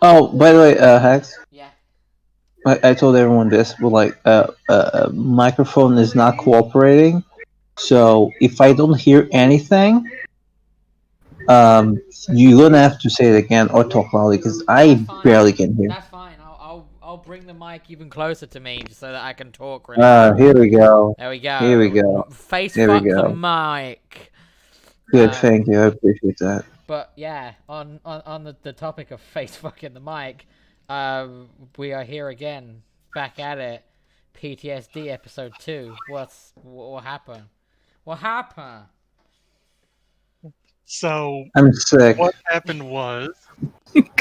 Oh, by the way, Hex, Yeah. I told everyone this, but like, microphone is not cooperating. So if I don't hear anything, you're gonna have to say it again or talk loudly because That's I fine. barely can hear. That's fine. I'll bring the mic even closer to me so that I can talk really loud. Here we go. There we Here we go. go. Face Here we fuck the go. mic. Good, Um, thank you. I appreciate that. but yeah, on the topic of face fucking the mic, we are here again, back at it. PTSD episode 2. What happened? What happened? So I'm sick. what happened was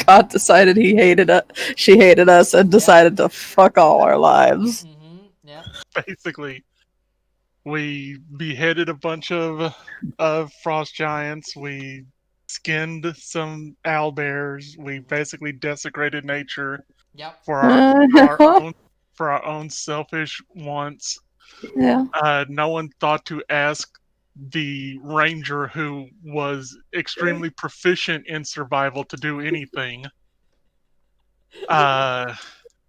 God decided he hated us. She hated us and decided to fuck all our lives. Mm-hmm. Yep. basically we beheaded a bunch of frost giants. We skinned some owlbears. We basically desecrated nature Yep. for Uh-huh. our own selfish wants. Yeah. No one thought to ask the ranger, who was extremely proficient in survival, to do anything. Uh,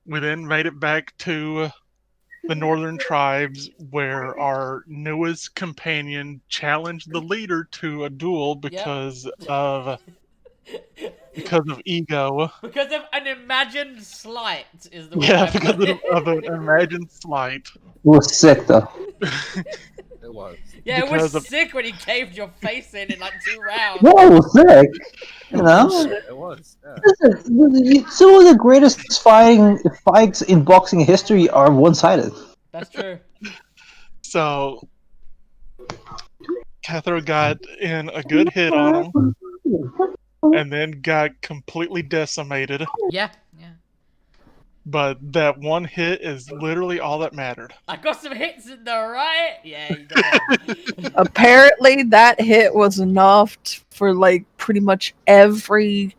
we then made it back to the northern tribes, where our newest companion challenged the leader to a duel Yep. because of ego. Because of an imagined slight is the way Yeah, I because put it. of an imagined slight. It was sick though. It was. Yeah, it was Because of sick when he caved your face in like 2 rounds. No, it was sick. You know, It was. Yeah. listen, some of the greatest fights in boxing history are one-sided. That's true. so Cathro got in a good hit on him, and then got completely decimated. Yeah, yeah. But that one hit is literally all that mattered. I got some hits in there, right? Yeah, you got Apparently, that hit was enough for like pretty much every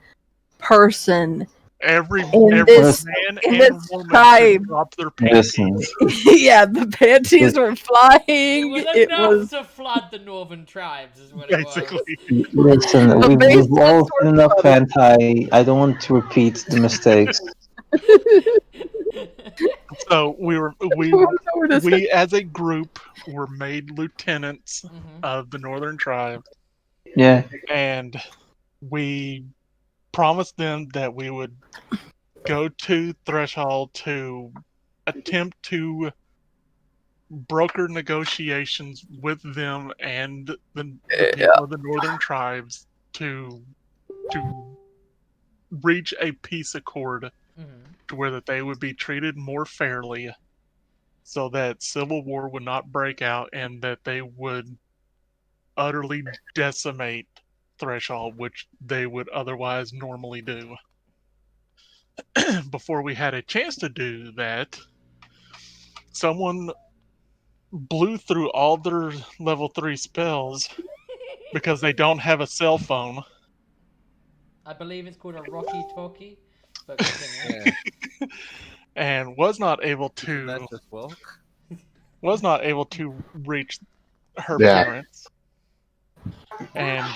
person Every in this man in and this woman tribe. dropped their Listen, panties. Yeah, the panties were It flying. was It enough was to flood the northern tribes, is what it was. Basically. listen. the We've basements all were seen enough flooded. hentai. I don't want to repeat the mistakes. So What is it? we as a group were made lieutenants Mhm. of the northern tribe, Yeah, and we promised them that we would go to Threshold to attempt to broker negotiations with them and the people of the northern tribes to reach a peace accord, Mhm. to where that they would be treated more fairly, so that civil war would not break out, and that they would utterly decimate Threshold, which they would otherwise normally do. Before we had a chance to do that, someone blew through all their level 3 spells because they don't have a cell phone. I believe it's called a Rocky Talkie, but continue. Yeah. And was not able Isn't that to just woke? reach her Yeah. parents, and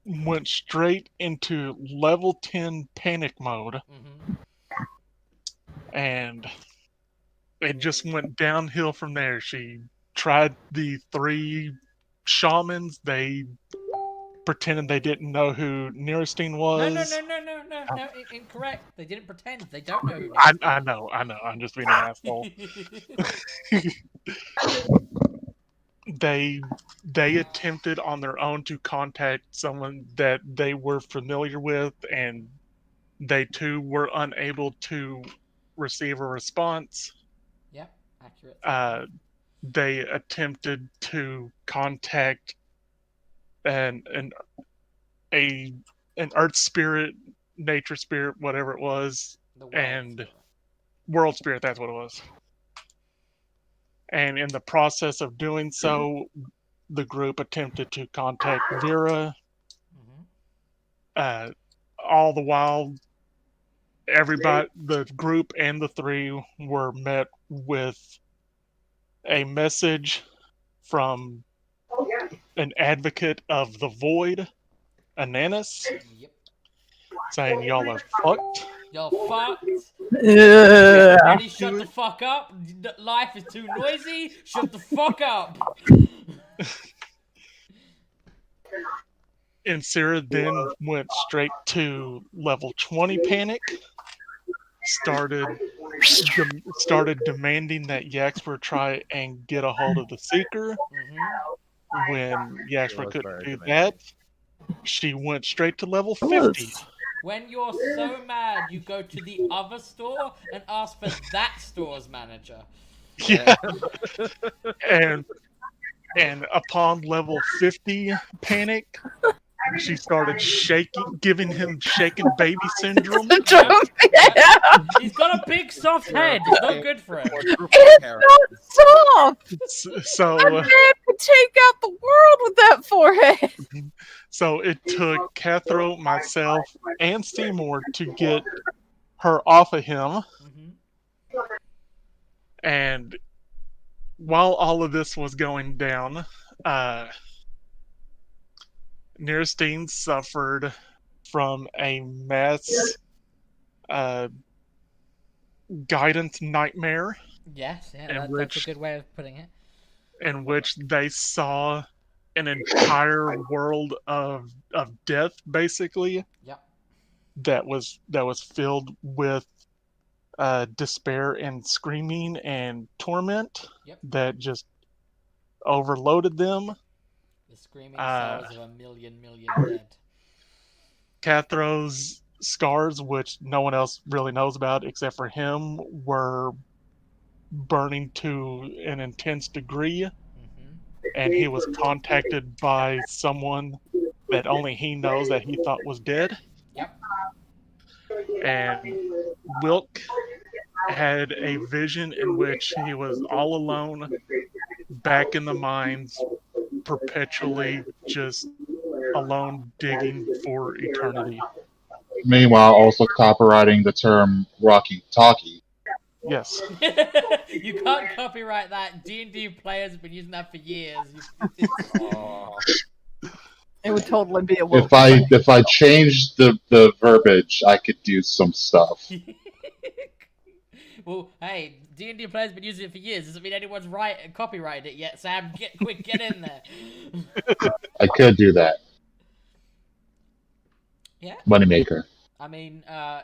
went straight into level 10 panic mode, Mhm. and it just went downhill from there. She tried the 3 shamans. They pretended they didn't know who Neristine No, no, was. no, no, no, no, no. Incorrect. They didn't pretend. They don't know who I Nerystine know, I know. I'm just being an asshole. is. they they attempted on their own to contact someone that they were familiar with, and they too were unable to receive a response. Yep, accurate. Uh, they attempted to contact an a an earth spirit, nature spirit, whatever it was, The world. and world spirit. That's what it was. And in the process of doing so, the group attempted to contact Vera. Mm-hmm. Uh, all the while, everybody, the group and the 3 were met with a message from an advocate of the void, Ananis, Yep. saying y'all are fucked. Y'all fucked. Ugh. Ready? Shut the fuck up. Life is too noisy. Shut the fuck up. And Sarah then went straight to level 20 panic. Started demanding that Yaxper try and get a hold of the Seeker. Mm-hmm. When Yaxper was couldn't very do demanding. that, she went straight to level It 50. was. When you're so mad, you go to the other store and ask for that store's manager. Yeah. and upon level 50 panic, she started giving him shaken baby syndrome. Yeah. He's got a big soft head. It's not good for him. It's not soft. So, Man could take out the world with that forehead. so it took Cathro, myself, and Seymour to get her off of him. Mm-hmm. And while all of this was going down, Nierstein suffered from a mass guidance nightmare Yes, yeah, in that's a which good way of putting it. they saw an entire world of death, basically, Yep. that was filled with despair and screaming and torment. Yep. That just overloaded them. The screaming Uh, souls of a million dead. Cathro's scars, which no one else really knows about except for him, were burning to an intense degree, Mm-hmm. and he was contacted by someone that only he knows that he thought was dead. Yep. And Wilk had a vision in which he was all alone back in the mines, perpetually just alone digging for eternity. Meanwhile, also copywriting the term "Rocky Talkie." Yes. You can't copyright that. D&D players have been using that for years. Oh, It would totally be a woke. If I changed the verbiage, I could do some stuff. Well, hey, D&D players have been using it for years. Doesn't mean anyone's copyrighted it yet. Sam, get in there. I could do that. Yeah. Moneymaker. I mean,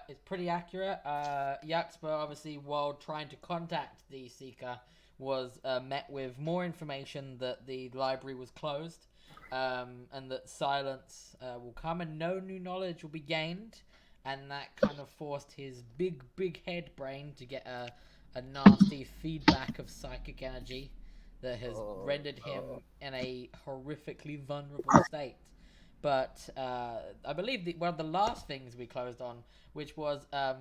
it's pretty accurate. Yaxper, obviously, while trying to contact the Seeker, was met with more information that the library was closed, and that silence will come and no new knowledge will be gained, and that kind of forced his big head brain to get a nasty feedback of psychic energy that has rendered him in a horrifically vulnerable state. But I believe one of the last things we closed on, which was, I'm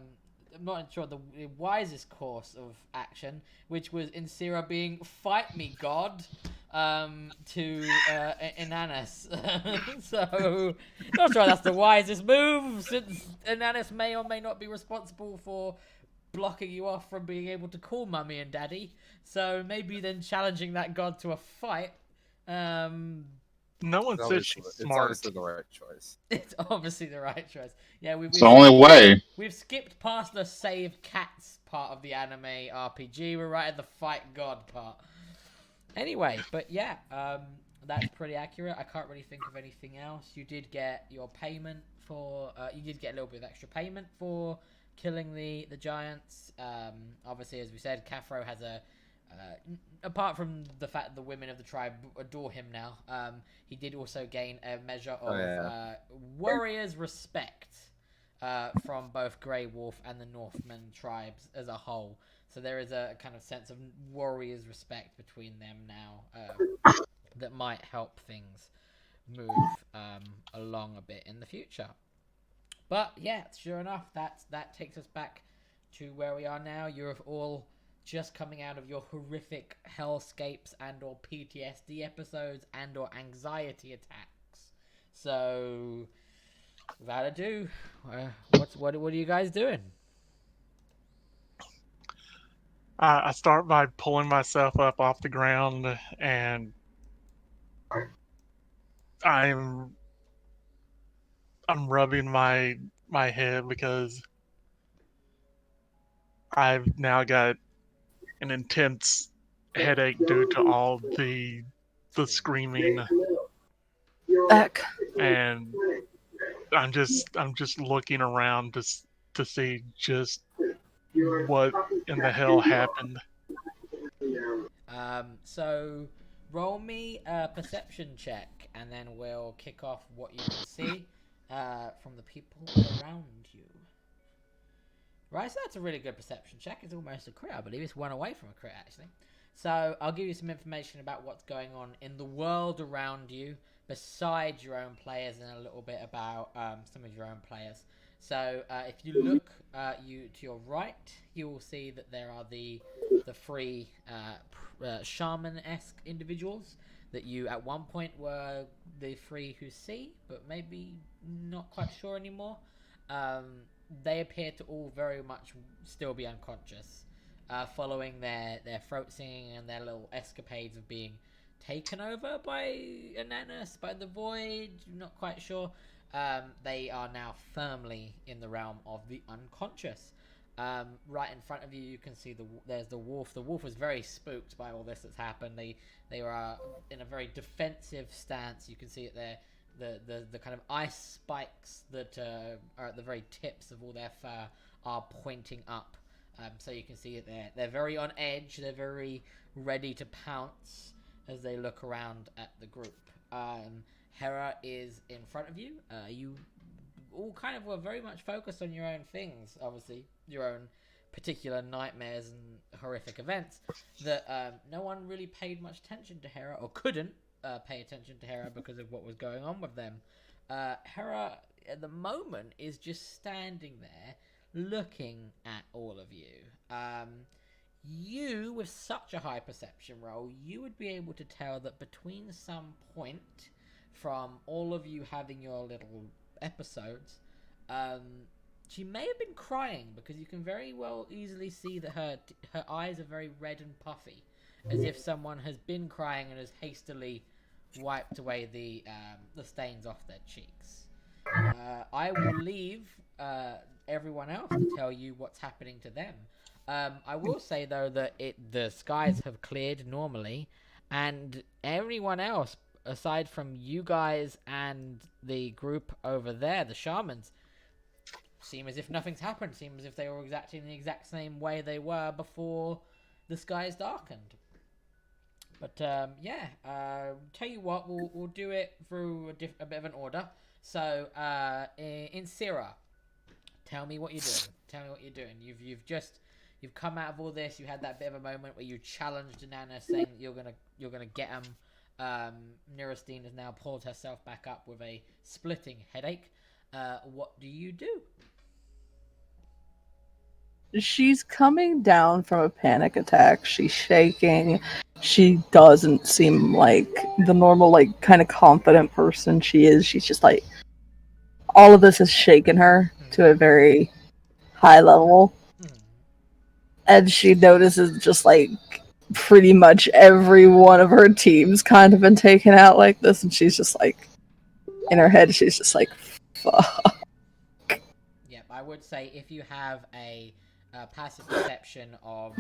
not sure, the wisest course of action, which was Insira being, "Fight me, God," to Inanis. So, not sure that's the wisest move, since Inanis may or may not be responsible for blocking you off from being able to call Mummy and Daddy. So maybe then challenging that God to a fight. No one said she's smart. It's obviously the right choice. It's obviously the right choice. Yeah, It's the only way. we've skipped past the save cats part of the anime RPG. We're right at the fight God part. Anyway, but yeah, that's pretty accurate. I can't really think of anything else. You did get your payment for. You did get a little bit of extra payment for killing the giants. Obviously, as we said, Cathro has a. Apart from the fact that the women of the tribe adore him now, he did also gain a measure of warriors' respect from both Grey Wolf and the Northman tribes as a whole. So there is a kind of sense of warriors' respect between them now that might help things move along a bit in the future. But yeah, sure enough, that takes us back to where we are now. You're all just coming out of your horrific hellscapes and or PTSD episodes and or anxiety attacks. So, without ado, what are you guys doing? I start by pulling myself up off the ground, and I'm rubbing my my head because I've now got an intense headache due to all the screaming, Back. and I'm just looking around to see just what in the hell happened. So roll me a perception check, and then we'll kick off what you can see from the people around you. Right, so that's a really good perception check. It's almost a crit, I believe. It's one away from a crit, actually. So I'll give you some information about what's going on in the world around you, besides your own players, and a little bit about some of your own players. So if you look you to your right, you will see that there are the three shaman-esque individuals that you at one point were the three who see, but maybe not quite sure anymore. They appear to all very much still be unconscious, following their throat singing and their little escapades of being taken over by Ananus, by the Void, not quite sure. They are now firmly in the realm of the unconscious. Right in front of you, you can see there's the wolf. The wolf was very spooked by all this that's happened. They were in a very defensive stance. You can see it there. The kind of ice spikes that are at the very tips of all their fur are pointing up. So you can see that they're very on edge. They're very ready to pounce as they look around at the group. Hera is in front of you. You all kind of were very much focused on your own things, obviously, your own particular nightmares and horrific events, that no one really paid much attention to Hera, or couldn't pay attention to Hera because of what was going on with them. Hera, at the moment, is just standing there looking at all of you. You, with such a high perception roll, you would be able to tell that between some point from all of you having your little episodes, she may have been crying, because you can very well easily see that her eyes are very red and puffy, as if someone has been crying and has hastily wiped away the stains off their cheeks. I will leave everyone else to tell you what's happening to them. I will say though that the skies have cleared normally, and everyone else aside from you guys and the group over there, the shamans, seem as if nothing's happened. Seem as if they were acting the exact same way they were before the skies darkened. But tell you what, we'll do it through a bit of an order. So in Syrah, tell me what you're doing. Tell me what you're doing. You've come out of all this. You had that bit of a moment where you challenged Nana, saying that you're gonna get him. Niristine has now pulled herself back up with a splitting headache. What do you do? She's coming down from a panic attack. She's shaking. She doesn't seem like the normal, like, kind of confident person she is. She's just like, all of this has shaken her to a very high level. And she notices just like pretty much every one of her teams kind of been taken out like this, and she's just like, in her head, she's just like, fuck. Yep, I would say if you have a passive perception of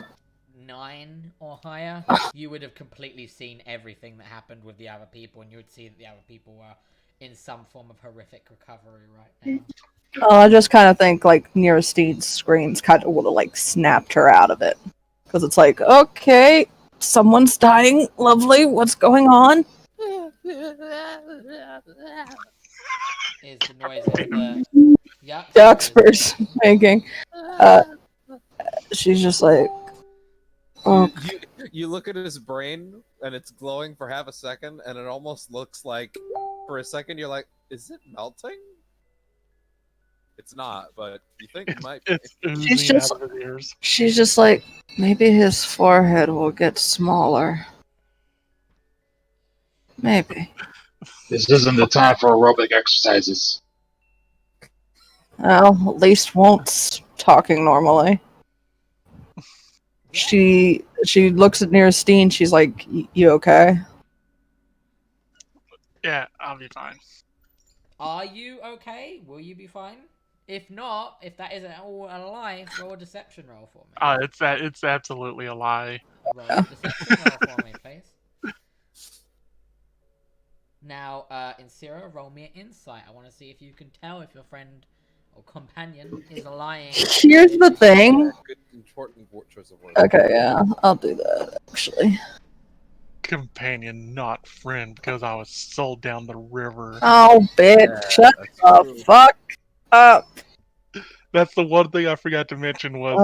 9 or higher, you would have completely seen everything that happened with the other people, and you would see that the other people were in some form of horrific recovery right now. I just kind of think like Niristine's screams kind of would have like snapped her out of it, because it's like, okay, someone's dying, lovely, what's going on? Is the noises that Duxper's making. She's just like, oh. You look at his brain and it's glowing for half a second, and it almost looks like, for a second, you're like, is it melting? It's not, but you think it might be. It's oozing out of his ears. She's just like, maybe his forehead will get smaller. Maybe. This isn't the time for aerobic exercises. Well, at least Won't's talking normally. She looks at Niristine, she's like, you okay? Yeah, I'll be fine. Are you okay? Will you be fine? If not, if that isn't all a lie, roll a deception roll for me. It's absolutely a lie. Roll a deception roll for me, please. Now, Insira, roll me an insight. I want to see if you can tell if your friend or companion is lying. Here's the thing. Good, important choice of words. Okay, yeah, I'll do that, actually. Companion, not friend, because I was sold down the river. Oh, bitch, shut the fuck up. That's the one thing I forgot to mention was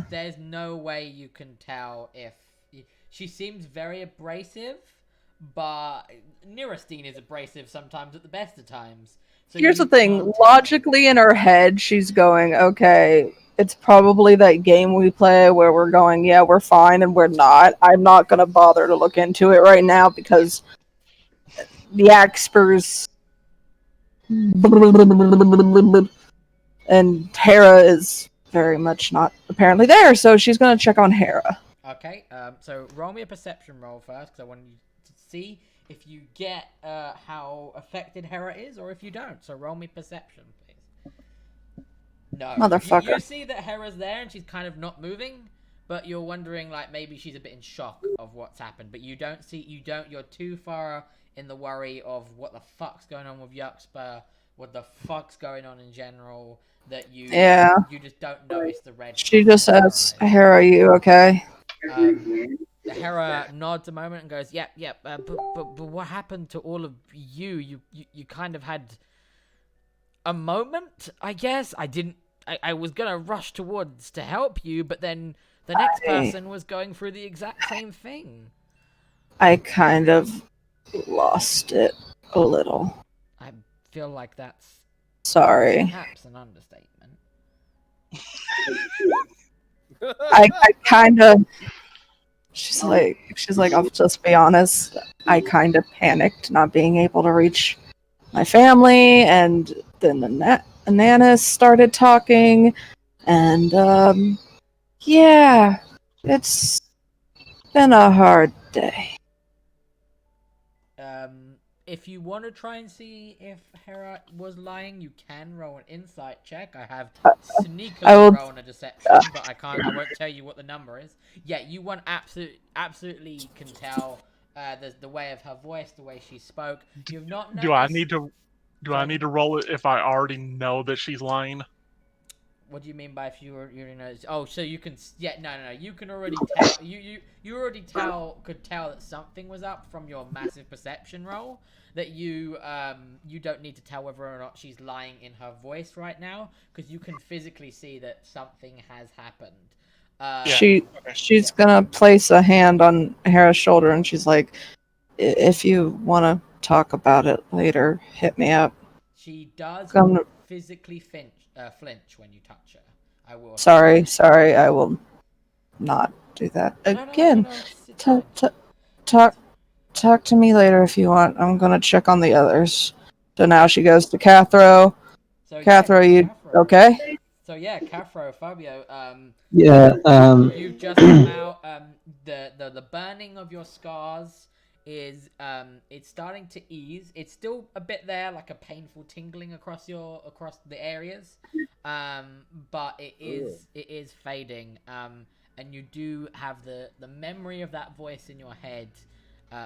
There's no way you can tell if she seems very abrasive, but Nirastine is abrasive sometimes at the best of times. So Here's the you thing. can't tell. Logically, in her head, she's going, okay, it's probably that game we play where we're going, yeah, we're fine, and we're not. I'm not going to bother to look into it right now because the Axpers and Hera is very much not apparently there, so she's going to check on Hera. Okay, so roll me a perception roll first, because I want you to see if you get how affected Hera is, or if you don't. So roll me perception, please. No. Motherfucker. You see that Hera's there, and she's kind of not moving, but you're wondering, like, maybe she's a bit in shock of what's happened. But you're too far in the worry of what the fuck's going on with Yuxpa, what the fuck's going on in general, that you just don't notice the red. She just asks, Hera, are you okay? Hera nods a moment and goes, "Yep. But what happened to all of you? You kind of had a moment, I guess. I was gonna rush towards to help you, but then the next person was going through the exact same thing. I kind of lost it a little. I feel like that's Sorry. perhaps an understatement. I kind of. She's like, I'll just be honest. I kind of panicked not being able to reach my family, and then the Nanas started talking, and yeah, it's been a hard day. If you want to try and see if Hera was lying, you can roll an insight check. I have sneakily rolled a deception, but I won't tell you what the number is. Yeah, you want absolutely can tell the way of her voice, the way she spoke. You've not noticed... Do I need to roll it if I already know that she's lying? What do you mean by if you already know? Oh, so you can... Yeah, no. You can already tell... You already could tell that something was up from your massive perception roll. That you don't need to tell whether or not she's lying in her voice right now, because you can physically see that something has happened. She's gonna place a hand on Hera's shoulder, and she's like, "If you want to talk about it later, hit me up." She does physically flinch when you touch her. I will. Sorry, I will not do that again. Talk to me later if you want. I'm gonna check on the others. So now she goes to Cathro. So Cathro, you okay? So yeah, Cathro, Fabio. Yeah. You've just come out. The burning of your scars is it's starting to ease. It's still a bit there, like a painful tingling across the areas. But it is fading. And you do have the memory of that voice in your head.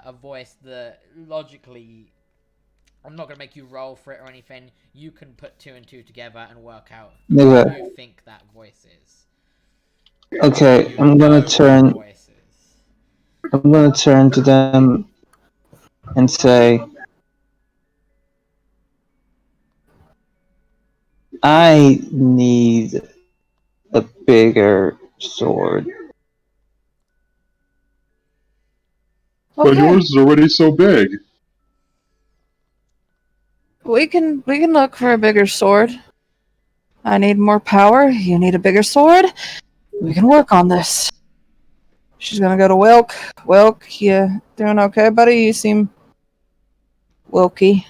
A voice that logically, I'm not gonna make you roll for it or anything. You can put two and two together and work out who you think that voice is. Okay, I'm gonna turn to them and say, I need a bigger sword. But yours is already so big. We can look for a bigger sword. I need more power. You need a bigger sword. We can work on this. She's gonna go to Wilk. Wilk, you doing okay, buddy? You seem wilky.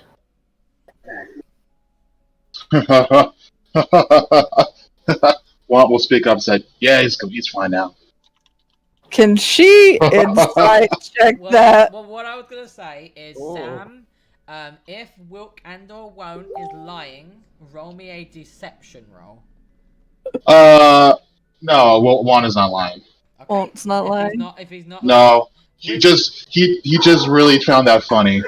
Walt will speak up and say, "Yeah, he's fine now." Can she insight check that? Well, what I was gonna say is, Sam, if Wilk and or Won't is lying, roll me a deception roll. No, well, Juan is not lying. Okay. Well, it's not if lying. He's not, if he's not lying, No, he just really found that funny.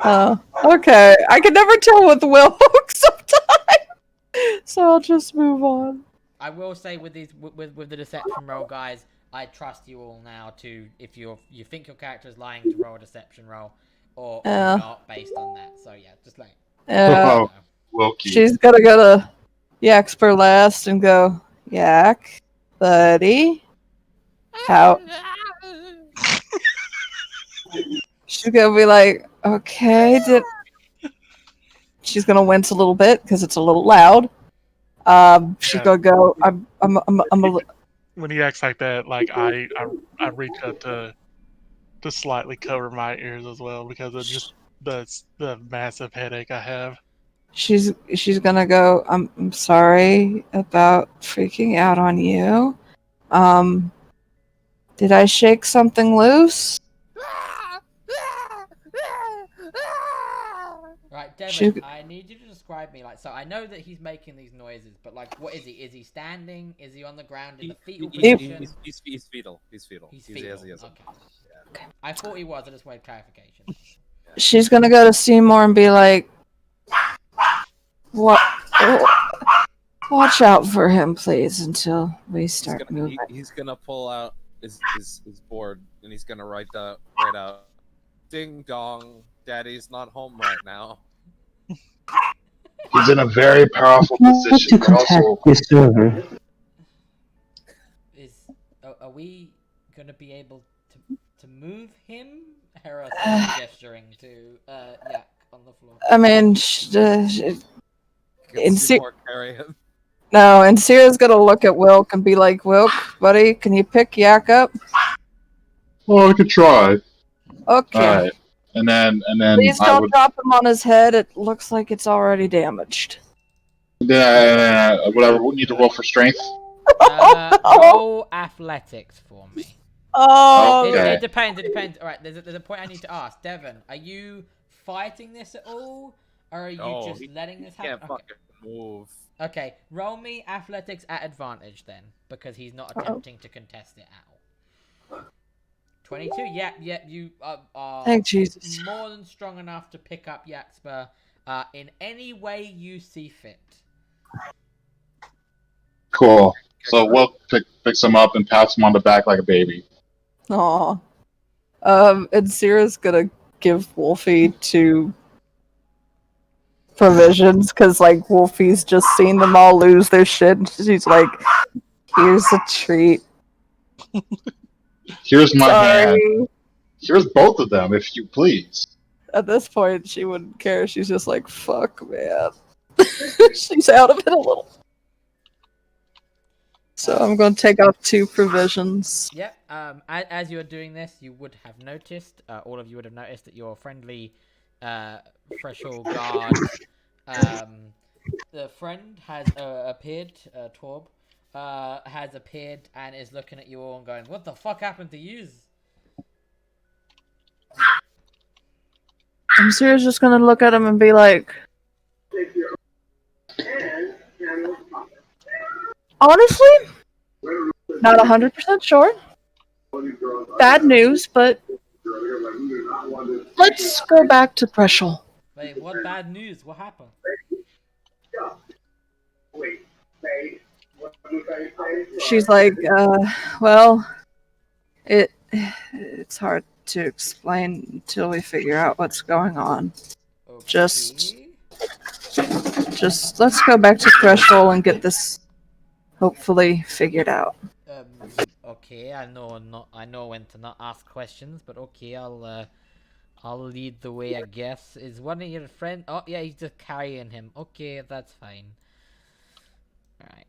Okay. I can never tell with Will sometimes. So I'll just move on. I will say with these with the deception roll, guys, I trust you all now to if you think your character is lying to roll a deception roll or not based on that. So yeah, just like Oh, Wilkie. She's gonna go to Yakspur last and go, Yak, buddy, how? She's gonna be like, okay, she's gonna wince a little bit because it's a little loud. She's gonna go, I'm a When he acts like that, like I reach up to slightly cover my ears as well because of just the massive headache I have. She's gonna go, I'm sorry about freaking out on you. Did I shake something loose? Right, Devin, I need you to describe me so I know that he's making these noises, but like what is he? Is he standing? Is he on the ground in the fetal position? He's fetal. He's fetal. He's fetal. Okay. I thought he was, I just wanted clarification. She's gonna go to Seymour and be like, "What? Watch out for him, please, until we start moving." He's gonna pull out his board and he's gonna write out, "Ding dong, Daddy's not home right now." He's in a very powerful position, but also the server. Are we gonna be able to move him? Hera's gesturing to Yak on the floor. I mean, Carry him. no, and Sierra's gonna look at Wilk and be like, "Wilk, buddy, can you pick Yak up?" well, we could try. Okay. All right, and then Please don't drop him on his head. It looks like it's already damaged. Whatever. We need to roll for strength. Roll athletics for me. Oh, Okay. It depends. It depends. All right. There's a point I need to ask. Devin, are you fighting this at all, or are you just letting this happen? Can't fucking move. Okay. Roll me athletics at advantage then, because he's not attempting to contest it at all. 22. Yep. You are thank Jesus. more than strong enough to pick up Yaxper in any way you see fit. Cool. So Will picks him up and pats him on the back like a baby. Aw. And Sierra's gonna give Wolfie 2 provisions, because, like, Wolfie's just seen them all lose their shit, and she's like, here's a treat. Here's my Sorry. hand. Here's both of them, if you please. At this point, she wouldn't care. She's just like, fuck, man. She's out of it a little. So I'm going to take off 2 provisions. Yep. As you are doing this, you would have noticed, all of you would have noticed that your friendly, Threshold guard, the friend has appeared. Torb has appeared and is looking at you all and going, "What the fuck happened to yous?" I'm serious, just going to look at him and be like, honestly, not 100% sure. Bad news, but let's go back to Preschel. Wait, what bad news? What happened? She's like, well, it's hard to explain until we figure out what's going on. Okay. Just let's go back to Threshold and get this hopefully figured out. Okay, I know when to not ask questions, but okay, I'll lead the way, I guess. Is one of your friends? Oh yeah, he's just carrying him. Okay, that's fine. Right.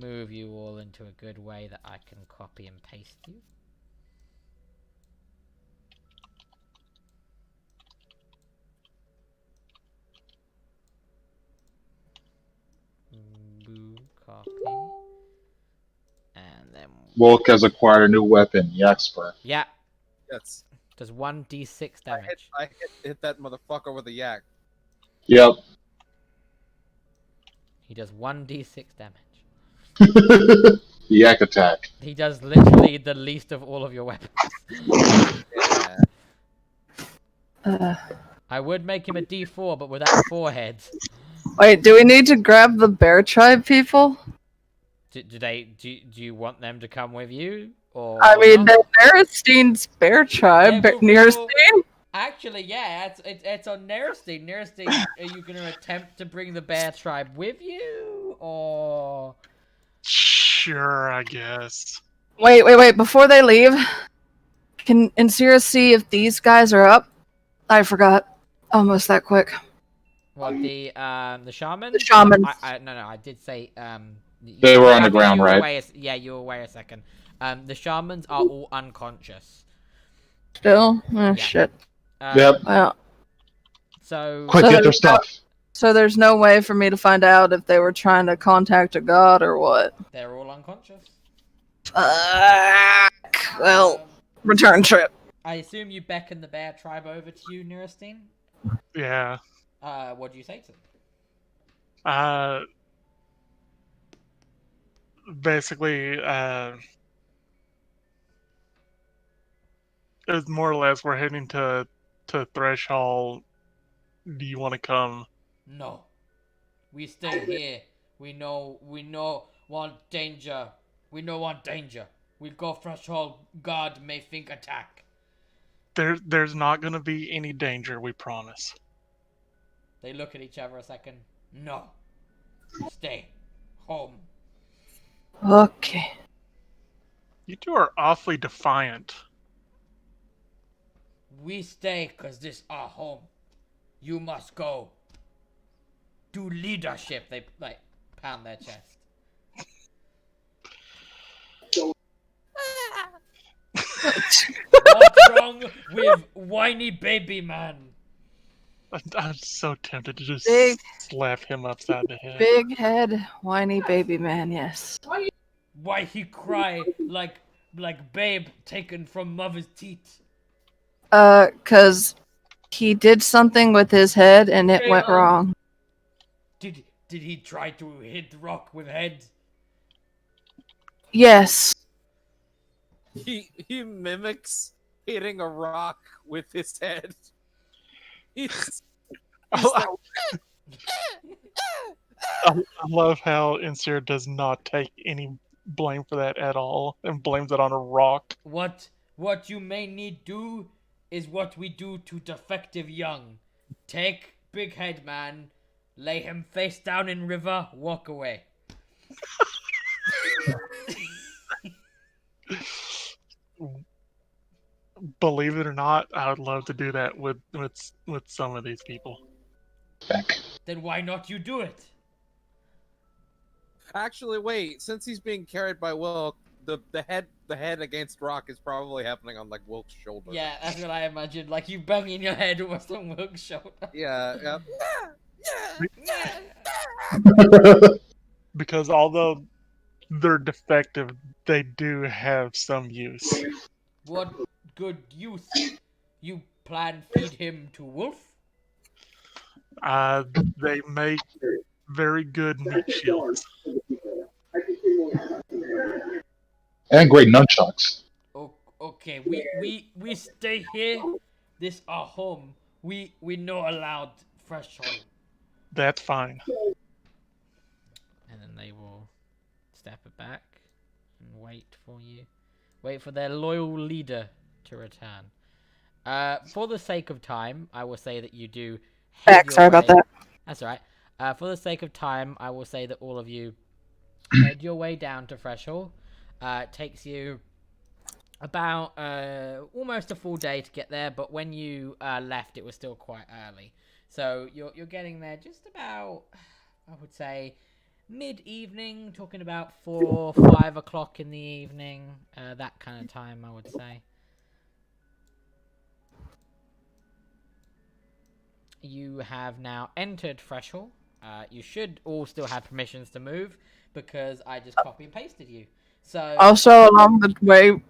Move you all into a good way that I can copy and paste you. Copy. And then Wolk has acquired a new weapon, Yaxper. yeah, Yes. does 1d6 damage. I hit that motherfucker with a yak. Yep. He does 1d6 damage. Yak attack. He does literally the least of all of your weapons. Yeah. I would make him a d4, but without 4 heads. Wait, do we need to grab the bear tribe people? Do you want them to come with you? Or I mean, not? Neristein's bear tribe. Yeah, Neristine? Actually, yeah, it's on Neristine. Neristine, are you going to attempt to bring the bear tribe with you? Or... Sure, I guess. Wait. Before they leave, can Insira see if these guys are up? I forgot. Almost that quick. What, the shaman? The shamans. No, I did say, They were on the ground, right? Yeah, you were away a second. The shamans are all unconscious. Still? Oh, Yeah. shit. Yep. Well, So... Quick, get their stuff. so there's no way for me to find out if they were trying to contact a god or what? They're all unconscious. Fuck. Well, return trip. I assume you beckon the bear tribe over to you, Neristine? Yeah. What do you say to them? Basically, it's more or less we're heading to Threshold. Do you want to come? No. We stay here. We know want danger. We know want danger. We go threshold, God may think attack. There's not gonna be any danger, we promise. They look at each other a second. No. Stay. Home. Okay. You two are awfully defiant. We stay cause this our home. You must go. Do leadership. They like pound their chest. What's wrong with whiny baby man? I'm so tempted to just Big- slap him upside the head. Big head, whiny baby man, yes. Why he cry like babe taken from mother's teeth? 'Cause he did something with his head and it went wrong. Did he try to hit the rock with head? Yes. He mimics hitting a rock with his head. He's I love how Insir does not take any blame for that at all and blames it on a rock. What you may need do is what we do to defective young. Take big head man, lay him face down in river, walk away. Believe it or not, I would love to do that with some of these people. Back. Then why not you do it? actually wait. Since he's being carried by Wilk, the head against rock is probably happening on like Wilk's shoulder. Yeah, that's what I imagined. Like you banging your head almost on Wilk's shoulder. Yeah. Because although they're defective, they do have some use. What good use? You plan feed him to wolf? They make very good meat shields. And great nunchucks. Okay, we stay here. This our home. We not allowed threshold. That's fine. And then they will step it back and wait for you. Wait for their loyal leader to return. For the sake of time, I will say that you do. Sorry about that. That's all right. For the sake of time, I will say that all of you head your way down to Threshold. It takes you about almost a full day to get there, but when you left, it was still quite early. So you're getting there just about, I would say, mid-evening, talking about 4, 5 o'clock in the evening, that kind of time, I would say. You have now entered Threshold. You should all still have permissions to move because I just copy and pasted you. So Also, along the way,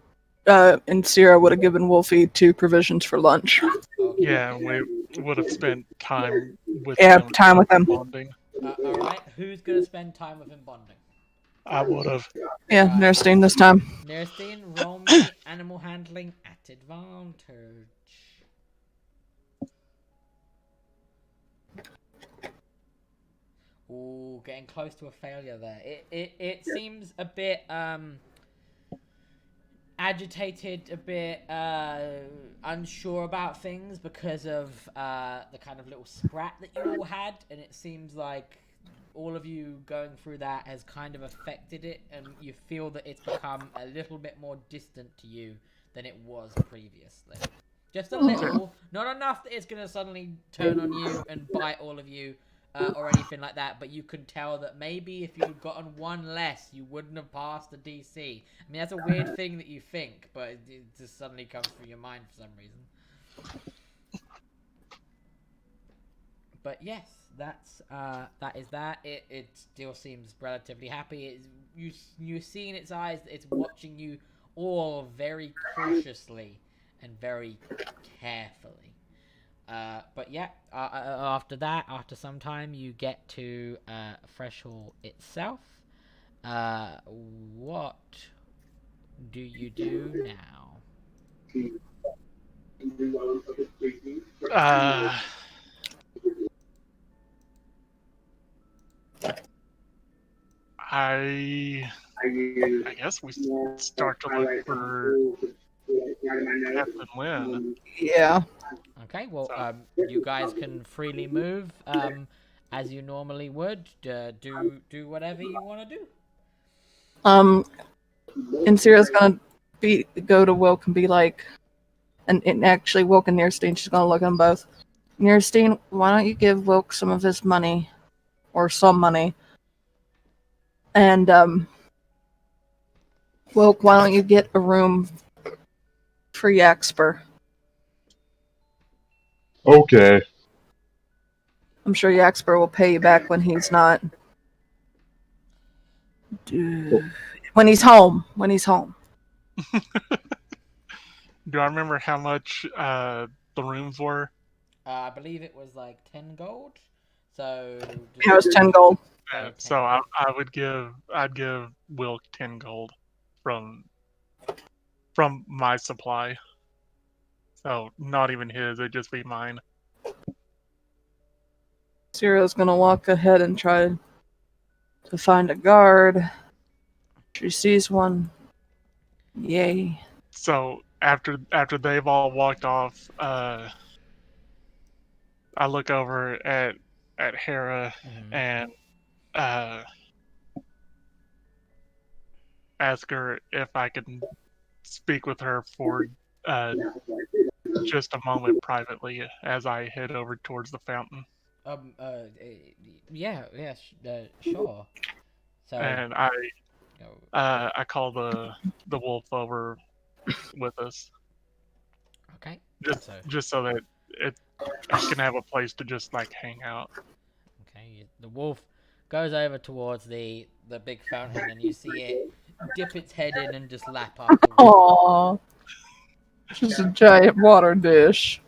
Insira would have given Wolfie 2 provisions for lunch. Yeah, would have spent time with Yeah, them. time with them. Bonding. Alright, who's gonna spend time with him bonding? I would have. Yeah, Right. nursing this time. Nerstein, roll me animal handling at advantage. Ooh, getting close to a failure there. It seems a bit agitated, a bit unsure about things because of the kind of little sprat that you all had, and it seems like all of you going through that has kind of affected it, and you feel that it's become a little bit more distant to you than it was previously. Just a little, not enough that it's going to suddenly turn on you and bite all of you or anything like that, but you can tell that maybe if you'd gotten one less, you wouldn't have passed the DC. I mean, that's a weird thing that you think, but it just suddenly comes through your mind for some reason. But yes, that is that. It still seems relatively happy. You've seen its eyes. It's watching you all very cautiously and very carefully. But yeah, after that, after some time, you get to Fresh-Hall itself. What do you do now? I guess we start to look for Captain Lynn. Yeah. Okay, well, you guys can freely move as you normally would. Do whatever you want to do. And Sierra's gonna go to Wilk and be like, and actually Wilk and Nierstein, she's gonna look at them both. Nierstein, why don't you give Wilk some of his money, or some money, and Wilk, why don't you get a room for Yaxper? Okay. I'm sure Yaxper will pay you back when he's not. When he's home. When he's home. Do I remember how much the rooms were? I believe it was like 10 gold. So It was 10 gold. So I'd give Wilk 10 gold from my supply. So not even his, it'd just be mine. Sierra's gonna walk ahead and try to find a guard. She sees one. Yay. So after they've all walked off, I look over at Hera and ask her if I can speak with her for just a moment privately as I head over towards the fountain. Yeah, sure. So, And I call the wolf over with us. Okay. Just so that I can have a place to just like hang out. Okay. The wolf goes over towards the big fountain, and you see it dip its head in and just lap up. Aww. Just a giant water dish.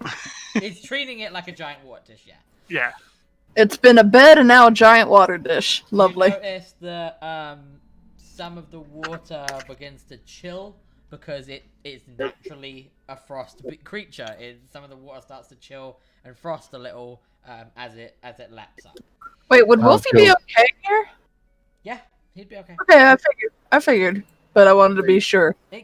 It's treating it like a giant water dish, yeah. Yeah. It's been a bed and now a giant water dish. Lovely. You notice that some of the water begins to chill because it is naturally a frost creature. Some of the water starts to chill and frost a little as it laps up. Wait, would Wolfie be okay here? Yeah, he'd be okay. Okay, I figured, but I wanted to be sure. It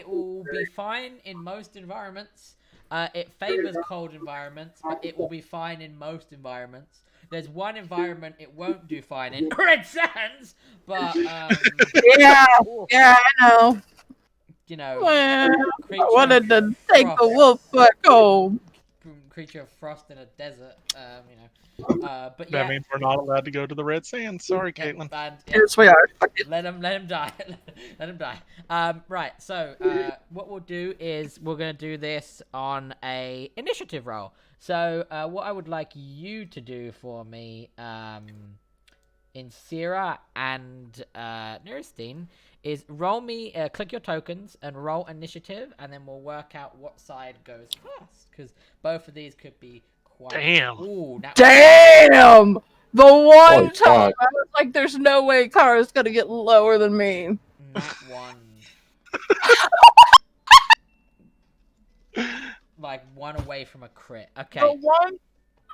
will be fine in most environments. It favors cold environments, but it will be fine in most environments. There's one environment it won't do fine in, Red Sands, but yeah, I know. You know, well, I wanted to take the wolf back home. Creature of frost in a desert, you know. But yeah, that means we're not allowed to go to the Red Sands. Sorry, Caitlin. Yes, we are. Let him die. Let him die. Right. So, what we'll do is we're gonna do this on a initiative roll. So, what I would like you to do for me, Insira and Nurstein is roll me, click your tokens and roll initiative, and then we'll work out what side goes first, because both of these could be quite. Damn. Ooh, now. Damn! The one Oh, time God. I was like, there's no way Kara's gonna get lower than me. Nat one. Like one away from a crit. Okay.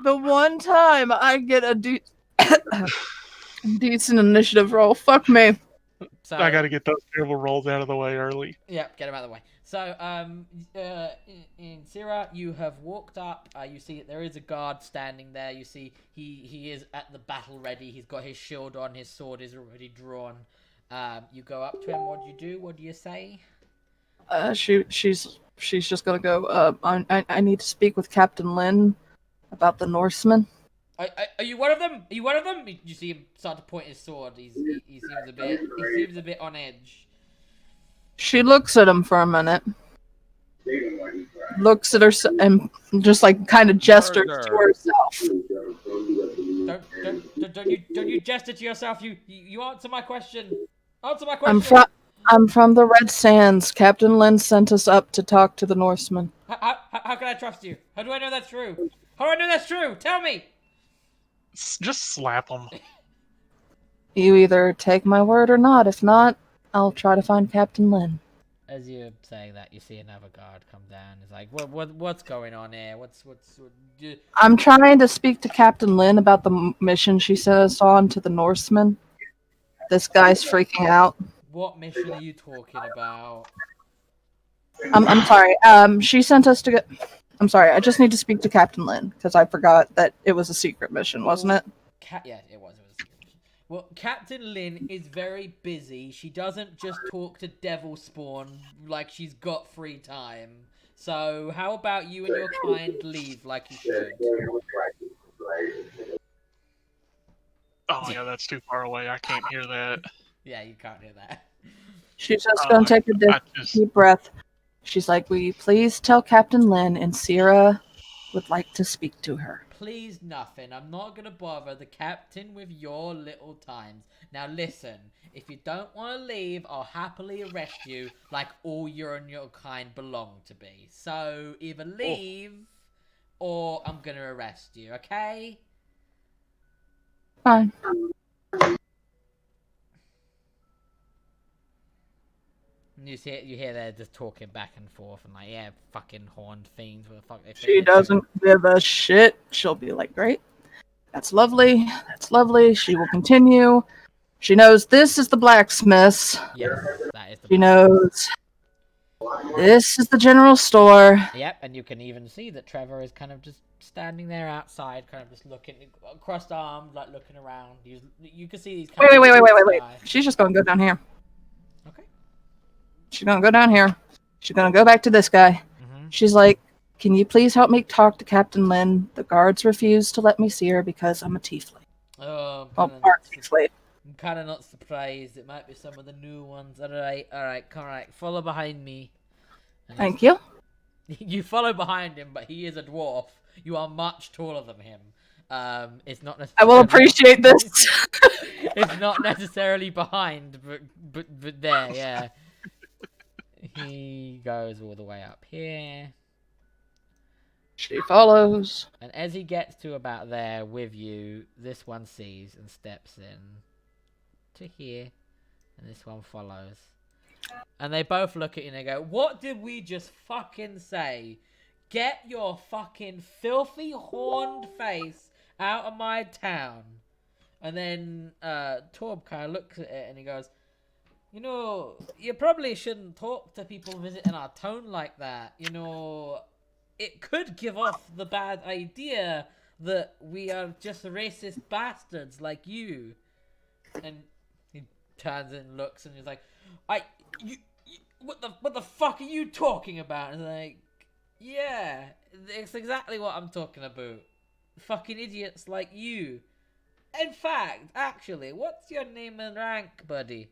The one time I get a decent initiative roll. Fuck me. So I got to get those terrible rolls out of the way early. Yep, get him out of the way. So, in Syrah, you have walked up. You see that there is a guard standing there. You see he is at the battle ready. He's got his shield on. His sword is already drawn. You go up to him. What do you do? What do you say? She's just gonna go. I need to speak with Captain Lin about the Norsemen. Are you one of them? Are you one of them? You see him start to point his sword. He seems a bit on edge. She looks at him for a minute, looks at her and just like kind of gestures to herself. Don't you gesture to yourself. You answer my question. Answer my question. I'm from the Red Sands. Captain Lin sent us up to talk to the Norsemen. How can I trust you? How do I know that's true? How do I know that's true? Tell me. Just slap them. You either take my word or not. If not, I'll try to find Captain Lin. As you're saying that, you see another guard come down. It's like, what's going on here? I'm trying to speak to Captain Lin about the mission she sent us on to the Norsemen. This guy's freaking out. What mission are you talking about? I'm sorry. She sent us to get. I'm sorry. I just need to speak to Captain Lin because I forgot that it was a secret mission, wasn't it? Yeah, it was a secret mission. Well, Captain Lin is very busy. She doesn't just talk to Devil Spawn like she's got free time. So how about you and your kind leave like you should? Oh yeah, that's too far away. I can't hear that. Yeah, you can't hear that. She's just gonna take a deep breath. She's like, "Will you please tell Captain Lin and Sierra would like to speak to her?" Please nothing. I'm not gonna bother the captain with your little times. Now listen, if you don't want to leave, I'll happily arrest you like all you and your kind belong to be. So either leave or I'm gonna arrest you, okay? Fine. You hear they're just talking back and forth and like, yeah, fucking horned fiends. What the fuck they She doesn't give a shit. She'll be like, "Great. That's lovely. That's lovely." She will continue. She knows this is the blacksmith's. Yes, that is the She knows this is the general store. Yep, and you can even see that Trevor is kind of just standing there outside, kind of just looking, crossed armed, like looking around. You can see these. Wait. She's just gonna go down here. Okay. She's gonna go down here. She's gonna go back to this guy. Mm-hmm. She's like, "Can you please help me talk to Captain Lin? The guards refuse to let me see her because I'm a tiefling." Oh, Part tiefling. I'm kind of not surprised. It might be some of the new ones. All right. Follow behind me. And Thank you. You follow behind him, but he is a dwarf. You are much taller than him. It's not necessarily. I will appreciate this. It's not necessarily behind, but there, yeah. He goes all the way up here. She follows. And as he gets to about there with you, this one sees and steps in to here. And this one follows. And they both look at you and they go, "What did we just fucking say? Get your fucking filthy horned face out of my town." And then Torb kind of looks at it and he goes, "You know, you probably shouldn't talk to people visiting our town like that. You know, it could give off the bad idea that we are just racist bastards like you." And he turns and looks and he's like, what the fuck are you talking about?" And like, "Yeah, it's exactly what I'm talking about. Fucking idiots like you. In fact, actually, what's your name and rank, buddy?"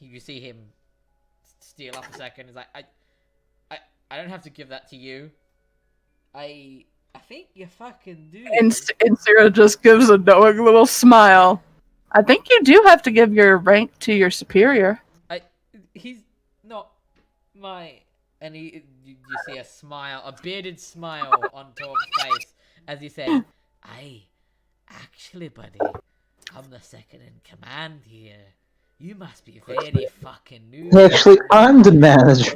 You see him steal up a second. He's like, I don't have to give that to you. I I think you fucking do. And Sarah just gives a knowing little smile. I think you do have to give your rank to your superior. He's not my... And you see a smile, a bearded smile on Tor's face as he said, actually, buddy, I'm the second in command here. You must be very fucking new. Actually, I'm the manager.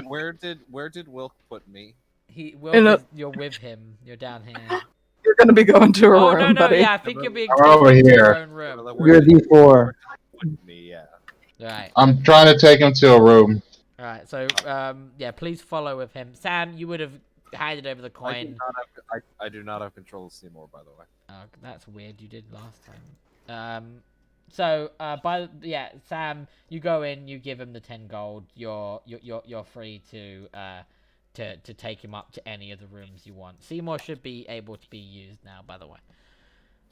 Where did Wilk put me? You're with him. You're down here. You're gonna be going to a room, no, buddy. yeah, I think you're being I'm taken over to here. your own room. You're D4. Me, yeah. Right. I'm trying to take him to a room. Alright, so, yeah, please follow with him. Sam, you would have handed over the coin. I do not have control of Seymour, by the way. Oh, that's weird. You did last time. Sam, you go in, you give him the 10 gold. You're free to take him up to any of the rooms you want. Seymour should be able to be used now, by the way.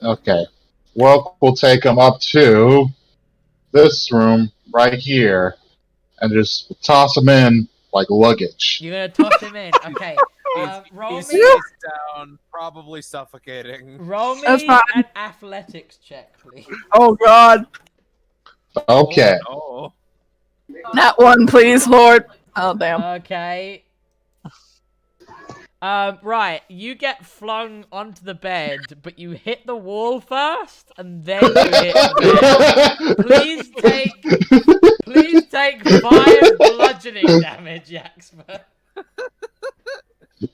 Okay. Well, we'll take him up to this room right here and just toss him in like luggage. You're gonna toss him in. Okay. Roll He's me. face down, probably suffocating. Roll me That's fine. an athletics check, please. Oh God, Okay. Oh, that one, please, Lord. Oh damn. Okay. Right, you get flung onto the bed, but you hit the wall first, and then you hit the bed. Please take 5 bludgeoning damage, Yaxper.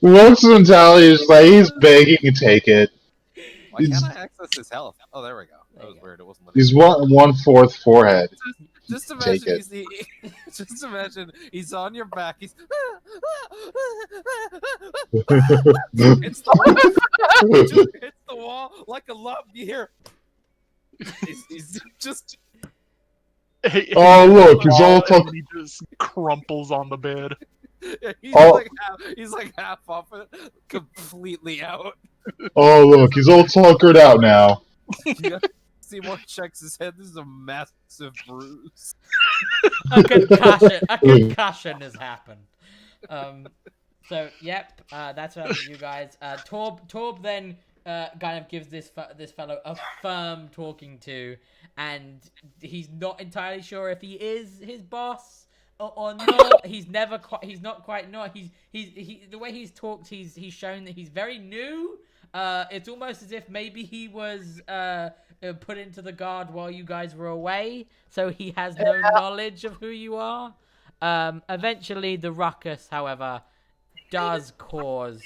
Wilk's mentality is like he's begging to take it. why can't I access his health? Oh, there we go. That was weird. It wasn't. He's 1/4 forehead. Just Take imagine just imagine he's on your back. He's hits the wall like a lump. You hear? He's just. Oh, look, he's all and he just crumples on the bed. He's like half off it, completely out. Oh, look, he's all tuckered out now. Yeah. Seymour checks his head. This is a massive bruise. A concussion has happened. So yep, that's what happened to you guys. Torb then kind of gives this fellow a firm talking to, and he's not entirely sure if he is his boss or not. He's not quite. He's the way he's talked. He's shown that he's very new. It's almost as if maybe he was put into the guard while you guys were away, so he has no knowledge of who you are. Eventually, the ruckus, however, does cause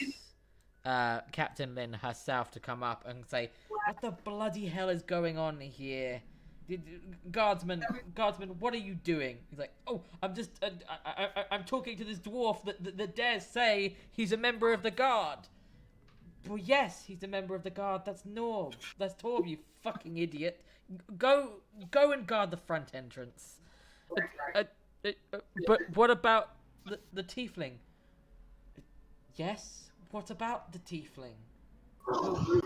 Captain Lin herself to come up and say, "What the bloody hell is going on here? Guardsman, what are you doing?" He's like, "Oh, I'm just, I'm talking to this dwarf that dares say he's a member of the guard." Well, yes, he's a member of the guard. That's Norb. That's Torb, you fucking idiot. Go and guard the front entrance. But what about the tiefling? Yes, what about the tiefling? Well,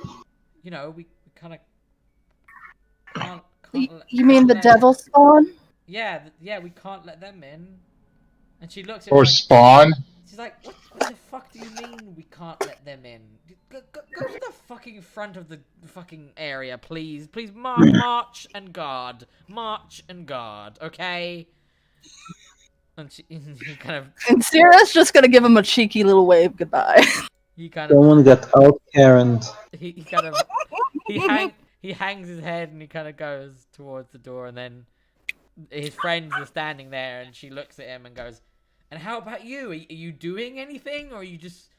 you know, we kind of can't You mean the devil spawn? Yeah, we can't let them in. And she looks at Or him like, spawn. she's like, what the fuck do you mean we can't let them in? Go to the fucking front of the fucking area, please. Please march and guard. March and guard, okay? And he kind of... And Sarah's just gonna give him a cheeky little wave goodbye. He kind of... Someone got out, Karen. He kind of... He hangs his head and he kind of goes towards the door, and then his friends are standing there, and she looks at him and goes, "And how about you? Are you doing anything, or are you just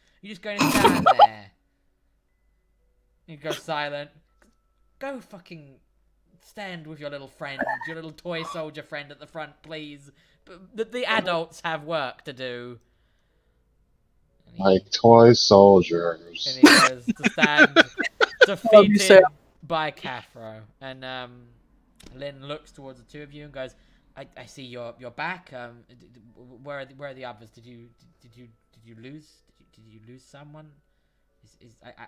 going to stand there?" He goes silent. Go fucking stand with your little friend, your little toy soldier friend at the front, please. The adults have work to do. Like toy soldiers. And he goes to stand defeated by Cathro. And Lynn looks towards the two of you and goes, I see you're back. Where are the others? Did you lose someone?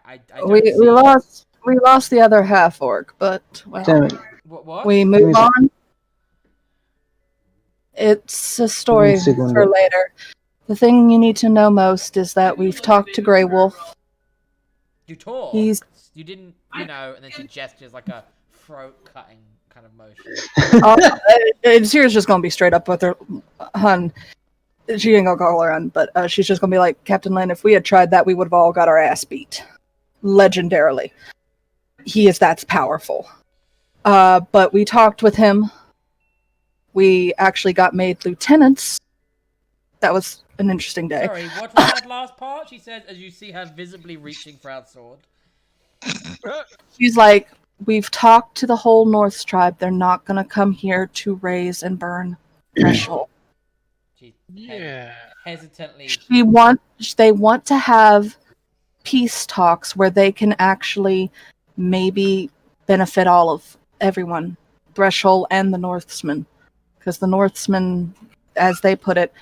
I don't see... we lost the other half orc, but well, Damn it. What? we move on. It's a story for later. The thing you need to know most is that we've talked to Grey Wolf. You talk. He's- You didn't, and then she gestures like a throat-cutting kind of motion. Sierra's just gonna be straight up with her, hun. She ain't gonna call her hun, but she's just gonna be like, Captain Lynn, if we had tried that, we would have all got our ass beat. Legendarily. He is that powerful. But we talked with him. We actually got made lieutenants. That was an interesting day. Sorry, what was that last part? She says, as you see her visibly reaching for her sword. She's like, we've talked to the whole North tribe. They're not gonna come here to raise and burn Threshold. She Yeah. hesitantly. They want to have peace talks where they can actually maybe benefit all of everyone, Threshold and the Northmen. Because the Northmen, as they put it,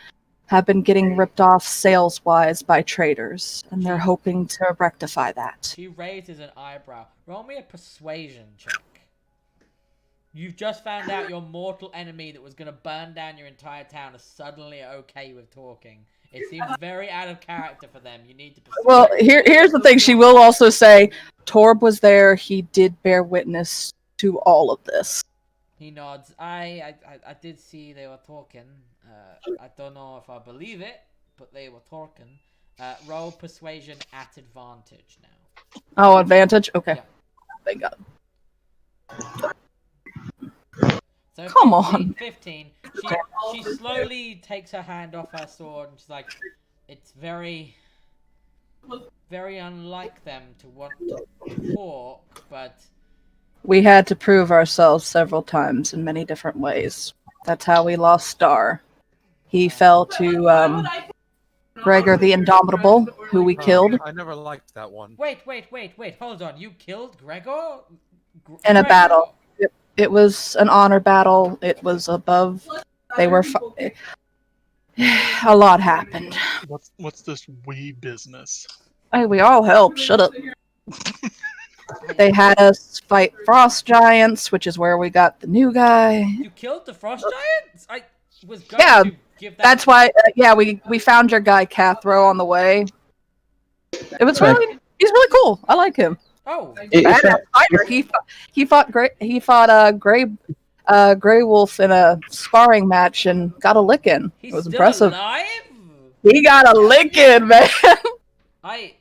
have been getting ripped off sales-wise by traders, and they're hoping to rectify that. She raises an eyebrow. Roll me a persuasion check. You've just found out your mortal enemy that was going to burn down your entire town is suddenly okay with talking. It seems very out of character for them. You need to persuade. Well, here's the thing. She will also say, Torb was there. He did bear witness to all of this. He nods. I did see they were talking. I don't know if I believe it, but they were talking. Roll persuasion at advantage now. Oh, advantage? Okay. Yeah. Thank God. So Come 15, on. 15. She slowly takes her hand off her sword and she's like, it's very, very unlike them to want to talk, but We had to prove ourselves several times in many different ways. That's how we lost Star. He fell to Gregor the Indomitable, who we killed I never liked that one. wait, hold on. You killed Gregor? in a Gregor? battle. It was an honor battle. It was above. They were. A lot happened. What's this we business? Hey, we all helped. Shut up. They had us fight frost giants, which is where we got the new guy. You killed the frost giants? I was going Yeah, to give that. That's why. We found your guy Cathro on the way. It was really. He's really cool. I like him. Oh, Badass fighter. He fought Grey Wolf in a sparring match and got a licking. he's It was still impressive. alive? He got a licking, man. I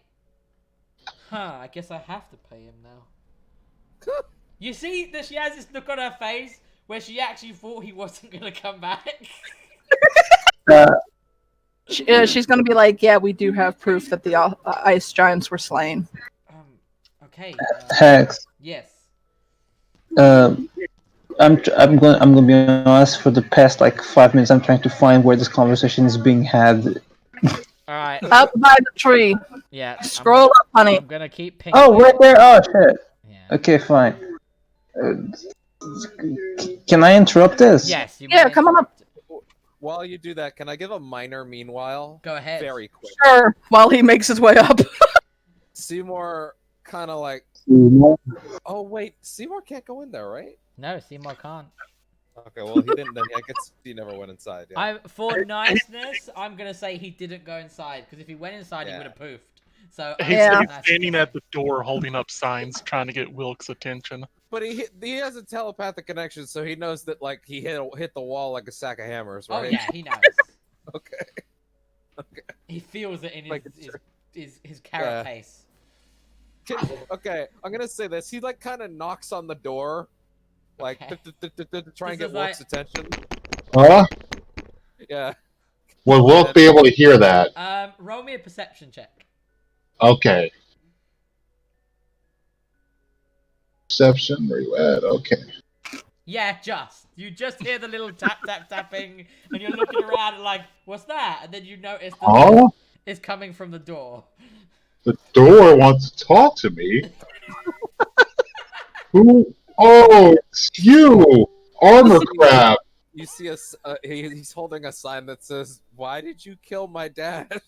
guess I have to pay him now. You see that she has this look on her face where she actually thought he wasn't gonna come back. She's gonna be like, yeah, we do have proof that the ice giants were slain. Okay. Hex. Yes. I'm gonna be honest. For the past 5 minutes, I'm trying to find where this conversation is being had. All right. Up by the tree. Yeah. Scroll up, honey. I'm gonna keep pinging. Oh, right there. Oh shit. Yeah. Okay, fine. Can I interrupt this? Yes. You Yeah, may come on up. interrupt. While you do that, can I give a minor meanwhile? Go ahead. Very quick. Sure. While he makes his way up. Seymour kind of like, oh wait, Seymour can't go in there, right? No, Seymour can't. Okay, well he didn't. Then I guess he never went inside. Yeah. For niceness, I'm gonna say he didn't go inside because if he went inside, he Yeah. would have poofed. So He's, Yeah. he's standing at the door holding up signs trying to get Wilk's attention. But he has a telepathic connection, so he knows that he hit the wall like a sack of hammers, right? Oh yeah, he knows. Okay. He feels it in Like, his carapace. Okay, I'm gonna say this. He kind of knocks on the door, like Okay. to try and This get is Wilk's attention. Huh? Yeah. Would Wilk be able to hear that? Roll me a perception check. Okay. Perception, where you at? Okay. Yeah, you just hear the little tapping, and you're looking around and like, what's that? And then you notice the Huh? door is coming from the door. The door wants to talk to me. Who? Oh, it's you! Armor crab! You see he's holding a sign that says, "Why did you kill my dad?"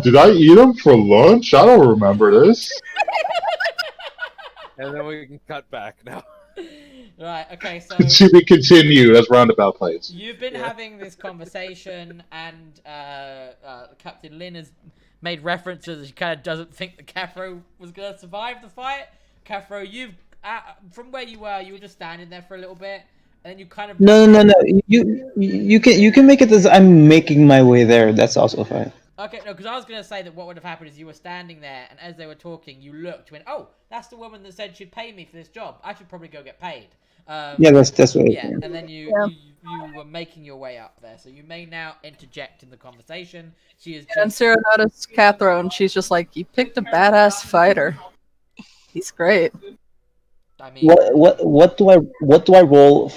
Did I eat him for lunch? I don't remember this. And then we can cut back now. Right. Okay. So To be continued as roundabout plays. you've been having this conversation, and Captain Lin has made references. She kind of doesn't think that Cathro was gonna survive the fight. Cathro, you've from where you were just standing there for a little bit, and then you kind of No. You can make it as I'm making my way there. That's also fine. Okay, no, because I was going to say that what would have happened is you were standing there, and as they were talking, you looked, went, oh, that's the woman that said she'd pay me for this job. I should probably go get paid. Yeah, that's what. Yeah, and then you were making your way up there, so you may now interject in the conversation. She is And just... Sarah noticed Cathro, and she's just like, "You picked a badass fighter. He's great." I mean, What do I roll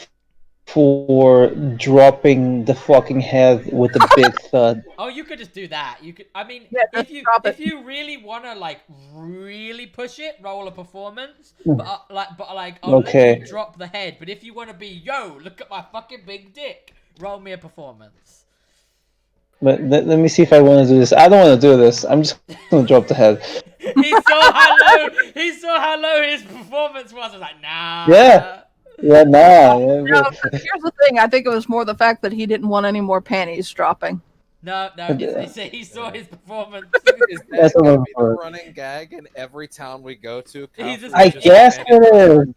for dropping the fucking head with a big thud? oh, you could just do that. You could. I mean, Yeah, if just you drop it. if you really want to like really push it, roll a performance. But I'll Okay. let you drop the head. But if you want to be, yo, look at my fucking big dick, roll me a performance. But let me see if I want to do this. I don't want to do this. I'm just gonna drop the head. He saw how low his performance was. I was like, nah. Yeah. Yeah, nah. No, but here's the thing. I think it was more the fact that he didn't want any more panties dropping. No, he saw his performance. Is That's that a gonna be the little- running gag in every town we go to? He's just- I guess it is.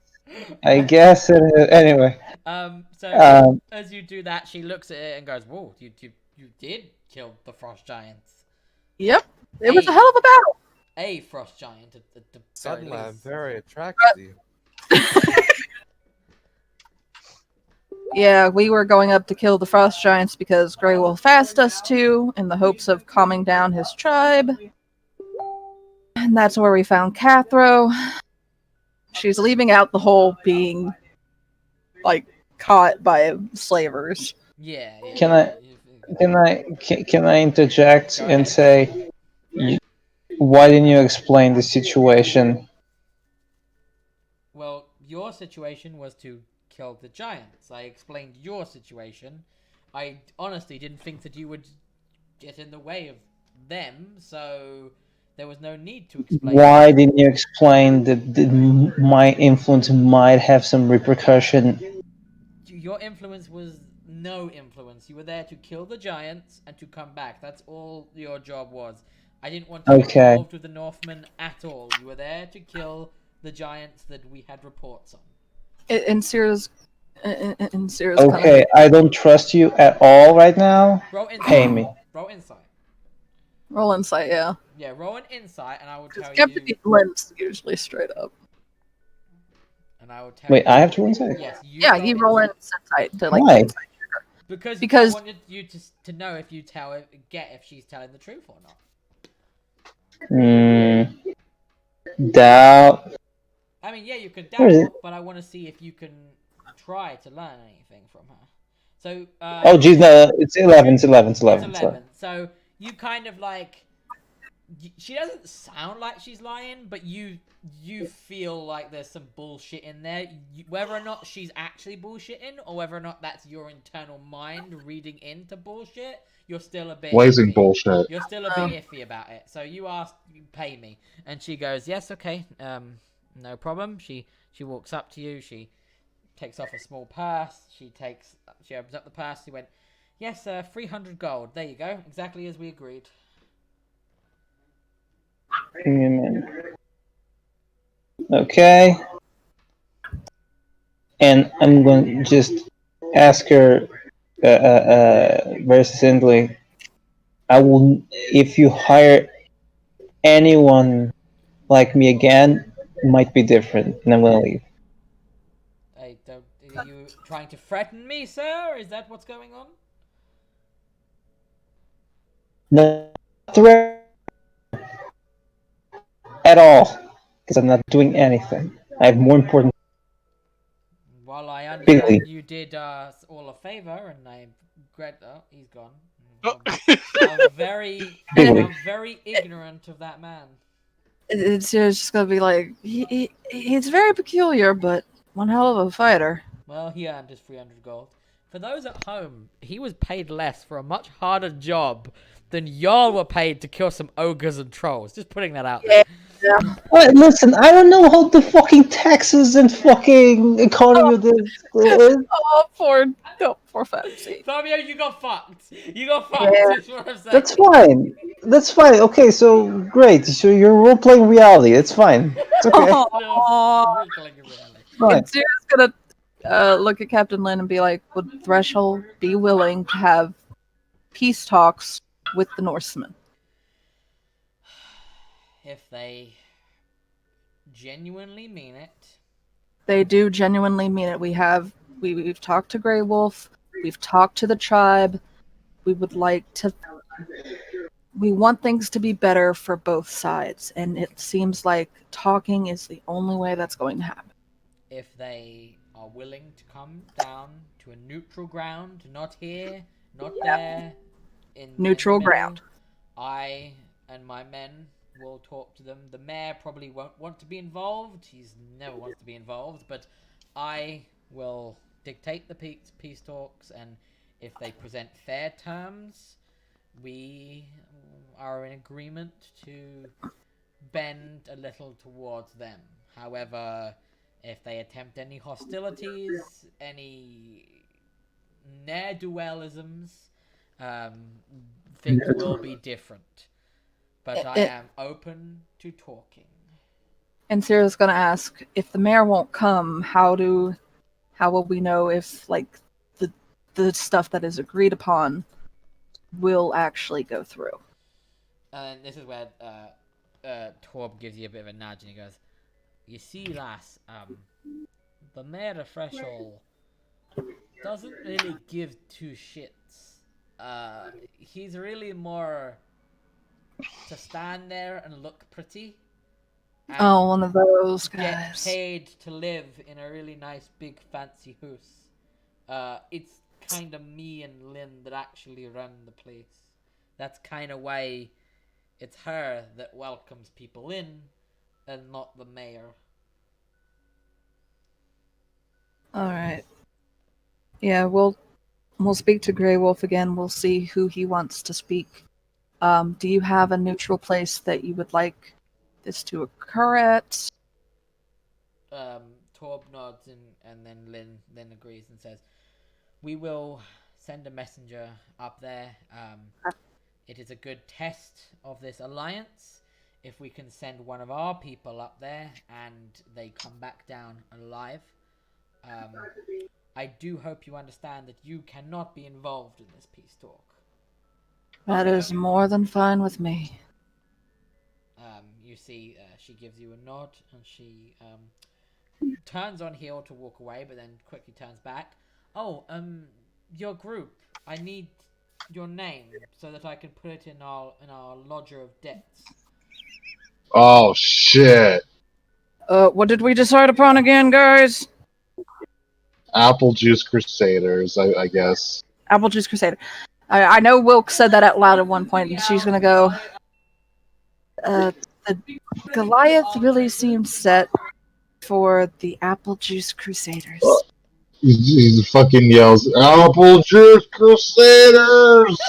I guess it is. Anyway. So as you do that, she looks at it and goes, "Whoa, you did kill the frost giants. Yep, it was a hell of a battle. A frost giant at the very Suddenly, I'm least." very attracted to you. Yeah, we were going up to kill the frost giants because Grey Wolf asked us to, in the hopes of calming down his tribe. And that's where we found Cathro. She's leaving out the whole being, like, caught by slavers. Yeah. Can I interject Go and ahead. say, why didn't you explain the situation? Well, your situation was to kill the giants. I explained your situation. I honestly didn't think that you would get in the way of them, so there was no need to explain. Why didn't you explain that my influence might have some repercussion? Your influence was no influence. You were there to kill the giants and to come back. That's all your job was. I didn't want to get Okay. involved with the Northmen at all. You were there to kill the giants that we had reports on. In Sierra's Okay, I don't trust you at all right now. Roll insight. Pay me. Roll insight. roll insight, yeah. Yeah, roll an insight, and I will tell Captain you. Limbs usually straight up. And I will tell Wait, you. I have to inside? Yes. Yeah, you roll insight to like. Why? Because I wanted you to know if you if she's telling the truth or not. Doubt. I mean, yeah, you can Where is doubt, it? but I want to see if you can try to learn anything from her. So. Oh, geez, no, it's 11. It's 11. It's 11. It's It's 11. 11. So you kind of like. She doesn't sound like she's lying, but you feel like there's some bullshit in there. Whether or not she's actually bullshitting, or whether or not that's your internal mind reading into bullshit, you're still a bit Blazing iffy. bullshit. You're still a bit iffy about it. So you ask, you pay me, and she goes, yes, okay, no problem. She walks up to you. She takes off a small purse. She opens up the purse. She went, yes, 300 gold. There you go, exactly as we agreed. Give me a minute. Okay. And I'm going to just ask her very succinctly. If you hire anyone like me again, it might be different, and I'm going to leave. Are you trying to threaten me, sir? Is that what's going on? No threat at all, because I'm not doing anything. I have more important. Well, I understand Billy. you did us all a favor, and I regret. Oh, he's gone. Oh. I'm very ignorant of that man. It's just gonna be like he's very peculiar, but one hell of a fighter. Well, he earned his 300 gold. For those at home, he was paid less for a much harder job than y'all were paid to kill some ogres and trolls. Just putting that out there. Listen, I don't know how the fucking taxes and fucking economy of this is. Oh, poor Fancy. Fabio, you got fucked. You got fucked. Yeah. Is what I'm saying. That's fine. That's fine. Okay, so great. So you're role playing reality. It's fine. It's okay. Aw. Wrinkling in reality. Fine. And Sierra's gonna look at Captain Lin and be like, would Threshold be willing to have peace talks with the Norsemen? If they genuinely mean it, They do genuinely mean it. We've talked to Grey Wolf, we've talked to the tribe. We would like to. We want things to be better for both sides, and it seems like talking is the only way that's going to happen. if they are willing to come down to a neutral ground, not here, not there, in Neutral the middle, ground. I and my men will talk to them. The mayor probably won't want to be involved. He's never wants to be involved, but I will dictate the peace talks, and if they present fair terms, we are in agreement to bend a little towards them. However, if they attempt any hostilities, any ne'er-do-wellisms, things will be different. But I am open to talking. And Sarah's gonna ask, if the mayor won't come, how will we know if like the stuff that is agreed upon will actually go through? And this is where Torb gives you a bit of a nudge, and he goes, "You see, lass, the mayor of Threshold doesn't really give two shits. He's really more to stand there and look pretty. And Oh, one of those get guys. paid to live in a really nice, big, fancy house. It's kind of me and Lynn that actually run the place. That's kind of why it's her that welcomes people in, and not the mayor." All right. Yeah, we'll speak to Grey Wolf again. We'll see who he wants to speak. Do you have a neutral place that you would like this to occur at? Torb nods, and then Lynn agrees and says, "We will send a messenger up there. It is a good test of this alliance if we can send one of our people up there and they come back down alive. I do hope you understand that you cannot be involved in this peace talk." That is more than fine with me. You see, she gives you a nod, and she turns on heel to walk away, but then quickly turns back. "Oh, your group. I need your name so that I can put it in our lodger of debts." Oh shit! What did we decide upon again, guys? Applejuice Crusaders, I guess. Applejuice Crusader. I know Wilk said that out loud at one point, and she's gonna go. The Goliath really seemed set for the Applejuice Crusaders. He fucking yells, "Applejuice Crusaders!"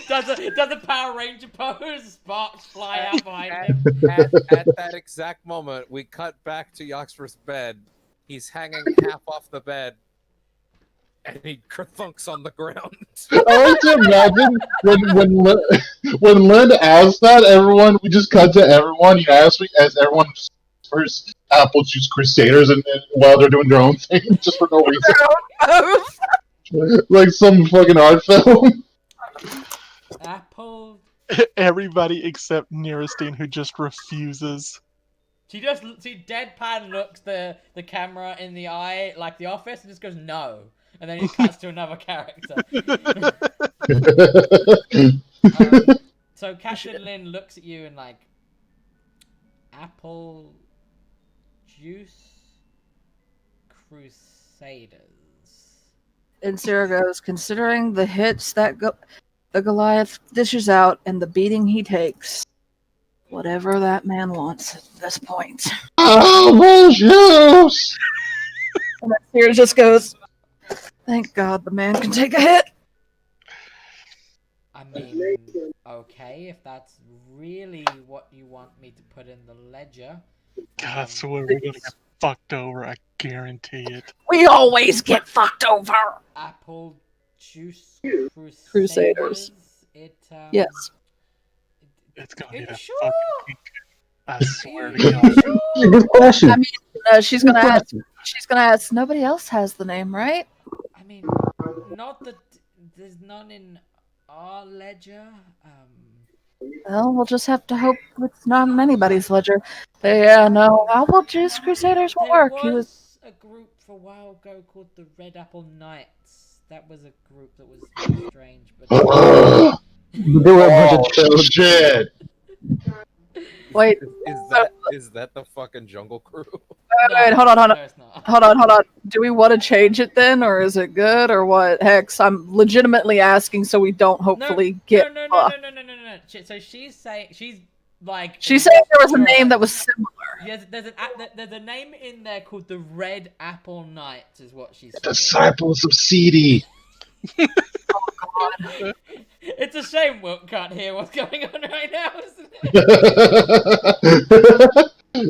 does a Power Ranger pose? Sparks fly out behind him. At that exact moment, we cut back to Yoxford's bed. He's hanging half off the bed, and he kerthunks on the ground. I like to imagine when Lynn asked that, we just cut to everyone as everyone just first Applejuice Crusaders and while they're doing their own thing just for no reason. Like some fucking art film. Apple. Everybody except Neristine, who just refuses. She deadpan looks the camera in the eye like The Office and just goes no, and then he cuts to another character. So Captain Lynn looks at you and like, "Apple Juice Crusaders." And Sarah goes, considering the hits that the Goliath dishes out and the beating he takes, whatever that man wants at this point. Applejuice! And then Sarah just goes, thank God the man can take a hit. I mean, okay, if that's really what you want me to put in the ledger. God, I swear we're gonna get fucked over. I guarantee it. We always get fucked over. Applejuice Crusaders. It Yes. It's gonna Are be you that sure? fucking. I swear Are to you God. sure? Good question. I mean, she's gonna ask. She's gonna ask. Nobody else has the name, right? I mean, not that there's none in our ledger. Well, we'll just have to hope it's not in anybody's ledger. But yeah, no, Applejuice Crusaders will There work. He was. was a group for a while ago called the Red Apple Knights. That was a group that was very strange, but There were a bunch of Oh children. shit! Wait, Is that the fucking Jungle Crew? wait, hold on. No, it's not. Hold on. Do we want to change it then, or is it good, or what? Hex, I'm legitimately asking so we don't hopefully get. No. So she's saying she's like. She's saying there was a name that was similar. Yes, there's a name in there called the Red Apple Knights, is what she's saying. Disciples of CD. It's a shame Wilt can't hear what's going on right now, isn't it?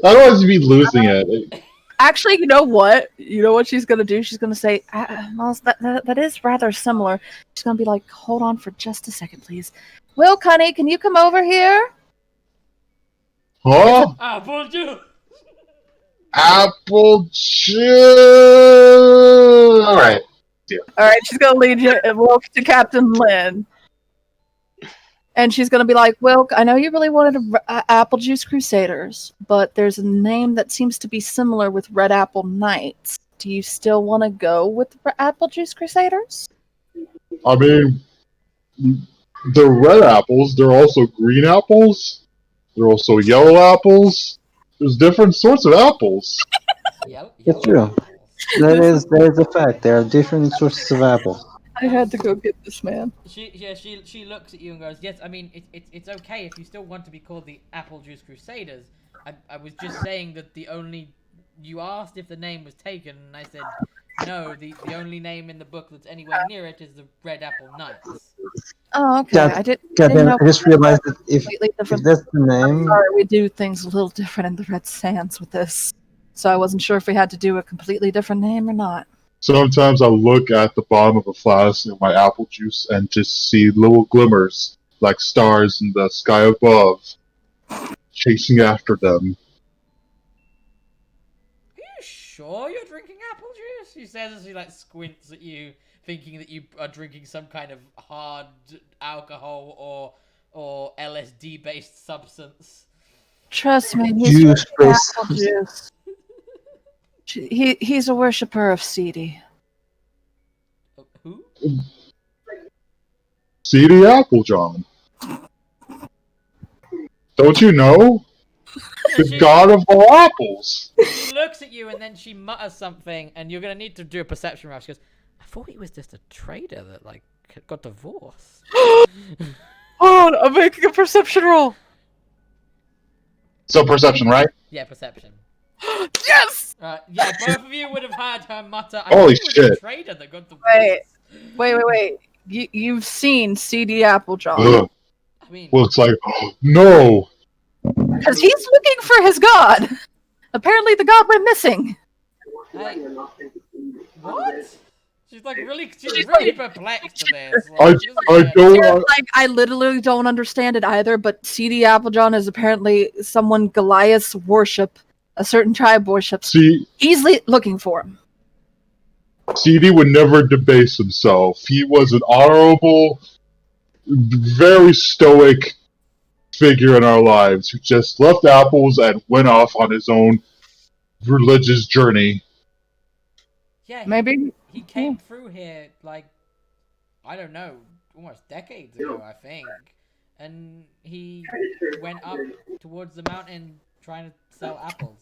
Otherwise, you'd be losing it. Actually, you know what? You know what she's gonna do? She's gonna say, well, that is rather similar. She's gonna be like, hold on for just a second, please. Will, Cunny, can you come over here? Huh? Applejuice! Applejuice. All right. All right, she's gonna lead you and walk to Captain Lynn. And she's gonna be like, Wilk, I know you really wanted Applejuice Crusaders, but there's a name that seems to be similar with Red Apple Knights. Do you still want to go with Applejuice Crusaders? I mean, they're red apples. They're also green apples. They're also yellow apples. There's different sorts of apples. It's true. That is a fact. There are different sources of apples. I had to go get this man. She looks at you and goes, yes, I mean, it's okay if you still want to be called the Applejuice Crusaders. I was just saying that you asked if the name was taken, and I said, no, the only name in the book that's anywhere near it is the Red Apple Knights. Oh, okay. God, I didn't Goddamn, know I just realized that if different. that's the I'm name, sorry, we do things a little different in the Red Sands with this. So I wasn't sure if we had to do a completely different name or not. Sometimes I look at the bottom of a flask in my apple juice and just see little glimmers like stars in the sky above, chasing after them. Are you sure you're drinking apple juice? She says as she like squints at you, thinking that you are drinking some kind of hard alcohol or LSD based substance. Trust me, Juice based. apple juice. He's a worshipper of CD. Who? CD Applejohn. Don't you know? The god of all apples. She looks at you and then she mutters something, and you're gonna need to do a perception roll. She goes, "I thought he was just a trader that like got divorced." Oh, I'm making a perception roll. So perception, right? Yeah, perception. Yes. Yeah, both of you would have heard her mutter. I Holy thought he was a shit. trader that got divorced. Wait. You've seen CD Applejaw. Ugh. I mean, Well, it's like, no. Because he's looking for his god. Apparently the god went missing. hey, what? She's really perplexed to this. Like, I she doesn't I get it. don't. Like, I literally don't understand it either, but CD Applejaw is apparently someone Goliath's worship, a certain tribe worships. See, He's looking for him. CD would never debase himself. He was an honorable, very stoic figure in our lives who just left apples and went off on his own religious journey. Yeah, Maybe. he came through here like, I don't know, almost decades ago, I think, and he went up towards the mountain trying to sell apples.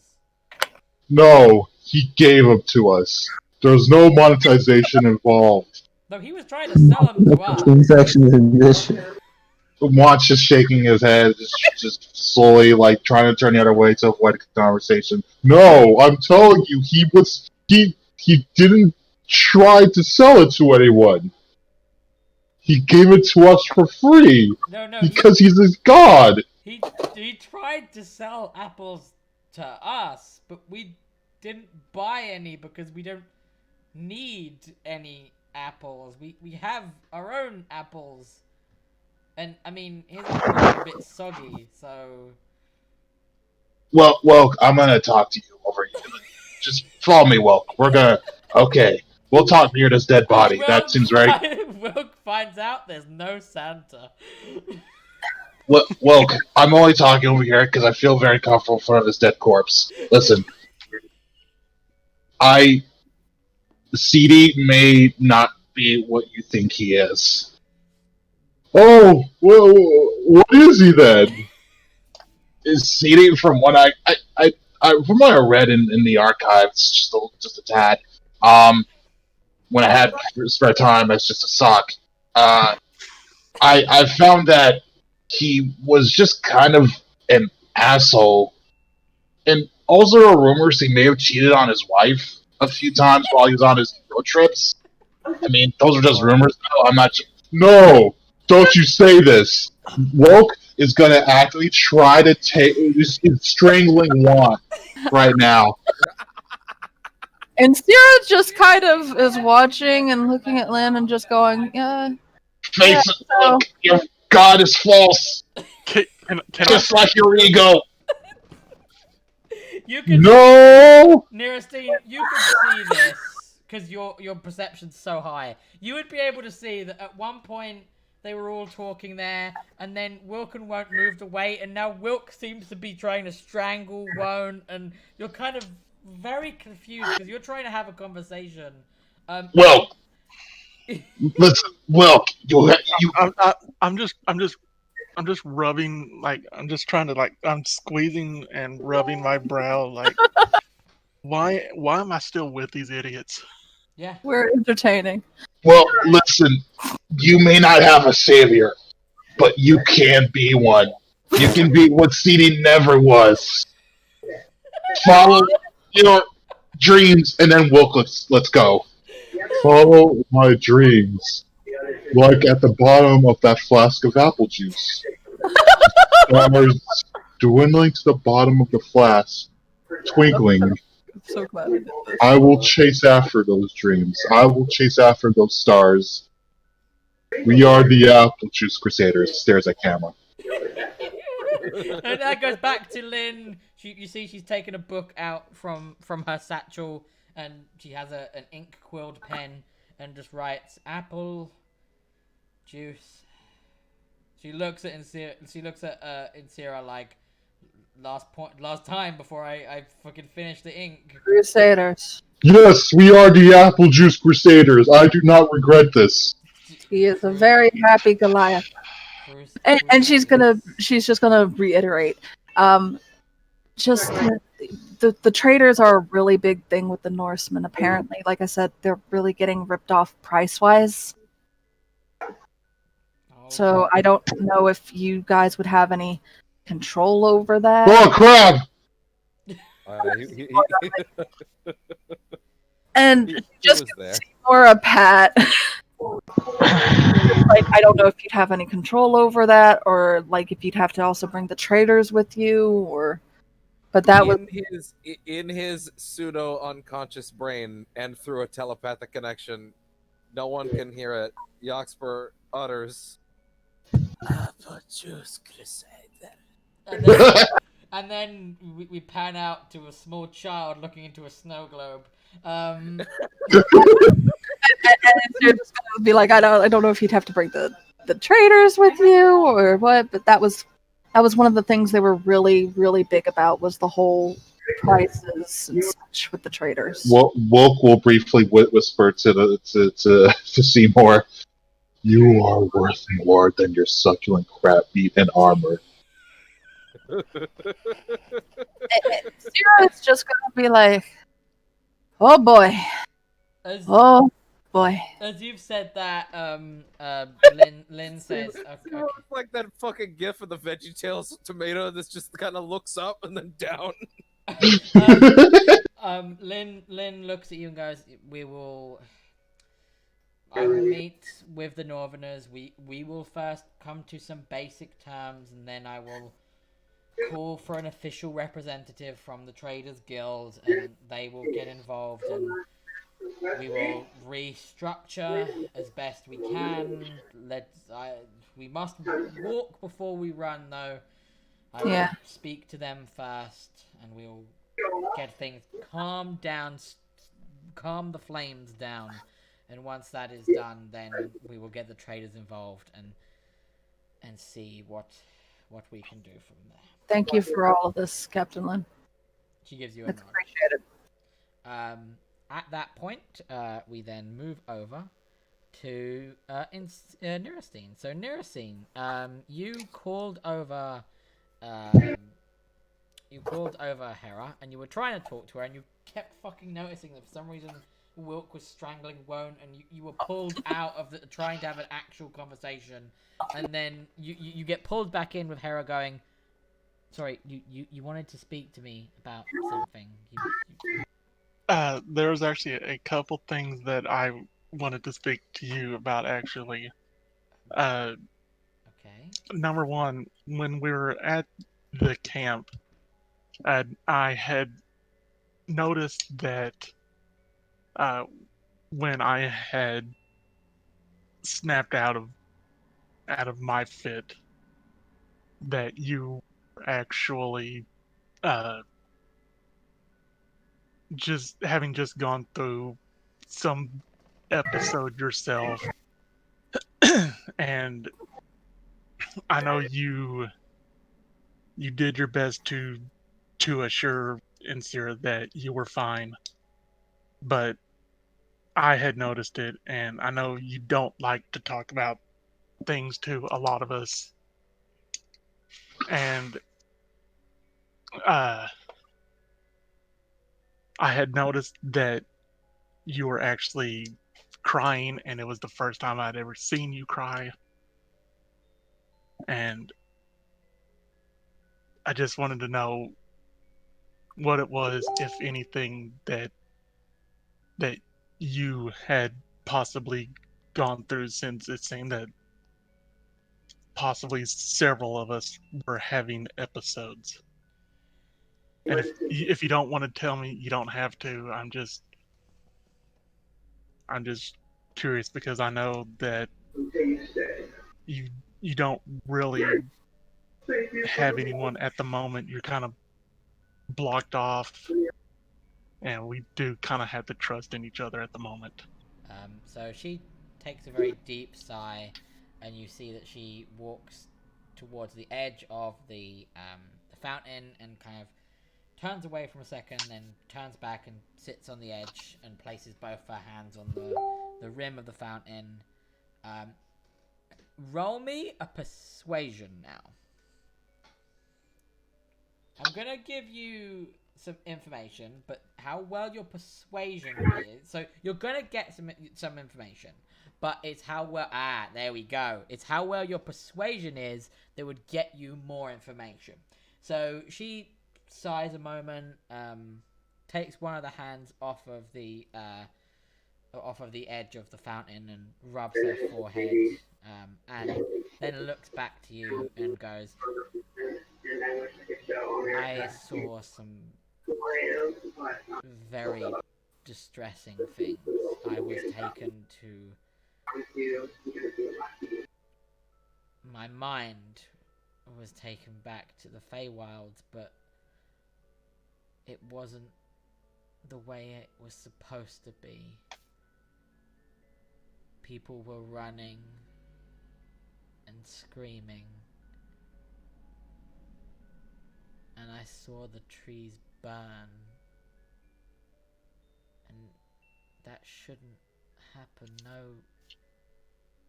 No, he gave them to us. There's no monetization involved. No, he was trying to sell them to us. transactions in this shit. Watch just shaking his head, just slowly, like trying to turn the other way to avoid the conversation. No, I'm telling you, he didn't try to sell it to anyone. He gave it to us for free No, because he's his god. he tried to sell apples to us, but we didn't buy any because we don't need any apples. We have our own apples. And, I mean, his apples are a bit soggy, so... Well, I'm gonna talk to you over here. Just follow me, Welk. We're gonna... Okay, we'll talk near this dead body. That seems right. Wilk finds out there's no Santa. Welk, I'm only talking over here because I feel very comfortable in front of this dead corpse. Listen. CD may not be what you think he is. Oh, well, what is he then? Is CD from what from what I read in the archives, just a tad. When I had spare time as just a sock, I found that he was just kind of an asshole, and also there are rumors he may have cheated on his wife a few times while he was on his road trips. I mean, those are just rumors. No, I'm not. No, don't you say this. Woke is going to actively try to take. He's strangling Juan right now. And Sierra just kind of is watching and looking at Lynn and just going, yeah. Face it, look, your god is false. Can Just like your ego. You can No! Nearestine, you can see this because your perception's so high. You would be able to see that at one point they were all talking there, and then Wilk and Won't moved away, and now Wilk seems to be trying to strangle Won't, and you're kind of very confused because you're trying to have a conversation. Well, listen, Wilk, you. I'm just rubbing, like, I'm just trying to, like, I'm squeezing and rubbing my brow, like, why am I still with these idiots? Yeah. We're entertaining. Well, listen, you may not have a savior, but you can be one. You can be what CD never was. Follow your dreams, and then Wilk, let's go. Follow my dreams. Like at the bottom of that flask of apple juice. Stars dwindling to the bottom of the flask, twinkling. I'm so glad I did this. I will chase after those dreams. I will chase after those stars. We are the Applejuice Crusaders. Stares at camera. And that goes back to Lynn. You see she's taken a book out from her satchel, and she has an ink-quilled pen and just writes apple juice. She looks at Insira like last time before I fucking finished the ink. Crusaders. Yes, we are the Applejuice Crusaders. I do not regret this. He is a very happy Goliath. And she's just gonna reiterate. Just the traders are a really big thing with the Norsemen. Apparently, like I said, they're really getting ripped off price wise. So I don't know if you guys would have any control over that. Oh crap! And just was there. for a pat. Like, I don't know if you'd have any control over that, or like if you'd have to also bring the traders with you, or. But that was in his pseudo unconscious brain and through a telepathic connection. No one can hear it. Yoxper utters, "Applejuice Crusader." And then we pan out to a small child looking into a snow globe. and you're just gonna be like, I don't know if you'd have to bring the traders with you or what, but that was one of the things they were really, really big about, was the whole prices and such with the traders. Woke will briefly whisper to Seymour, "You are worth more than your succulent crab meat and armor." Sarah's just gonna be like, oh boy. Oh boy. As you've said that, Lynn says, okay. It's like that fucking gif of the VeggieTales tomato that's just kind of looks up and then down. Lynn looks at you and goes, we will I will meet with the Northerners. We will first come to some basic terms, and then I will call for an official representative from the Traders Guild, and they will get involved, and we will restructure as best we can. We must walk before we run, though. I will Yeah. speak to them first, and we'll get things calmed down, calm the flames down, and once that is done, then we will get the traders involved and see what we can do from there. Thank you for all of this, Captain Lin. She gives you a It's nod. appreciated. At that point, we then move over to Nirastine. So Nirastine, you called over Hera, and you were trying to talk to her, and you kept fucking noticing that for some reason Wilk was strangling Won't, and you were pulled out of trying to have an actual conversation, and then you get pulled back in with Hera going, sorry, you wanted to speak to me about something. There was actually a couple things that I wanted to speak to you about, actually. Okay. Number one, when we were at the camp, I had noticed that when I had snapped out of my fit, that you were actually just gone through some episode yourself, and I know you did your best to assure Insira that you were fine, but I had noticed it, and I know you don't like to talk about things to a lot of us, and uh, I had noticed that you were actually crying, and it was the first time I'd ever seen you cry, and I just wanted to know what it was, if anything, that you had possibly gone through, since it seemed that possibly several of us were having episodes. And if you don't want to tell me, you don't have to. I'm just curious, because I know that you don't really have anyone at the moment. You're kind of blocked off, and we do kind of have to trust in each other at the moment. So she takes a very deep sigh, and you see that she walks towards the edge of the fountain and kind of turns away from a second, then turns back and sits on the edge and places both her hands on the rim of the fountain. Roll me a persuasion now. I'm gonna give you some information, but how well your persuasion is. So you're gonna get some information, but it's how well. There we go. It's how well your persuasion is that would get you more information. So she sighs a moment, takes one of the hands off of the edge of the fountain and rubs her forehead, and then looks back to you and goes, I saw some very distressing things. I was taken to... My mind was taken back to the Feywilds, but it wasn't the way it was supposed to be. People were running and screaming, and I saw the trees burn, and that shouldn't happen.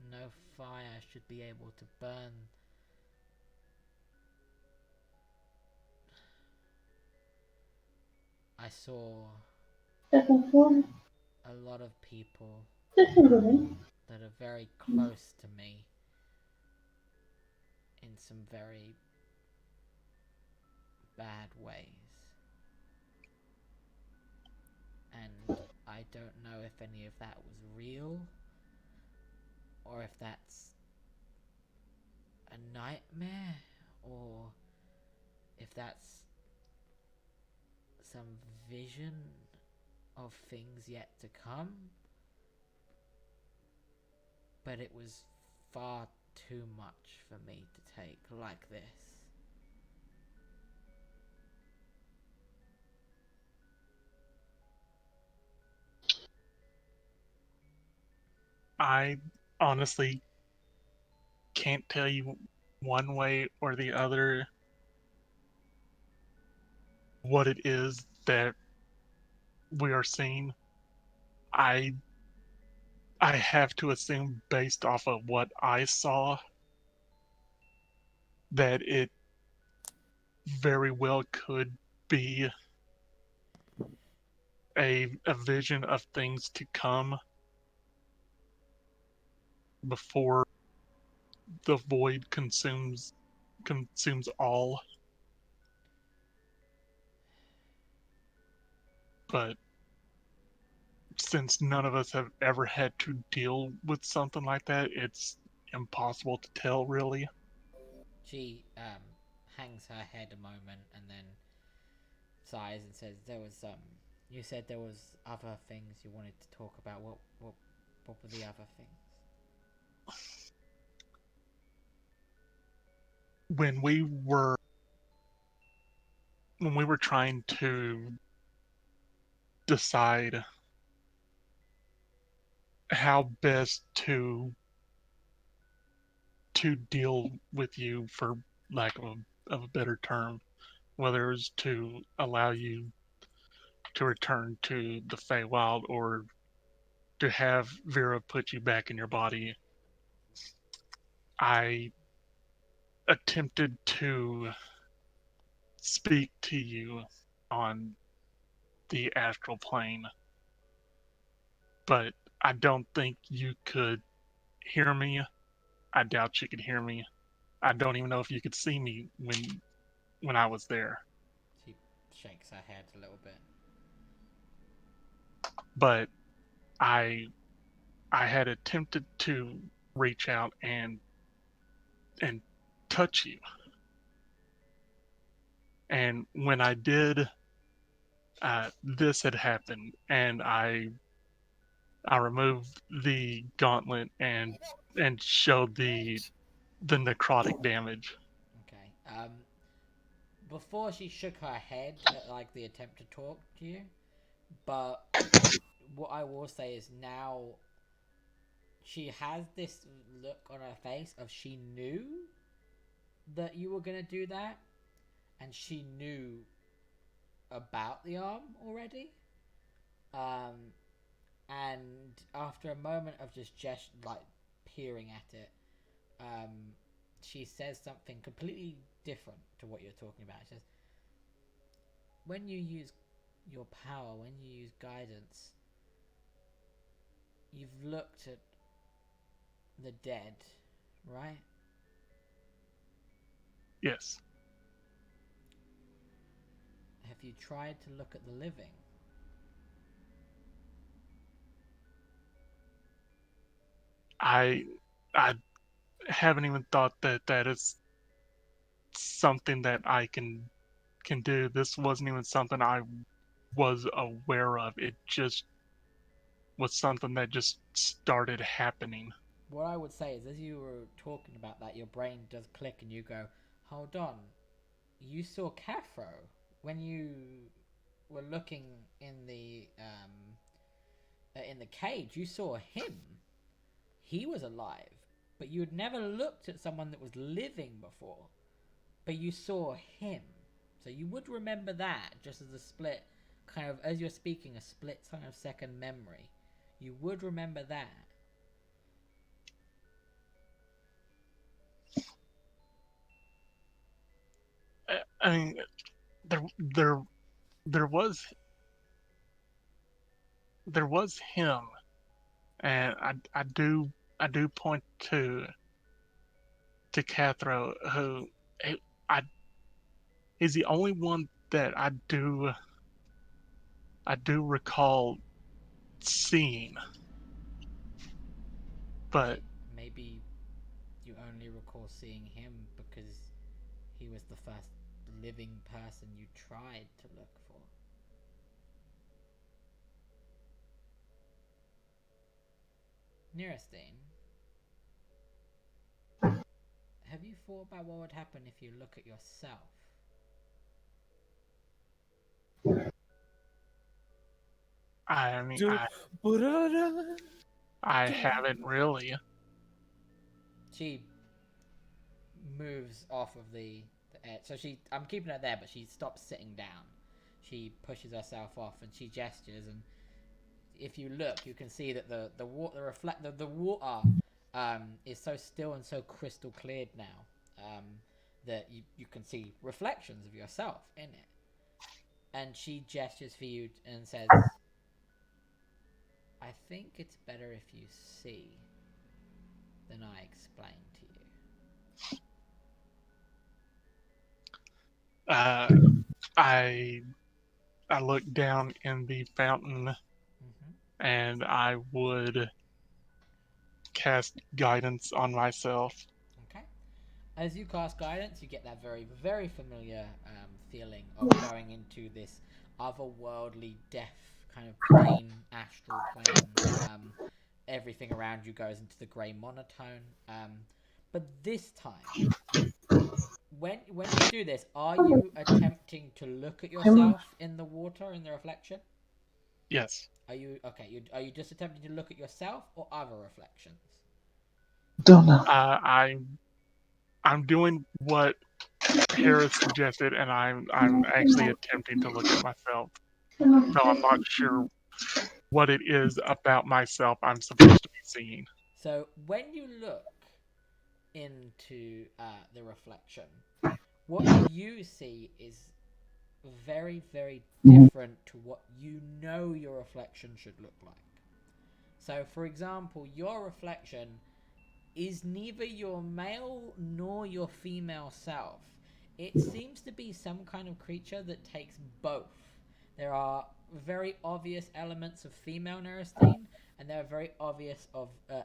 No fire should be able to burn. I saw a lot of people that are very close to me in some very bad ways. And I don't know if any of that was real or if that's a nightmare, or if that's some vision of things yet to come. But it was far too much for me to take like this. I honestly can't tell you one way or the other what it is that we are seeing. I I have to assume based off of what I saw that it very well could be a vision of things to come before the void consumes all. But since none of us have ever had to deal with something like that, it's impossible to tell, really. She hangs her head a moment and then sighs and says, "There was you said there was other things you wanted to talk about. What were the other things?" When we were trying to decide how best to deal with you, for lack of a better term, whether it was to allow you to return to the Feywild or to have Vera put you back in your body, I attempted to speak to you on the astral plane, but I don't think you could hear me. I doubt you could hear me. I don't even know if you could see me when I was there. She shakes her head a little bit. But I I had attempted to reach out and touch you. And when I did, this had happened, and I removed the gauntlet and showed the necrotic damage. Okay. Before she shook her head at like the attempt to talk to you, but what I will say is now she has this look on her face of she knew that you were gonna do that, and she knew about the arm already. Um, and after a moment of just like peering at it, she says something completely different to what you're talking about. She says, "When you use your power, when you use guidance, you've looked at the dead, right? Yes. Have you tried to look at the living?" I I haven't even thought that that is something that I can do. This wasn't even something I was aware of. It just was something that just started happening. What I would say is, as you were talking about that, your brain does click and you go, "Hold on, you saw Cathro when you were looking in the cage. You saw him. He was alive, but you had never looked at someone that was living before. But you saw him, so you would remember that just as a split kind of, as you're speaking, a split kind of second memory. You would remember that." I mean, there there there was there was him, and I do point to Cathro, who I he's the only one that I do recall seeing. But only recall seeing him because he was the first living person you tried to look for. Nirestein, have you thought about what would happen if you look at yourself? I mean, Do- I haven't really. She moves off of the edge. So I'm keeping her there, but she stops sitting down. She pushes herself off and she gestures, and if you look, you can see that the water is so still and so crystal cleared now, that you can see reflections of yourself in it. And she gestures for you and says, I think it's better if you see than I explain to you. I look down in the fountain Mm-hmm. and I would cast guidance on myself. Okay. As you cast guidance, you get that very, very familiar feeling of going into this otherworldly, death kind of plane, astral plane. Everything around you goes into the grey monotone. But this time, when you do this, are you attempting to look at yourself in the water in the reflection? Yes. Are you okay? Are you just attempting to look at yourself or other reflections? Don't know. I'm doing what Harris suggested, and I'm actually attempting to look at myself. So I'm not sure what it is about myself I'm supposed to be seeing. So when you look into the reflection, what you see is very, very different to what you know your reflection should look like. So, for example, your reflection is neither your male nor your female self. It seems to be some kind of creature that takes both. There are very obvious elements of female Neristine, and there are very obvious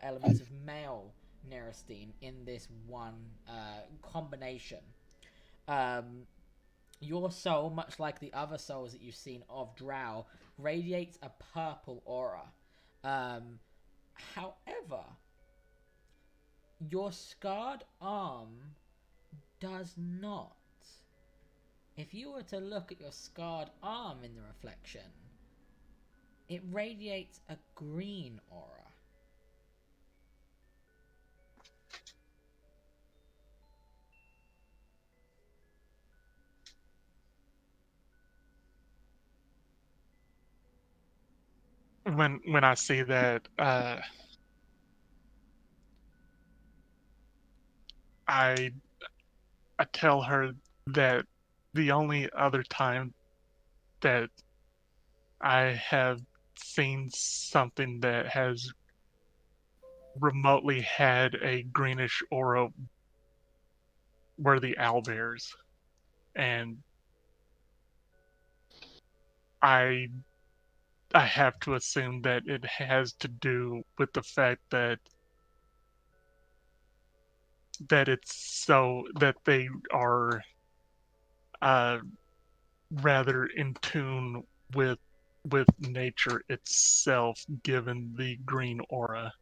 elements of male Neristine in this one combination. Your soul, much like the other souls that you've seen of Drow, radiates a purple aura. However, your scarred arm does not. If you were to look at your scarred arm in the reflection, it radiates a green aura. When I see that, I tell her that the only other time that I have seen something that has remotely had a greenish aura were the owlbears, and I have to assume that it has to do with the fact that it's so that they are rather in tune with nature itself, given the green aura.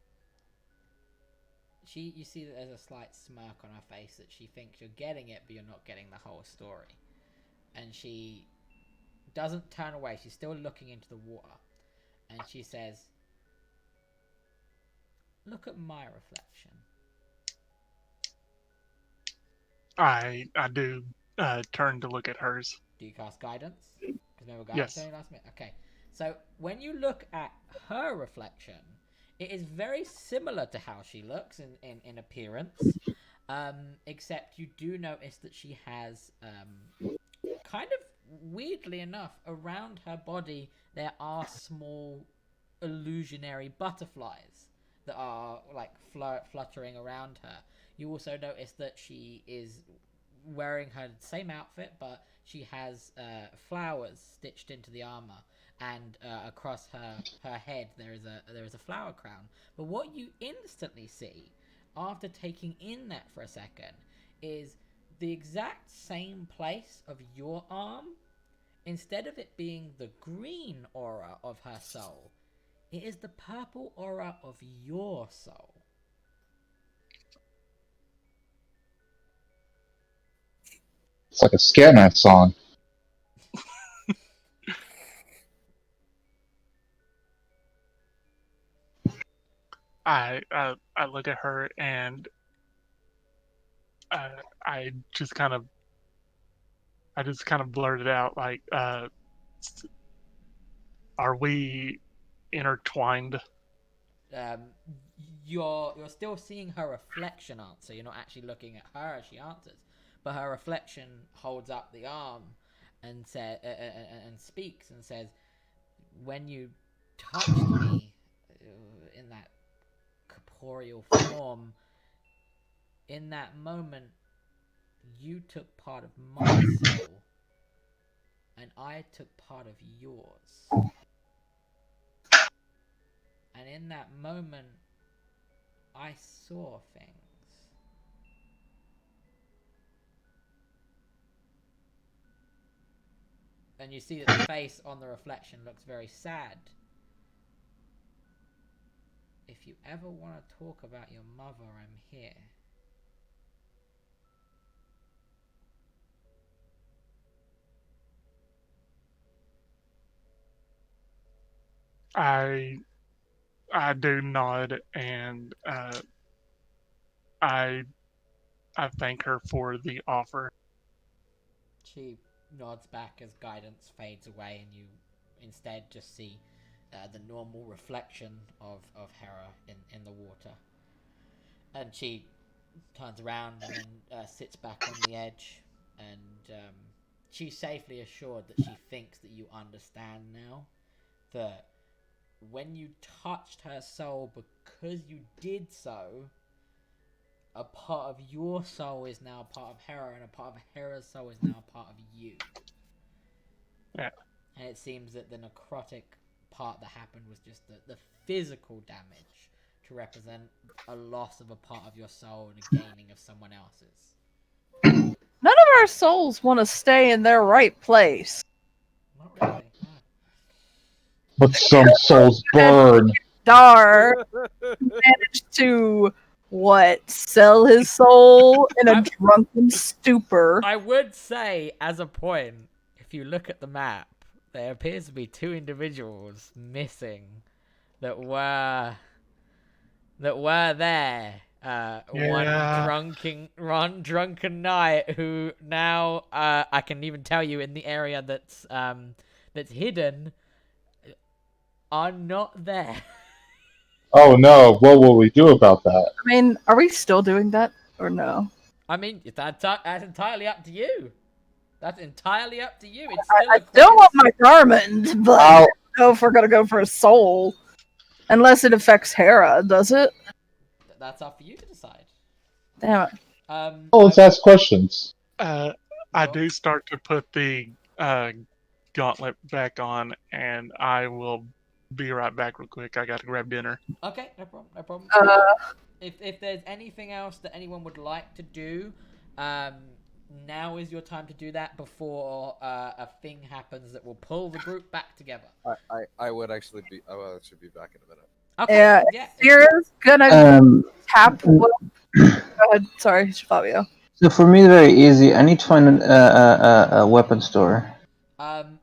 You see that there's a slight smirk on her face that she thinks you're getting it, but you're not getting the whole story. And she doesn't turn away. She's still looking into the water. And she says, look at my reflection. I do turn to look at hers. Do you cast guidance? Because remember Yes. guidance only last minute? Okay. So when you look at her reflection, it is very similar to how she looks in appearance. Except you do notice that she has kind of weirdly enough, around her body there are small illusionary butterflies that are like fluttering around her. You also notice that she is wearing her same outfit, but she has flowers stitched into the armor, and across her head there is a flower crown. But what you instantly see after taking in that for a second, is the exact same place of your arm. Instead of it being the green aura of her soul, it is the purple aura of your soul. It's like a Scatman song. I look at her and I just kind of blurted out like, "Are we intertwined?" Um, you're still seeing her reflection answer. You're not actually looking at her as she answers, but her reflection holds up the arm and and speaks and says, "When you touched me in that corporeal form, in that moment, you took part of my soul, and I took part of yours. And in that moment, I saw things." And you see that the face on the reflection looks very sad. "If you ever want to talk about your mother, I'm here." I do nod, and I thank her for the offer. She nods back as guidance fades away, and you instead just see the normal reflection of Hera in the water. And she turns around and then sits back on the edge, and she's safely assured that she thinks that you understand now that when you touched her soul, because you did so, a part of your soul is now a part of Hera, and a part of Hera's soul is now a part of you. Yeah. And it seems that the necrotic part that happened was just the physical damage to represent a loss of a part of your soul and a gaining of someone else's. None of our souls want to stay in their right place. Not really. No. But some souls burn. Dar managed to sell his soul in a drunken stupor. I would say, as a point, if you look at the map, there appears to be two individuals missing that were there. One drunken knight who now I can even tell you in the area that's hidden are not there. Oh no, what will we do about that? I mean, are we still doing that or no? I mean, that's entirely up to you. That's entirely up to you. It's I still want my garment, but I don't know if we're gonna go for a soul. Unless it affects Hera, does it? That's up for you to decide. Damn it. Let's ask questions. I do start to put the gauntlet back on, and I will be right back real quick. I got to grab dinner. Okay, no problem. If there's anything else that anyone would like to do, now is your time to do that before a thing happens that will pull the group back together. I will actually be back in a minute. Okay. Yeah. Sierra's gonna tap. Go ahead. Sorry, Fabio. So for me, very easy. I need to find a weapon store.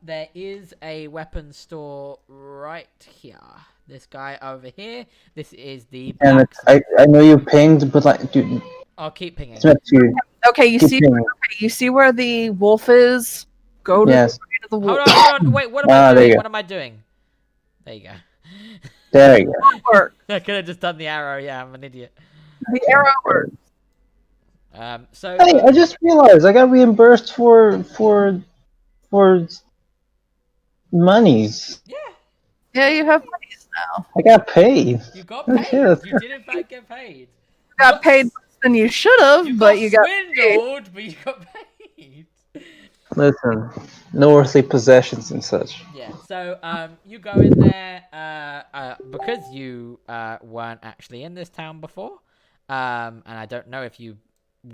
There is a weapon store right here. This guy over here. This is the. And I know you pinged, but like, dude. I'll keep pinging. It's meant to. Okay, you see where the wolf is? Go to Yes. the wolf. Hold on. Wait, what am I doing? What am I doing? There you go. There you go. Work. I could have just done the arrow. Yeah, I'm an idiot. The arrow works. So. Hey, I just realized I got reimbursed for monies. Yeah. Yeah, you have monies now. I got paid. You got paid. Okay. You did in fact get paid. You got paid less than you should have, but you got swindled, paid. but you got paid. Listen, no earthly possessions and such. Yeah. So you go in there because you weren't actually in this town before. And I don't know if you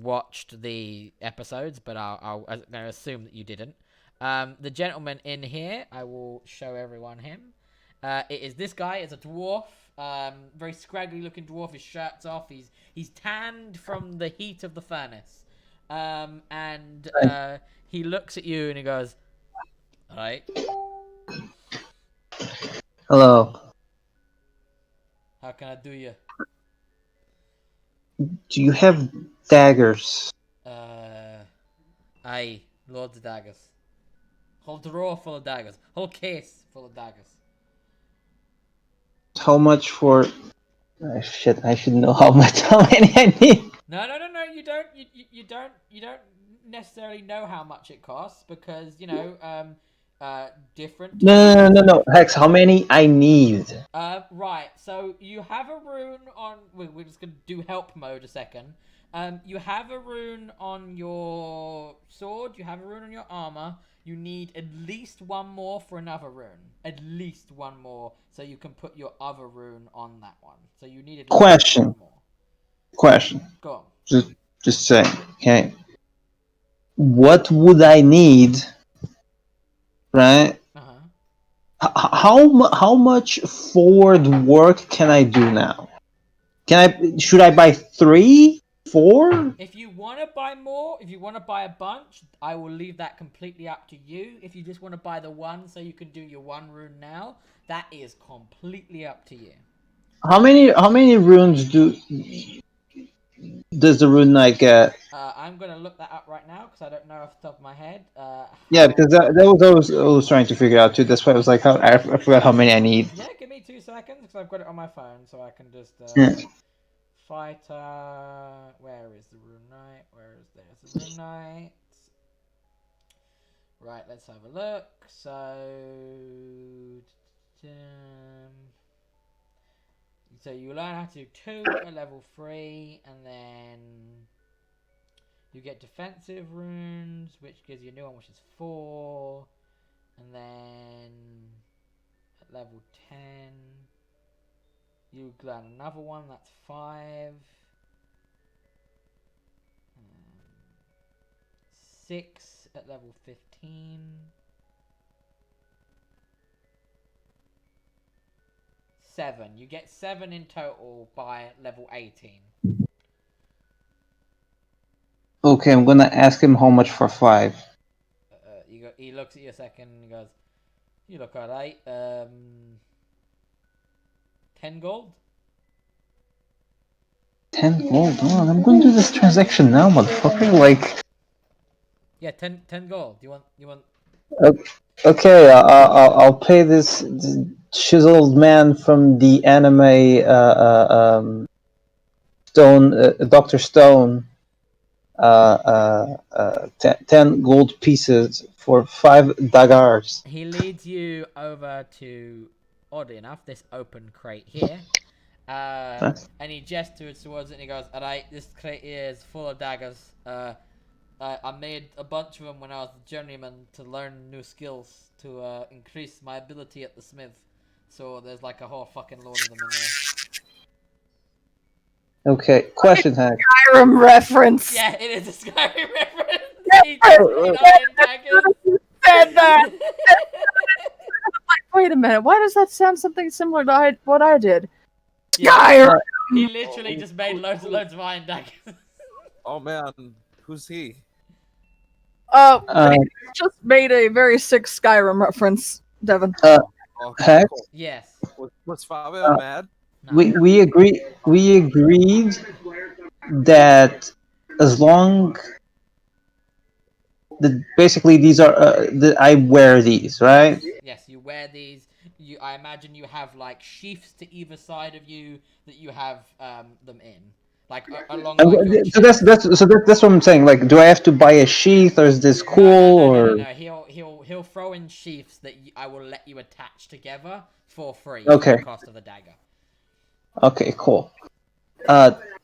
watched the episodes, but I'm going to assume that you didn't. The gentleman in here, I will show everyone him. It is this guy. It's a dwarf, very scraggly looking dwarf. His shirt's off. He's tanned from the heat of the furnace, and he looks at you and he goes, "All right, Hello. how can I do you?" Do you have daggers? Aye, loads of daggers. Whole drawer full of daggers. Whole case full of daggers. How much for? Shit, I should know how many I need. No. You don't. You don't. You don't necessarily know how much it costs because different. No. Hex, how many I need? Right. So you have a rune on. We're just gonna do help mode a second. You have a rune on your sword. You have a rune on your armor. You need at least one more for another rune. At least one more, so you can put your other rune on that one. So you need at least Question. one more. Question. Go on. Just saying. Okay. What would I need? Right. How much forward work can I do now? Should I buy 3, 4? If you want to buy more, if you want to buy a bunch, I will leave that completely up to you. If you just want to buy the one so you can do your one rune now, that is completely up to you. How many runes does the rune knight get? I'm gonna look that up right now because I don't know off the top of my head. Yeah, because that was I was trying to figure out too. That's why I was like, I forgot how many I need. Yeah, give me 2 seconds because I've got it on my phone, so I can just fighter. Where is the rune knight? There's the rune knight? Right, let's have a look. So you learn how to do 2 at level 3, and then you get defensive runes, which gives you a new one, which is 4, and then at level 10 you learn another one, that's 5. 6 at level 15. 7. You get 7 in total by level 18. Okay, I'm gonna ask him how much for 5. He looks at you a second and he goes, "You look alright. 10 gold." 10 gold. Oh, I'm going to do this transaction now, motherfucker. Like. Yeah, 10 gold. You want? Okay, I'll pay this chiseled man from the anime Stone, Dr. Stone, 10 gold pieces for 5 daggers. He leads you over to, oddly enough, this open crate here. And he gestures towards it and he goes, "Alright, this crate here is full of daggers. I made a bunch of them when I was a journeyman to learn new skills to increase my ability at the smith. So there's like a whole fucking load of them in there." Okay, question, Hack. Skyrim reference. Yeah, it is a Skyrim reference. He said that. Wait a minute. Why does that sound something similar to what I did? Skyrim. He literally just made loads of iron daggers. Oh man, who's he? He just made a very sick Skyrim reference, Devin. Heck? Yes. Was Fabio mad? No. We agreed that as long basically these are I wear these, right? Yes, you wear these. I imagine you have like sheaths to either side of you that you have them in, like along. So that's what I'm saying. Like, do I have to buy a sheath, or is this cool? No. He'll throw in sheaths that I will let you attach together for free. Okay. For the cost of the dagger. Okay, cool.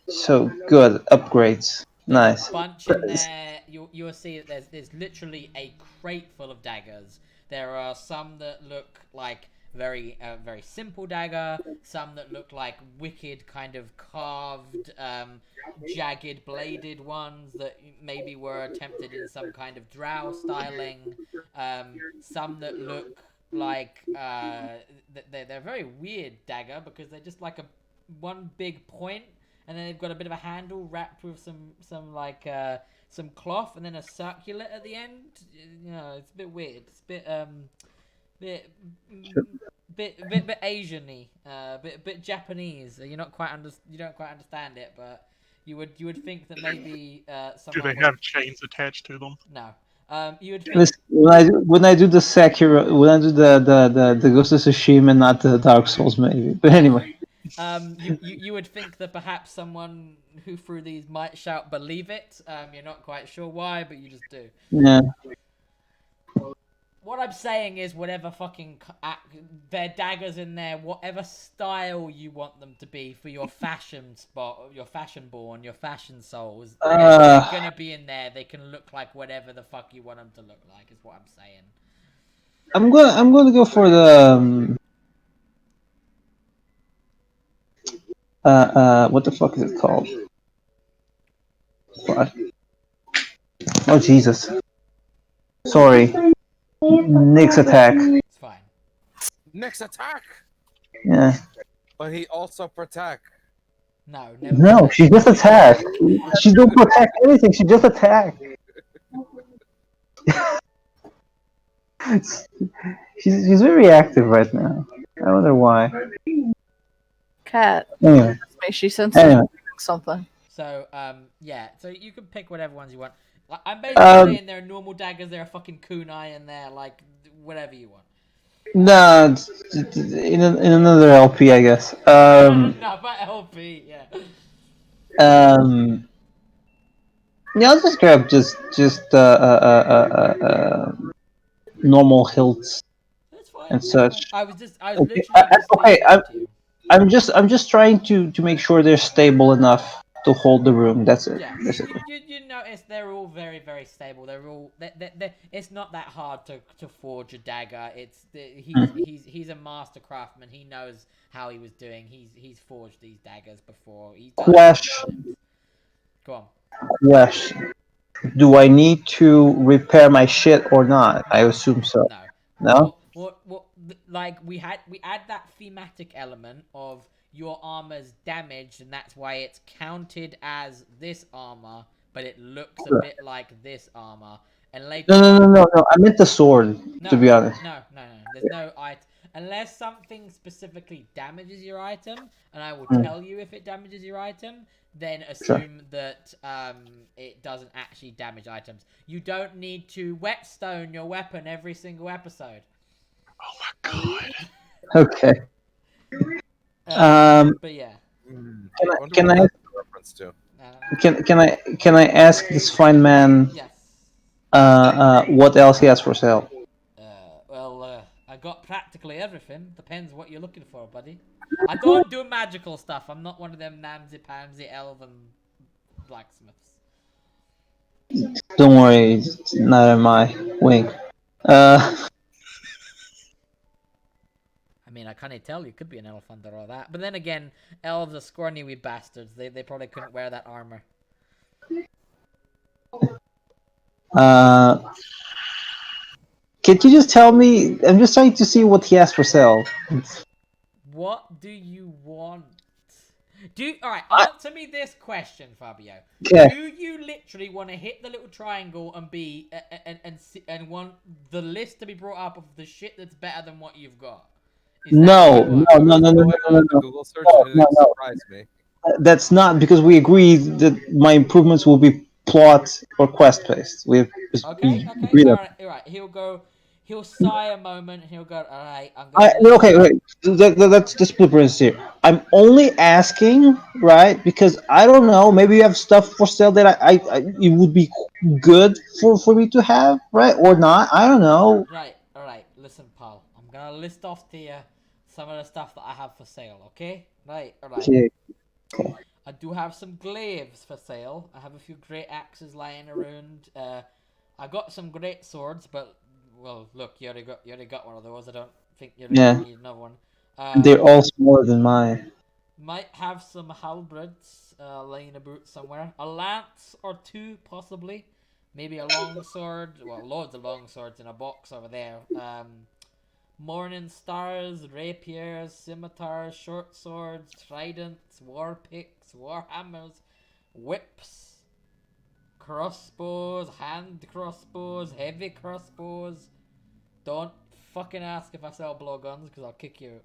So good upgrades. Nice. A bunch in there. You'll see that there's literally a crate full of daggers. There are some that look like very very simple dagger, some that look like wicked kind of carved, jagged bladed ones that maybe were attempted in some kind of drow styling, some that look like they're very weird dagger because they're just like a one big point, and then they've got a bit of a handle wrapped with some like some cloth, and then a circular at the end. You know, it's a bit weird. It's a bit Asian-y, bit Japanese. You don't quite understand it, but you would think that maybe Do someone they have chains attached to them? no. You would think Listen, when I do the Sekiro, when I do the Ghost of Tsushima, not the Dark Souls, maybe. But anyway, you would think that perhaps someone who threw these might shout "Believe it." You're not quite sure why, but you just do. yeah. What I'm saying is, whatever fucking their daggers in there, whatever style you want them to be for your fashion spot, your fashion born, your fashion souls, they're gonna be in there. They can look like whatever the fuck you want them to look like. Is what I'm saying. I'm gonna go for the what the fuck is it called? What? Oh Jesus! Sorry, Nick's attack. It's fine. Next attack! Yeah. But he also protect. No, never. No, she just attacked. She don't protect anything. She just attacked. She's very active right now. I wonder why. Cat. Anyway, She sent Anyway. something. So yeah. So you can pick whatever ones you want. Like, I'm basically saying they're normal daggers. They're a fucking kunai, and they're like whatever you want. no, in another LP, I guess. No, but LP, yeah. Yeah, I'll just grab just normal hilts That's fine. and that's such. fine. I was Okay, literally just okay, leaving it up to you. I'm just trying to make sure they're stable enough to hold the room. That's it. Yeah, Basically. you notice they're all very, very stable. They're all it's not that hard to forge a dagger. He's a master craftsman. He knows how he was doing. He's forged these daggers before. He's done it Question. Go on. Question. Do I need to repair my shit or not? I assume so. No. No? What like we add that thematic element of your armor's damaged, and that's why it's counted as this armor, but it looks a bit like this armor. And later No. I meant the sword, to be honest. No. There's no item. Unless something specifically damages your item, and I will tell you if it damages your item, then assume that it doesn't actually damage items. You don't need to whetstone your weapon every single episode. Oh my god. Okay. But yeah. Can I Reference to. can I ask this fine man Yes. what else he has for sale? I got practically everything. Depends what you're looking for, buddy. I don't do magical stuff. I'm not one of them namsy-pamsy elven blacksmiths. Don't worry, it's not in my wink. I mean, I can't tell. You could be an elf under all that. But then again, elves are scrawny wee bastards. They probably couldn't wear that armor. Can you just tell me? I'm just trying to see what he has for sale. What do you want? Alright, answer me this question, Fabio. Okay. Do you literally want to hit the little triangle and be and want the list to be brought up of the shit that's better than what you've got? No. Google search didn't surprise me. That's not because we agreed that my improvements will be plot or quest based. We've Okay. agreed on. Alright. He'll sigh a moment and he'll go, alright, I'm gonna... Okay, wait. Let's just split brains here. I'm only asking, right? Because I don't know. Maybe you have stuff for sale that I it would be good for me to have, right? Or not? I don't know. Right, alright. Listen, pal. I'm gonna list off to you some of the stuff that I have for sale, okay? Right, alright. Okay. I do have some glaives for sale. I have a few great axes lying around. I got some great swords, but well, look, you already got one of those. I don't think you Yeah. really need another one. They're all smaller than mine. Might have some halberds laying about somewhere. A lance or two, possibly. Maybe a long sword. Well, loads of long swords in a box over there. Morning stars, rapiers, scimitars, short swords, tridents, war picks, war hammers, whips, crossbows, hand crossbows, heavy crossbows. Don't fucking ask if I sell blowguns because I'll kick you.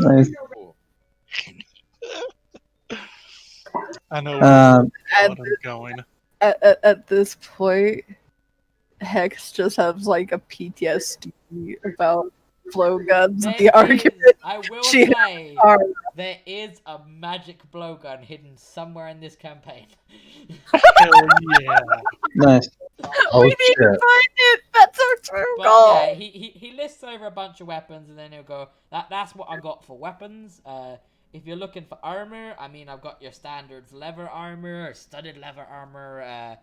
Nice. Cool. I know Um, where I'm going. At this point, Hex just has like a PTSD about blowguns and the argument. I will she say, are. there is a magic blowgun hidden somewhere in this campaign. Hell yeah. nice. Oh We need shit. to find it. That's our true But goal. yeah, he lists over a bunch of weapons, and then he'll go, that's what I got for weapons. If you're looking for armor, I mean, I've got your standards leather armor, studded leather armor,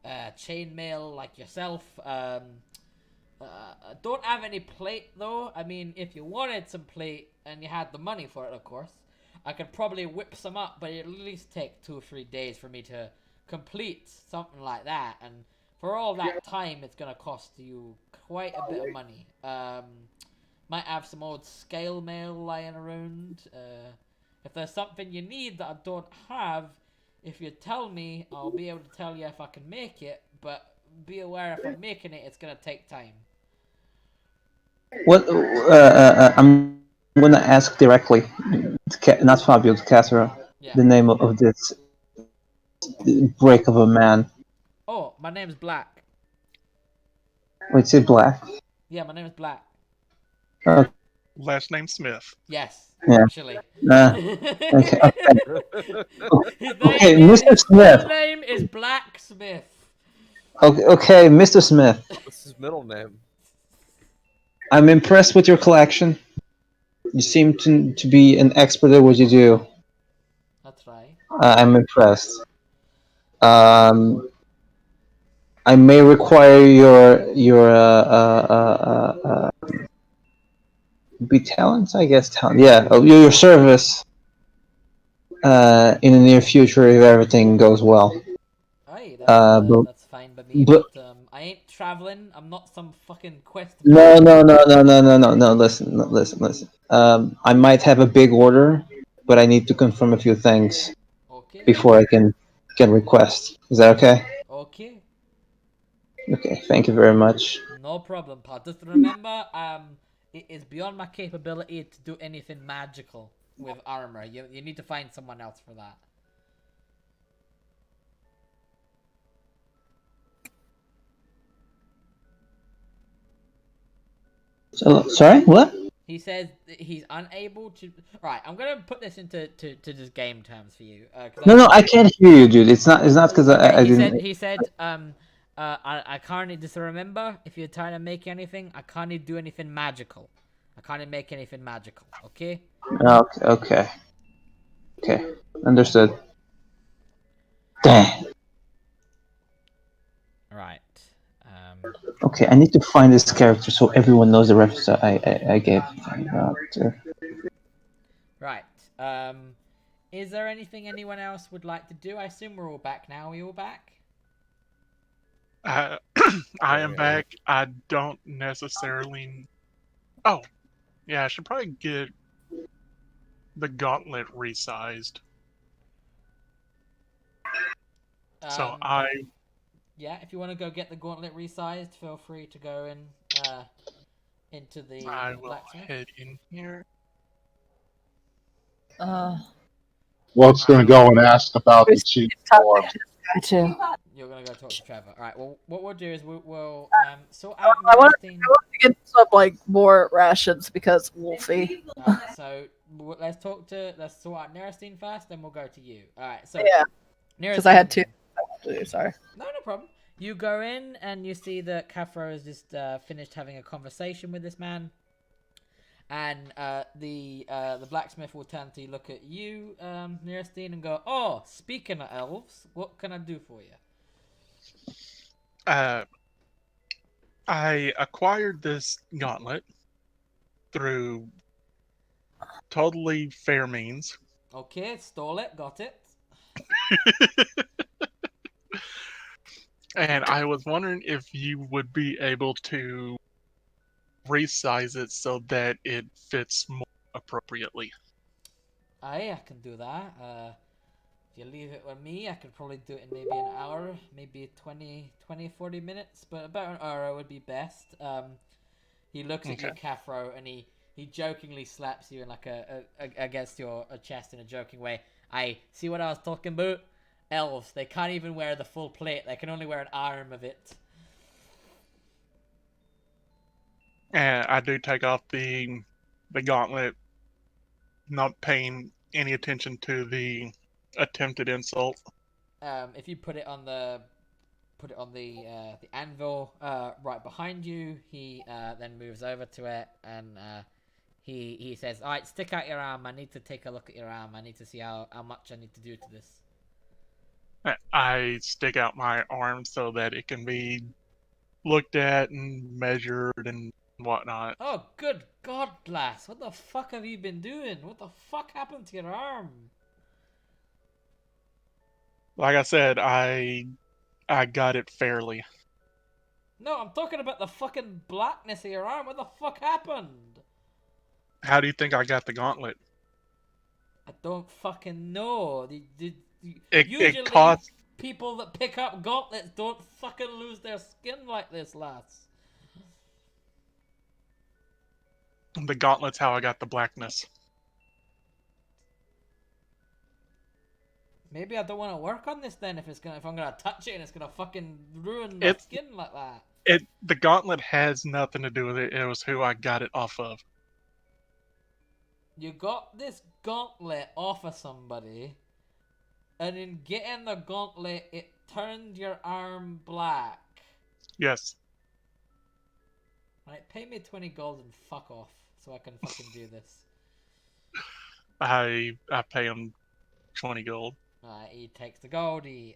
chainmail like yourself. Don't have any plate though. I mean, if you wanted some plate and you had the money for it, of course, I could probably whip some up, but it'll at least take 2 or 3 days for me to complete something like that. And for all that time, it's gonna cost you quite a bit of money. Might have some old scale mail lying around. If there's something you need that I don't have, if you tell me, I'll be able to tell you if I can make it. But be aware, if I'm making it, it's gonna take time. What? I'm gonna ask directly, not Fabio, to Casero, Yeah. the name of this break of a man. Oh, my name's Black. Wait, say Black. Yeah, my name is Black. Last name Smith. Yes, Yeah. actually. Okay. His Okay, name Mr. his Smith. full name is Blacksmith. Okay, Mr. Smith. What's his middle name? I'm impressed with your collection. You seem to be an expert at what you do. That's right. I'm impressed. I may require your be talents, I guess. Talent, yeah. Your service in the near future if everything goes well. Aye, but- that's fine by me. but- But I ain't traveling. I'm not some fucking quest. No. Listen. I might have a big order, but I need to confirm a few things Okay. before I can request. Is that okay? Okay. Okay. Thank you very much. No problem, pal. Just remember, it is beyond my capability to do anything magical with armor. You need to find someone else for that. So, sorry, what? He says that he's unable to. Right, I'm gonna put this into just game terms for you. No, I can't hear you, dude. It's not because I didn't. He said, I can't just remember if you're trying to make anything. I can't do anything magical. I can't make anything magical. Okay. Okay. Understood. Dang. Right. Okay, I need to find this character so everyone knows the reference I gave. Right. Is there anything anyone else would like to do? I assume we're all back now. Are we all back? I am back. I don't necessarily. Oh, yeah. I should probably get the gauntlet resized. So Yeah, if you want to go get the gauntlet resized, feel free to go in into the I will blacksmith. head in here. What's gonna go and ask about the chief form? Gotcha. You're gonna go talk to Trevor. All right. Well, what we'll do is we'll sort out I want Nerstein. to get some like more rations because Wolfie. So let's sort out Nerstein first, then we'll go to you. All right. So Yeah, because I had Nerstein. two. Sorry. No problem. You go in and you see that Cathro has just finished having a conversation with this man, and the blacksmith will turn to look at you, Nerstein, and go, "Oh, speaking of elves, what can I do for you?" I acquired this gauntlet through totally fair means. Okay, stole it, got it. And I was wondering if you would be able to resize it so that it fits more appropriately. I can do that. If you leave it with me, I could probably do it in maybe an hour, maybe 40 minutes, but about an hour would be best. He looks at you, Okay. Cathro, and he jokingly slaps you in like against your chest in a joking way. I see what I was talking about. Elves, they can't even wear the full plate. They can only wear an arm of it. And I do take off the gauntlet, not paying any attention to the attempted insult. If you put it on the anvil right behind you, he then moves over to it and he says, "All right, stick out your arm. I need to take a look at your arm. I need to see how much I need to do to this." I stick out my arm so that it can be looked at and measured and whatnot. Oh, good God, lass! What the fuck have you been doing? What the fuck happened to your arm? Like I said, I got it fairly. No, I'm talking about the fucking blackness of your arm. What the fuck happened? How do you think I got the gauntlet? I don't fucking know. It Usually, costs people that pick up gauntlets don't fucking lose their skin like this, lass. the gauntlet's how I got the blackness. Maybe I don't want to work on this then. If I'm gonna touch it and it's gonna fucking ruin my skin like that. The gauntlet has nothing to do with it. It was who I got it off of. You got this gauntlet off of somebody, and in getting the gauntlet, it turned your arm black. Yes. Right, pay me 20 gold and fuck off, so I can fucking do this. I pay him 20 gold. He takes the gold, he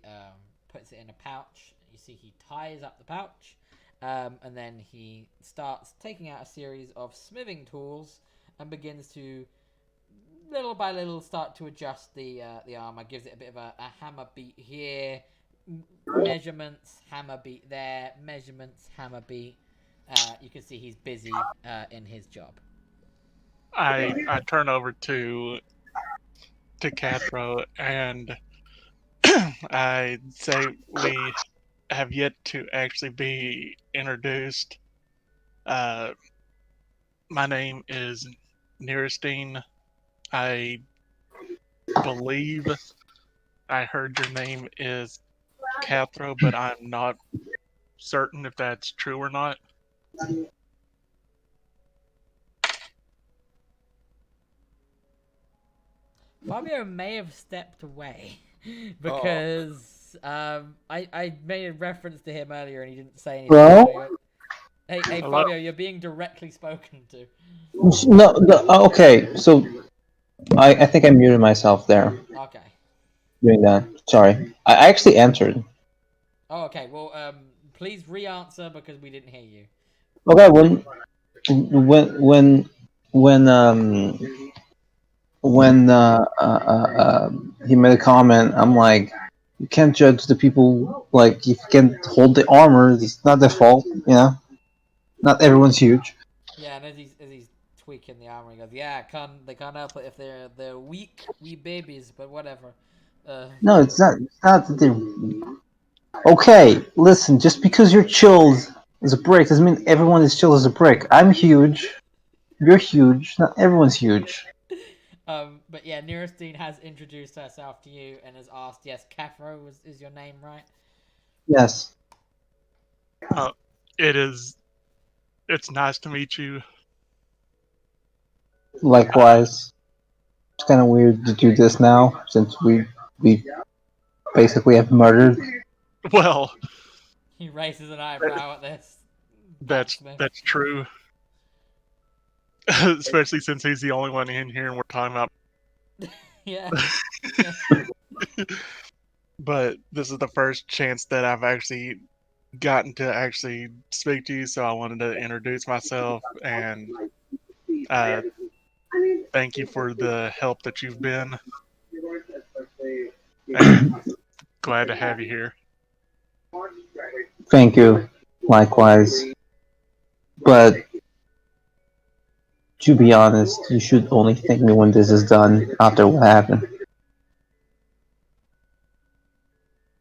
puts it in a pouch. You see he ties up the pouch, and then he starts taking out a series of smithing tools and begins to, little by little, start to adjust the armor. Gives it a bit of a hammer beat here, measurements, hammer beat there, measurements, hammer beat. You can see he's busy in his job. I turn over to Cathro and I say we have yet to actually be introduced. My name is Neristine. I believe I heard your name is Cathro, but I'm not certain if that's true or not. Fabio may have stepped away because I made a reference to him earlier and he didn't say anything. Bro? Hey Hello? Fabio, you're being directly spoken to. No, okay, so I think I muted myself there Okay. doing that. Sorry. I actually answered. Oh, okay. Well, please re-answer because we didn't hear you. Okay, when he made a comment, I'm like, you can't judge the people, like, if you can't hold the armor, it's not their fault, you know? Not everyone's huge. Yeah, and as he's tweaking the armor, he goes, "Yeah, they can't help it if they're weak, wee babies, but whatever." No, it's not that they're... Okay, listen, just because you're chilled as a brick doesn't mean everyone is chilled as a brick. I'm huge, you're huge, not everyone's huge. But yeah, Neristine has introduced herself to you and has asked, yes, Cathro is your name, right? Yes. It's nice to meet you. Likewise. It's kind of weird to do this now, since we basically have murdered. Well, He raises an eyebrow at this. that's true. Especially since he's the only one in here and we're talking about. Yeah. But this is the first chance that I've actually gotten to actually speak to you, so I wanted to introduce myself and uh, thank you for the help that you've been. And glad to have you here. Thank you. Likewise. But to be honest, you should only thank me when this is done after what happened.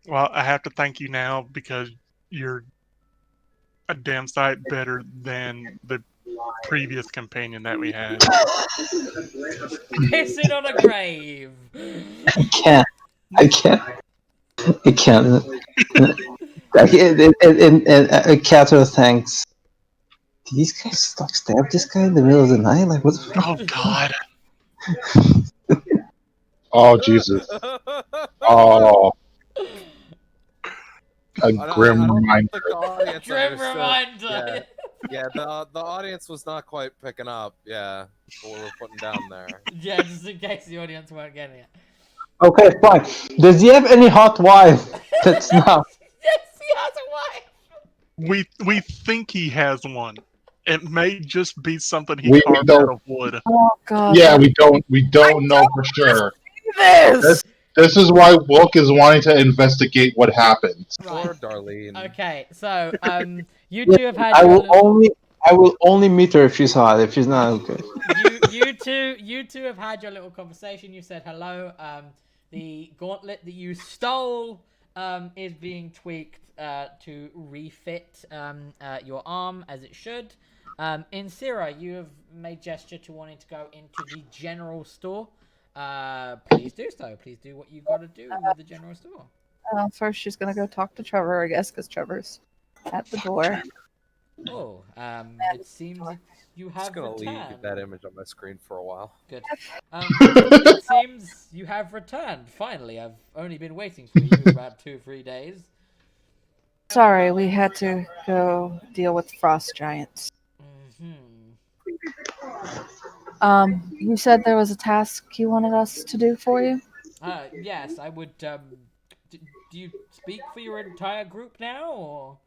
Well, I have to thank you now because you're a damn sight better than the previous companion that we had. Pissing on a grave. I can't. I can't. I can't. And Kato thanks. Did these guys like stab this guy in the middle of the night? Like what the fuck? Oh God! Oh Jesus! Oh, a grim I don't reminder. think the audience Grim understood. reminder. Yeah, the audience was not quite picking up. Yeah, what we were putting down there. Yeah, just in case the audience weren't getting it. Okay, fine. Does he have any hot wife that's not? Yes, he has a wife. We think he has one. It may just be something he We carved don't- out of wood. Oh god. Yeah, we don't know for sure. This. This is why Wilk is wanting to investigate what happened. Right. Poor Darlene. Okay, so you two have had I your will little- only meet her if she's hot. If she's not, okay. you two have had your little conversation. You said hello. The gauntlet that you stole is being tweaked to refit your arm as it should. In Syrah, you have made gesture to wanting to go into the general store. Please do so. Please do what you got to do with the general store. First, she's gonna go talk to Trevor, I guess, because Trevor's at the door. Oh, it seems that you I'm just have gonna returned. leave that image on my screen for a while. Good. It seems you have returned. Finally, I've only been waiting for you about 2-3 days. Sorry, we had to go deal with frost giants. You said there was a task you wanted us to do for you? Yes, I would. Do you speak for your entire group now, or?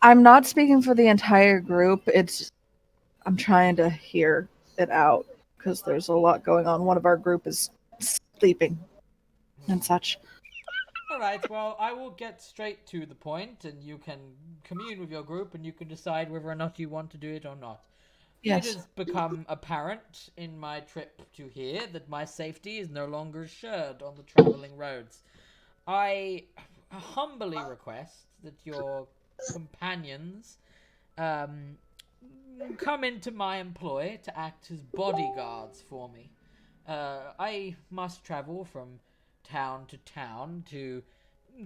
I'm not speaking for the entire group. I'm trying to hear it out because there's a lot going on. One of our group is sleeping and such. All right. Well, I will get straight to the point, and you can commune with your group, and you can decide whether or not you want to do it or not. Yes. It has become apparent in my trip to here that my safety is no longer assured on the traveling roads. I humbly request that your companions come into my employ to act as bodyguards for me. I must travel from town to town to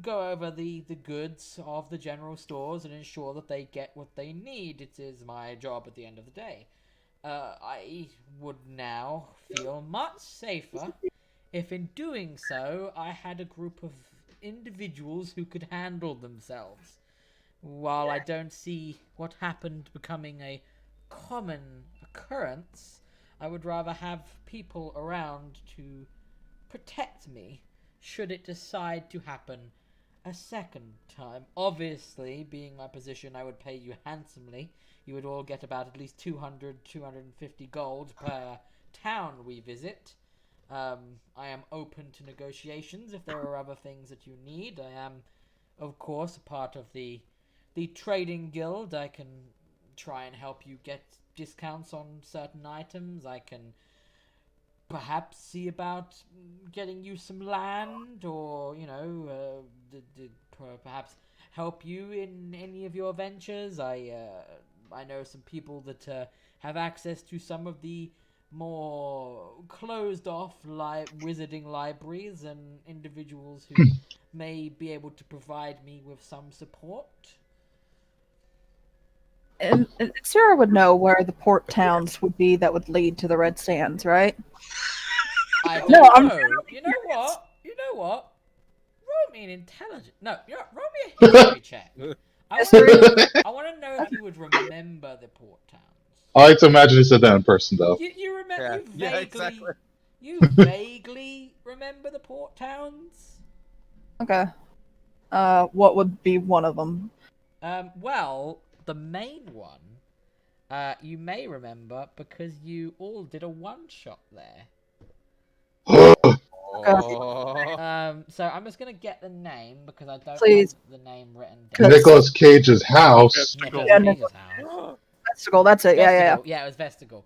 go over the goods of the general stores and ensure that they get what they need. It is my job at the end of the day. I would now feel much safer if in doing so I had a group of individuals who could handle themselves. While I don't see what happened becoming a common occurrence, I would rather have people around to protect me should it decide to happen a second time. Obviously, being my position, I would pay you handsomely. You would all get about at least 200, 250 gold per town we visit. I am open to negotiations if there are other things that you need. I am, of course, a part of the trading guild. I can try and help you get discounts on certain items. I can perhaps see about getting you some land, or perhaps help you in any of your ventures. I know some people that have access to some of the more closed off wizarding libraries, and individuals who may be able to provide me with some support. And Sarah would know where the port towns would be that would lead to the Red Sands, right? I don't No, I'm- know. You know what? Roll me an intelligence. No, roll me a history check. I want to know if you would remember the port towns. I like to imagine he said that in person, though. You remember? Yeah, exactly. You vaguely remember the port towns. Okay. What would be one of them? Well, the main one, you may remember because you all did a one-shot there. So I'm just gonna get the name because I don't Please. have the name written down. Nicholas Cage's house. Nicholas Yeah, Cage's house. Vestigal, that's it. Yeah. Vestigal. Yeah, it was Vestigal.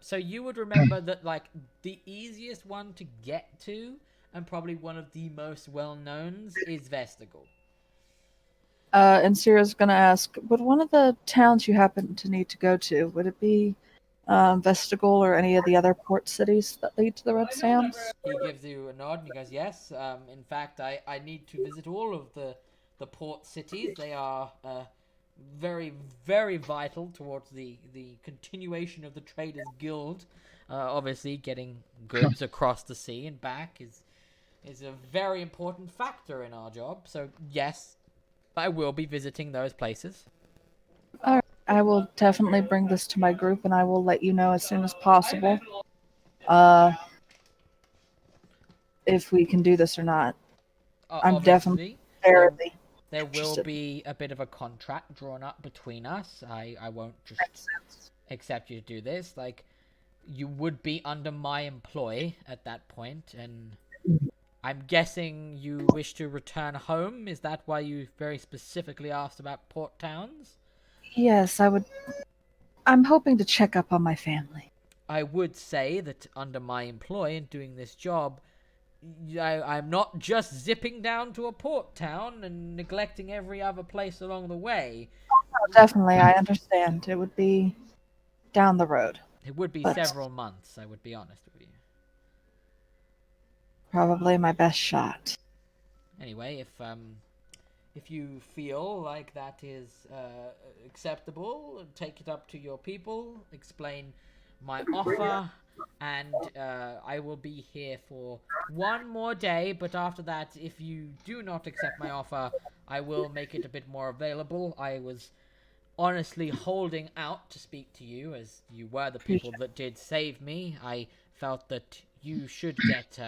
So you would remember that like the easiest one to get to, and probably one of the most well-knowns, is Vestigal. And Sierra's gonna ask, would one of the towns you happen to need to go to, would it be Vestigal or any of the other port cities that lead to the Red Sands? He gives you a nod and he goes, yes. In fact, I need to visit all of the port cities. They are very, very vital towards the continuation of the Traders Guild. Obviously, getting goods across the sea and back is a very important factor in our job. So, yes, I will be visiting those places. Alright, I will definitely bring this to my group and I will let you know as soon as possible. If we can do this or not. I'm definitely fairly There will interested. be a bit of a contract drawn up between us. I won't just accept you to do this. Like, you would be under my employ at that point, and I'm guessing you wish to return home. Is that why you very specifically asked about port towns? Yes, I would. I'm hoping to check up on my family. I would say that under my employ in doing this job, I'm not just zipping down to a port town and neglecting every other place along the way. Oh, definitely, I understand. It would be down the road. It would be But- several months, I would be honest with you. Probably my best shot. Anyway, if you feel like that is acceptable, take it up to your people, explain my offer, and I will be here for one more day, but after that, if you do not accept my offer, I will make it a bit more available. I was honestly holding out to speak to you, as you were the people that did save me. I felt that you should get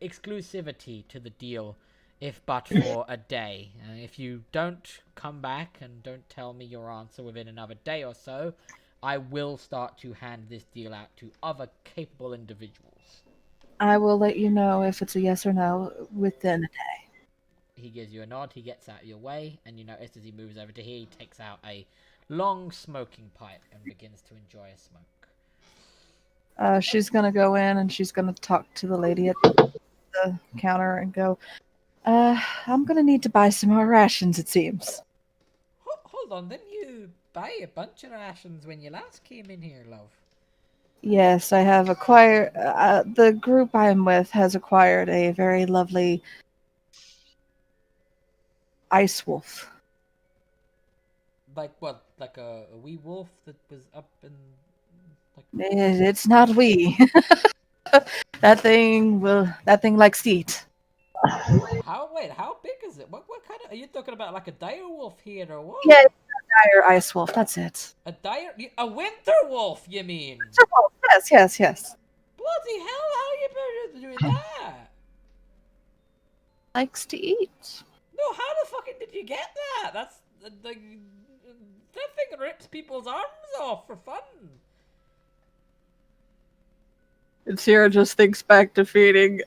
exclusivity to the deal, if but for a day. If you don't come back and don't tell me your answer within another day or so, I will start to hand this deal out to other capable individuals. I will let you know if it's a yes or no within a day. He gives you a nod, he gets out of your way, and you notice as he moves over to here, he takes out a long smoking pipe and begins to enjoy a smoke. She's gonna go in and she's gonna talk to the lady at the counter and go, I'm gonna need to buy some more rations, it seems. Hold on, didn't you buy a bunch of rations when you last came in here, love? Yes, I have acquired. The group I'm with has acquired a very lovely ice wolf. Like what? Like a wee wolf that was up in... Like... It's not we. That thing likes to eat. Wait, how big is it? What kind of... Are you talking about like a dire wolf here or what? Yeah, it's a dire ice wolf, that's it. A winter wolf, you mean? Winter wolf, yes. Bloody hell, how are you doing that? Likes to eat. No, how the fucking did you get that? That's... that thing rips people's arms off for fun. And Sierra just thinks back to feeding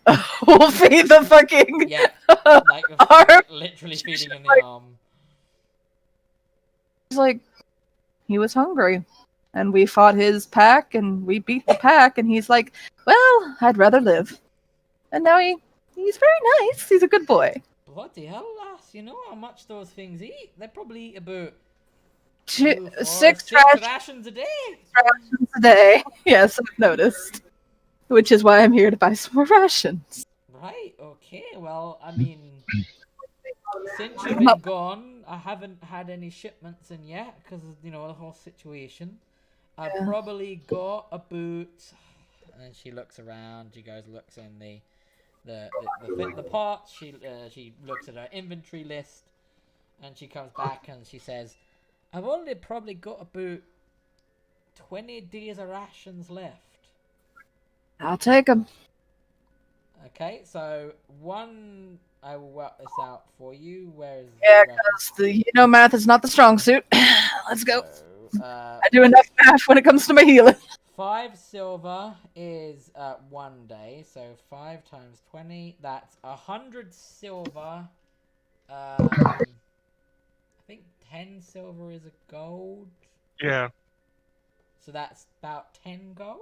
Wolfie the fucking Yeah, like arm. literally feeding him the arm. He's like, he was hungry. And we fought his pack and we beat the pack and he's like, well, I'd rather live. And now he's very nice. He's a good boy. Bloody hell, lass, you know how much those things eat? They probably eat about 6 rations a day. rations a day. Yes, I've noticed. Which is why I'm here to buy some more rations. Right, okay, well, I mean, since you've been gone, I haven't had any shipments in yet, because, you know, the whole situation. I've probably got about, and she looks around, she goes, looks in the pot, she looks at her inventory list, and she comes back and she says, I've only probably got about 20 days of rations left. I'll take them. Okay, so I will work this out for you. Where is Yeah, the because math is not the strong suit. Let's go. So, I do enough math when it comes to my healing. 5 silver is 1 day, so 5 times 20, that's 100 silver. I think 10 silver is a gold, Yeah. so that's about 10 gold.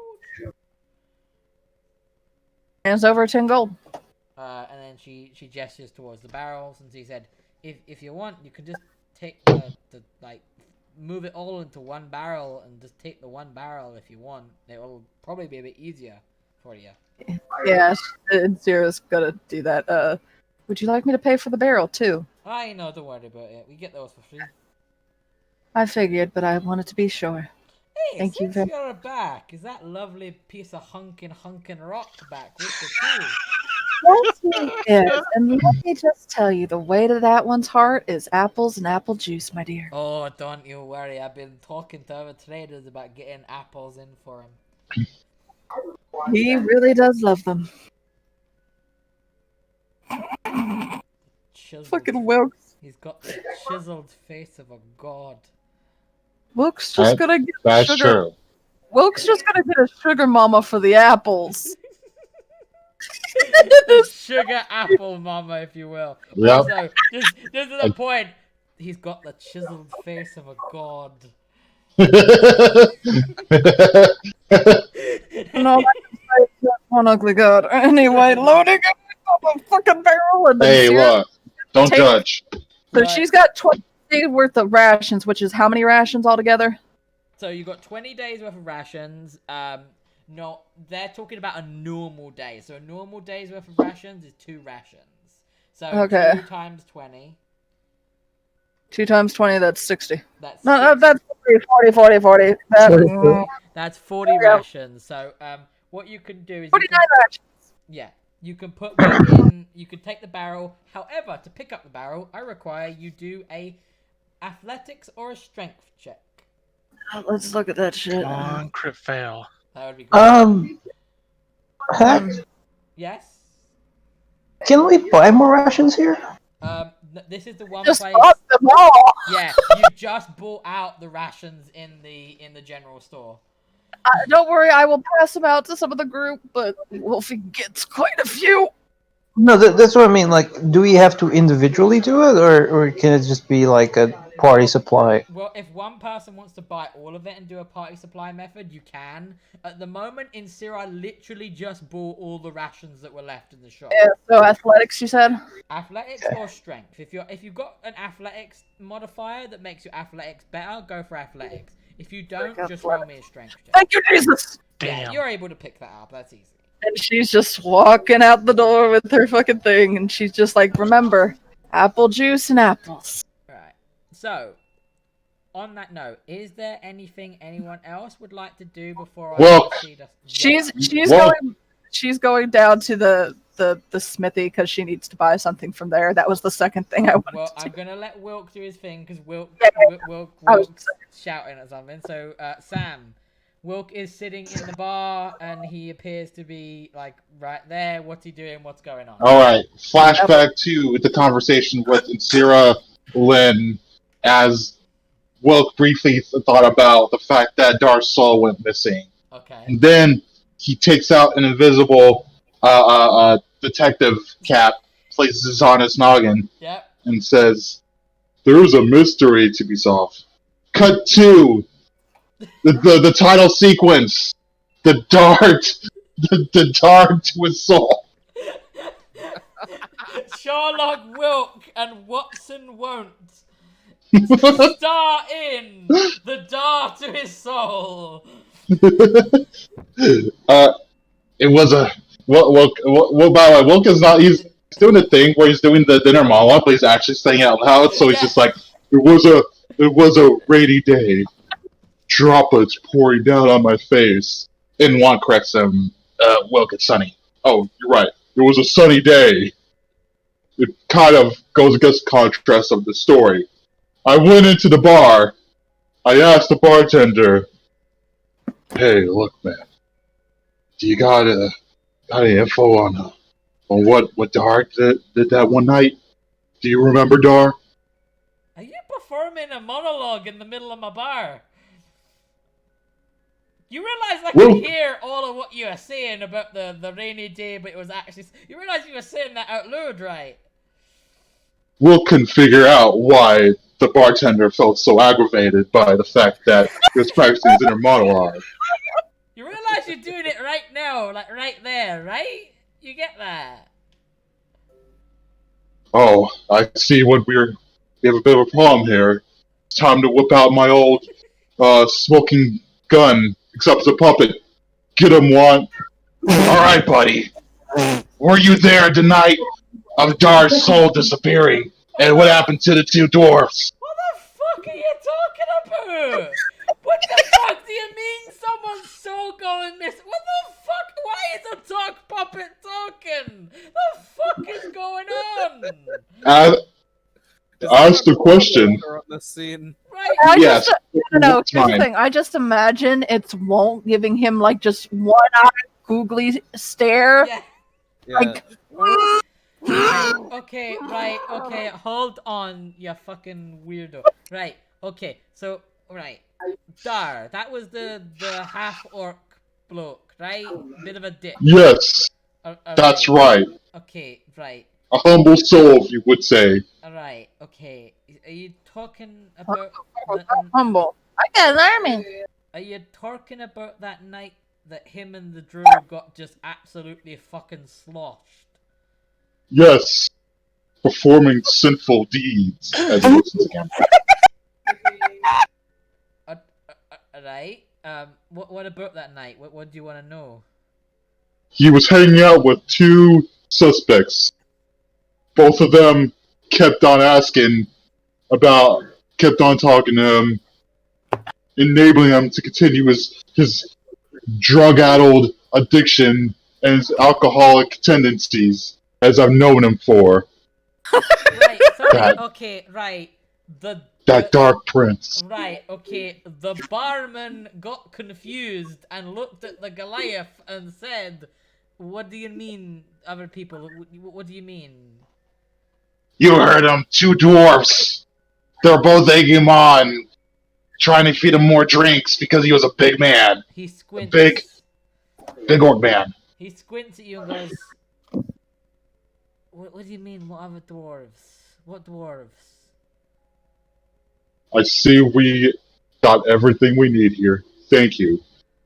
And it's over 10 gold. And then she gestures towards the barrels, and she said, "If you want, you can just take the move it all into one barrel, and just take the one barrel if you want. It will probably be a bit easier for you." Yeah, Zera's gonna do that. Would you like me to pay for the barrel too? I know, don't worry about it. We get those for free. I figured, but I wanted to be sure. Hey, Thank you since very- you're back, is that lovely piece of hunkin' rock back with you too? Yes, and let me just tell you, the way to that one's heart is apples and apple juice, my dear. Oh, don't you worry. I've been talking to other traders about getting apples in for him. He really does love them. Chiseled. Fucking Wilkes. He's got the chiseled face of a god. Wilkes just gonna get That's sugar. true. Wilkes just gonna get a sugar mama for the apples. The sugar apple mama, if you will. Yep. Also, just to the point, he's got the chiseled face of a god. No, that's one ugly god. Anyway, loading it up a fucking barrel and then Hey, Zero- look. Don't Take- judge. So Right. she's got 20 days worth of rations, which is how many rations altogether? So you got 20 days worth of rations. No, they're talking about a normal day. So a normal day's worth of rations is 2 rations. So Okay. 2 times 20. 2 times 20, that's 60. That's No, six- that's 40. that's 40 Yeah. rations. So what you can do is 49 rations. yeah, you can put them in. You can take the barrel. However, to pick up the barrel, I require you do a athletics or a strength check. Let's look at that shit. Come on, crit fail. That would be great. Heck, Yes. can we buy more rations here? This is the one Just place. bought them all. Yeah, you just bought out the rations in the general store. Don't worry, I will pass them out to some of the group, but Wolfie gets quite a few. No, that's what I mean. Like, do we have to individually do it, or can it just be like a party supply? Well, if one person wants to buy all of it and do a party supply method, you can. At the moment, Insira literally just bought all the rations that were left in the shop. Yeah, so athletics, you said? Athletics or strength. If you've got an athletics modifier that makes your athletics better, go for athletics. If you don't, just roll me a strength check. Thank you, Jesus! Yeah, Damn. you're able to pick that up. That's easy. And she's just walking out the door with her fucking thing, and she's just like, remember, apple juice and apples. Right. So, on that note, is there anything anyone else would like to do before I Well, proceed? She's Whoa. going down to the smithy because she needs to buy something from there. That was the second thing I wanted Well, to I'm do. gonna let Wilk do his thing because I was Wilk's shouting at something. So, Sam, Wilk is sitting in the bar and he appears to be like right there. What's he doing? What's going on? All right. Flashback to the conversation with Insira Lynn as Wilk briefly thought about the fact that Dar's soul went missing. Okay. And then he takes out an invisible detective cap, places it on his noggin, Yep. and says, "There's a mystery to be solved." Cut to the title sequence. The dart to his soul. Sherlock Wilk and Watson won't. Star in the dart to his soul. It was a well. By the way, Wilk is not. He's doing a thing where he's doing the dinner monologue, but he's actually saying it out loud. So he's just like, it was a rainy day. Droplets pouring down on my face. And Juan corrects him. Wilk, it's sunny. Oh, you're right. It was a sunny day. It kind of goes against the contrast of the story. I went into the bar. I asked the bartender, "Hey, look, man. Do you got any info on Well, what Dar did that one night? Do you remember, Dar? Are you performing a monologue in the middle of my bar? You realize I Well- can hear all of what you are saying about the rainy day, but it was actually... You realize you were saying that out loud, right? Will can figure out why the bartender felt so aggravated by the fact that he was practicing his inner monologue. You realize you're doing it right now, like right there, right? You get that? Oh, I see we have a bit of a problem here. It's time to whip out my old smoking gun, except it's a puppet. Get him, Juan. Alright, buddy. Were you there the night of Dar's soul disappearing? And what happened to the two dwarfs? What the fuck are you talking about? What the fuck do you mean someone's soul going missing? What the fuck? Why is a talk puppet talking? The fuck is going on? Ask the question. On the scene. Right. I Yes. just, no, It's here's the mine. thing. I just imagine it's Won't giving him like just one-eyed googly stare. Yeah. Yeah. Like, Okay, right, okay, hold on, you fucking weirdo. Right, okay, so, right. Dar, that was the half-orc bloke, right? Bit of a dick. Yes, that's right. Okay, right. A humble soul, if you would say. Alright, okay. Are you talking about... humble. I got alarming. Are you talking about that night that him and the Drew got just absolutely fucking sloshed? Yes, performing sinful deeds. As he listens again. Right, what about that night? What do you want to know? He was hanging out with two suspects. Both of them kept on talking to him, enabling him to continue his drug-addled addiction and his alcoholic tendencies, as I've known him for. Right, sorry, That- okay, right. That Dark Prince. Right, okay. The barman got confused and looked at the Goliath and said, "What do you mean, other people? What do you mean?" You heard him, two dwarfs. They're both egging him on, trying to feed him more drinks because he was a big man. He squints. Big orc man. He squints at you and goes, what do you mean, what other dwarves? What dwarves? I see we got everything we need here. Thank you.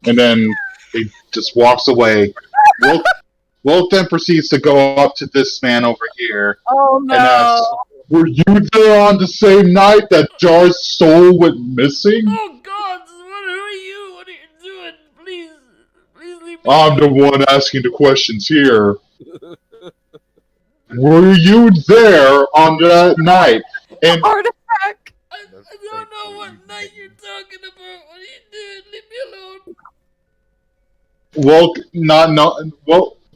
And then he just walks away. Wolf then proceeds to go up to this man over here Oh and asks, "Were you there on the same night that Dar's soul went missing?" Oh God! Who are you? What are you doing? Please leave me I'm the one asking the questions here. Were you there on that night? And Heart attack. I don't know what night you're talking about. What are you doing? Leave me alone.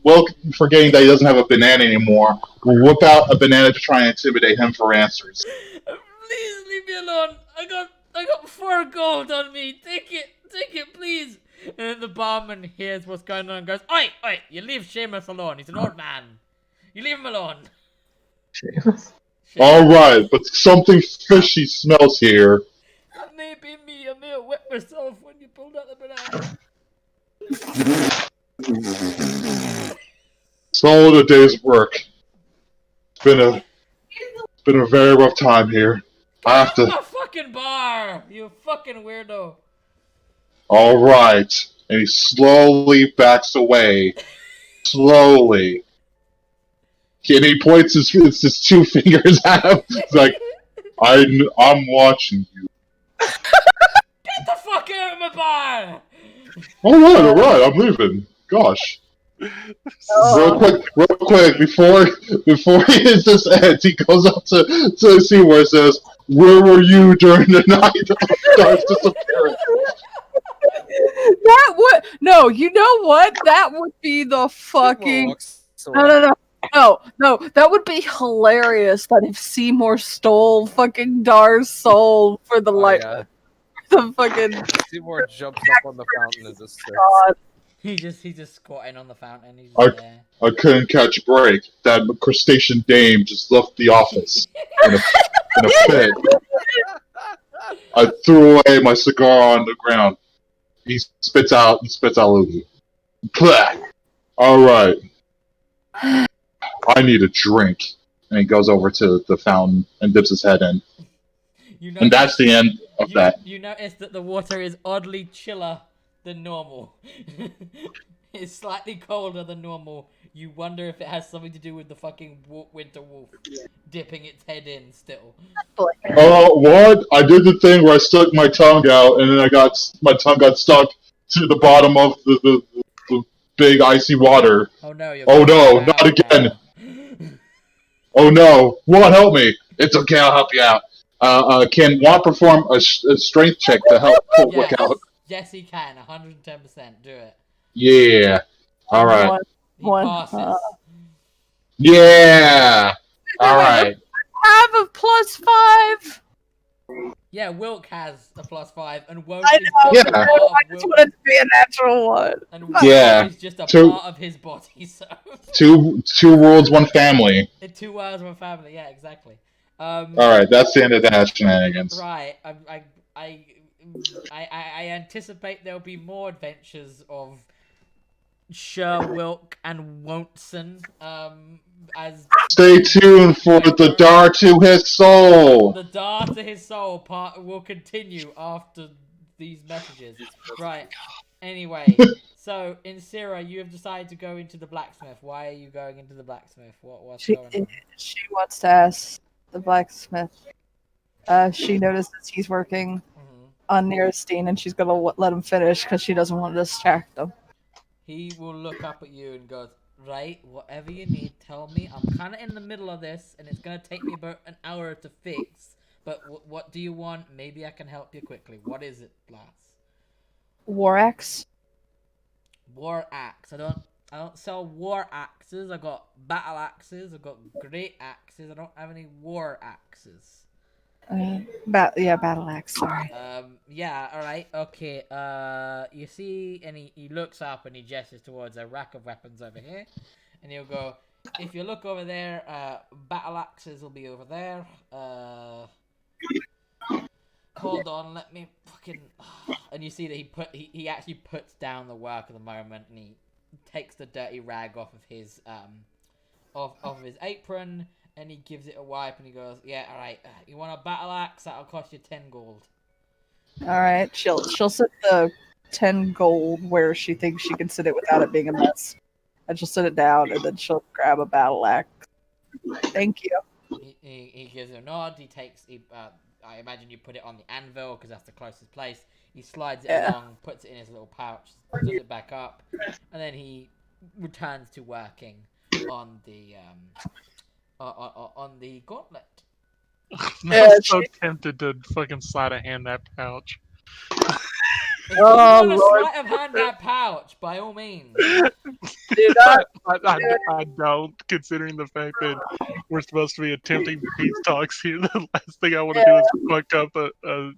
Wilk, forgetting that he doesn't have a banana anymore, will whip out a banana to try and intimidate him for answers. Please leave me alone. I got 4 gold on me. Take it, please. And then the barman hears what's going on and goes, Oi, you leave Seamus alone. He's an old man. You leave him alone. Seamus. Alright, but something fishy smells here. That may be me. I may have wet myself when you pulled out the banana. It's all a day's work. It's been a very rough time here. I have Get to. out of my fucking bar, you fucking weirdo. Alright. And he slowly backs away. Slowly. And he points his 2 fingers at him. It's like, I'm watching you. Get the fuck out of my bar. Alright, I'm leaving. Gosh. Real quick, before he hits this end, he goes up to the scene where it says, "Where were you during the night of Dark's disappearance?" That would no. You know what? That would be the fucking. No. That would be hilarious. That if Seymour stole fucking Dar's soul for the light, Yeah. the fucking. Seymour jumps up on the fountain and just God. He's just squatting on the fountain. He's I, just there. I couldn't catch a break. That crustacean dame just left the office in a fit. I threw away my cigar on the ground. He spits out loogie. All right, I need a drink. And he goes over to the fountain and dips his head in. And that's the end of that. You notice that the water is oddly chiller than normal. It's slightly colder than normal. You wonder if it has something to do with the fucking winter wolf dipping its head in still. What? I did the thing where I stuck my tongue out, and then my tongue got stuck to the bottom of the big icy water. Oh no! Oh no! Not again! Oh no! Juan, help me! It's okay, I'll help you out. Can Juan perform a strength check to help look out? Yes, he can. 110%. Do it. Yeah. All right. He passes. Yeah. All right. Have a +5. Yeah, Wilk has a +5, and Woke I is know. just a Yeah. part of I just wanted to be a natural one. and Wilk Yeah. is just a Two- part of his body. So Two worlds, one family. in 2 hours of a family. Yeah, exactly. All right. That's the end of that shenanigans. Right. I anticipate there'll be more adventures of Wilk and Wontson. As Stay tuned for the Dart to his soul. the Dart to his soul part will continue after these messages. Right. Anyway, so Insira, you have decided to go into the blacksmith. Why are you going into the blacksmith? What's going on? She wants to ask the blacksmith. She notices he's working on Nerestein, and she's gonna let him finish because she doesn't want to distract him. He will look up at you and goes, right, whatever you need, tell me. I'm kind of in the middle of this, and it's going to take me about an hour to fix. But what do you want? Maybe I can help you quickly. What is it, Lass? War axe? War axe. I don't sell war axes. I got battle axes. I got great axes. I don't have any war axes. Battle axe, sorry. Yeah, alright, okay. You see, and he looks up and he gestures towards a rack of weapons over here. And he'll go, if you look over there, battle axes will be over there. Hold on, let me fucking... And you see that he actually puts down the work at the moment, and he takes the dirty rag off of his, off his apron, and he gives it a wipe, and he goes, yeah, alright, you want a battle axe? That'll cost you 10 gold. Alright, she'll set the 10 gold where she thinks she can sit it without it being a mess. And she'll sit it down, and then she'll grab a battle axe. Thank you. He gives her a nod, I imagine you put it on the anvil, because that's the closest place. He slides it along, puts it in his little pouch, does it back up, and then he returns to working on the, on the gauntlet. I'm so tempted to fucking sleight of hand that pouch. If you want to sleight of hand that pouch, by all means. Do not. I don't, considering the fact that we're supposed to be attempting peace talks here. The last thing I want to do is fuck up a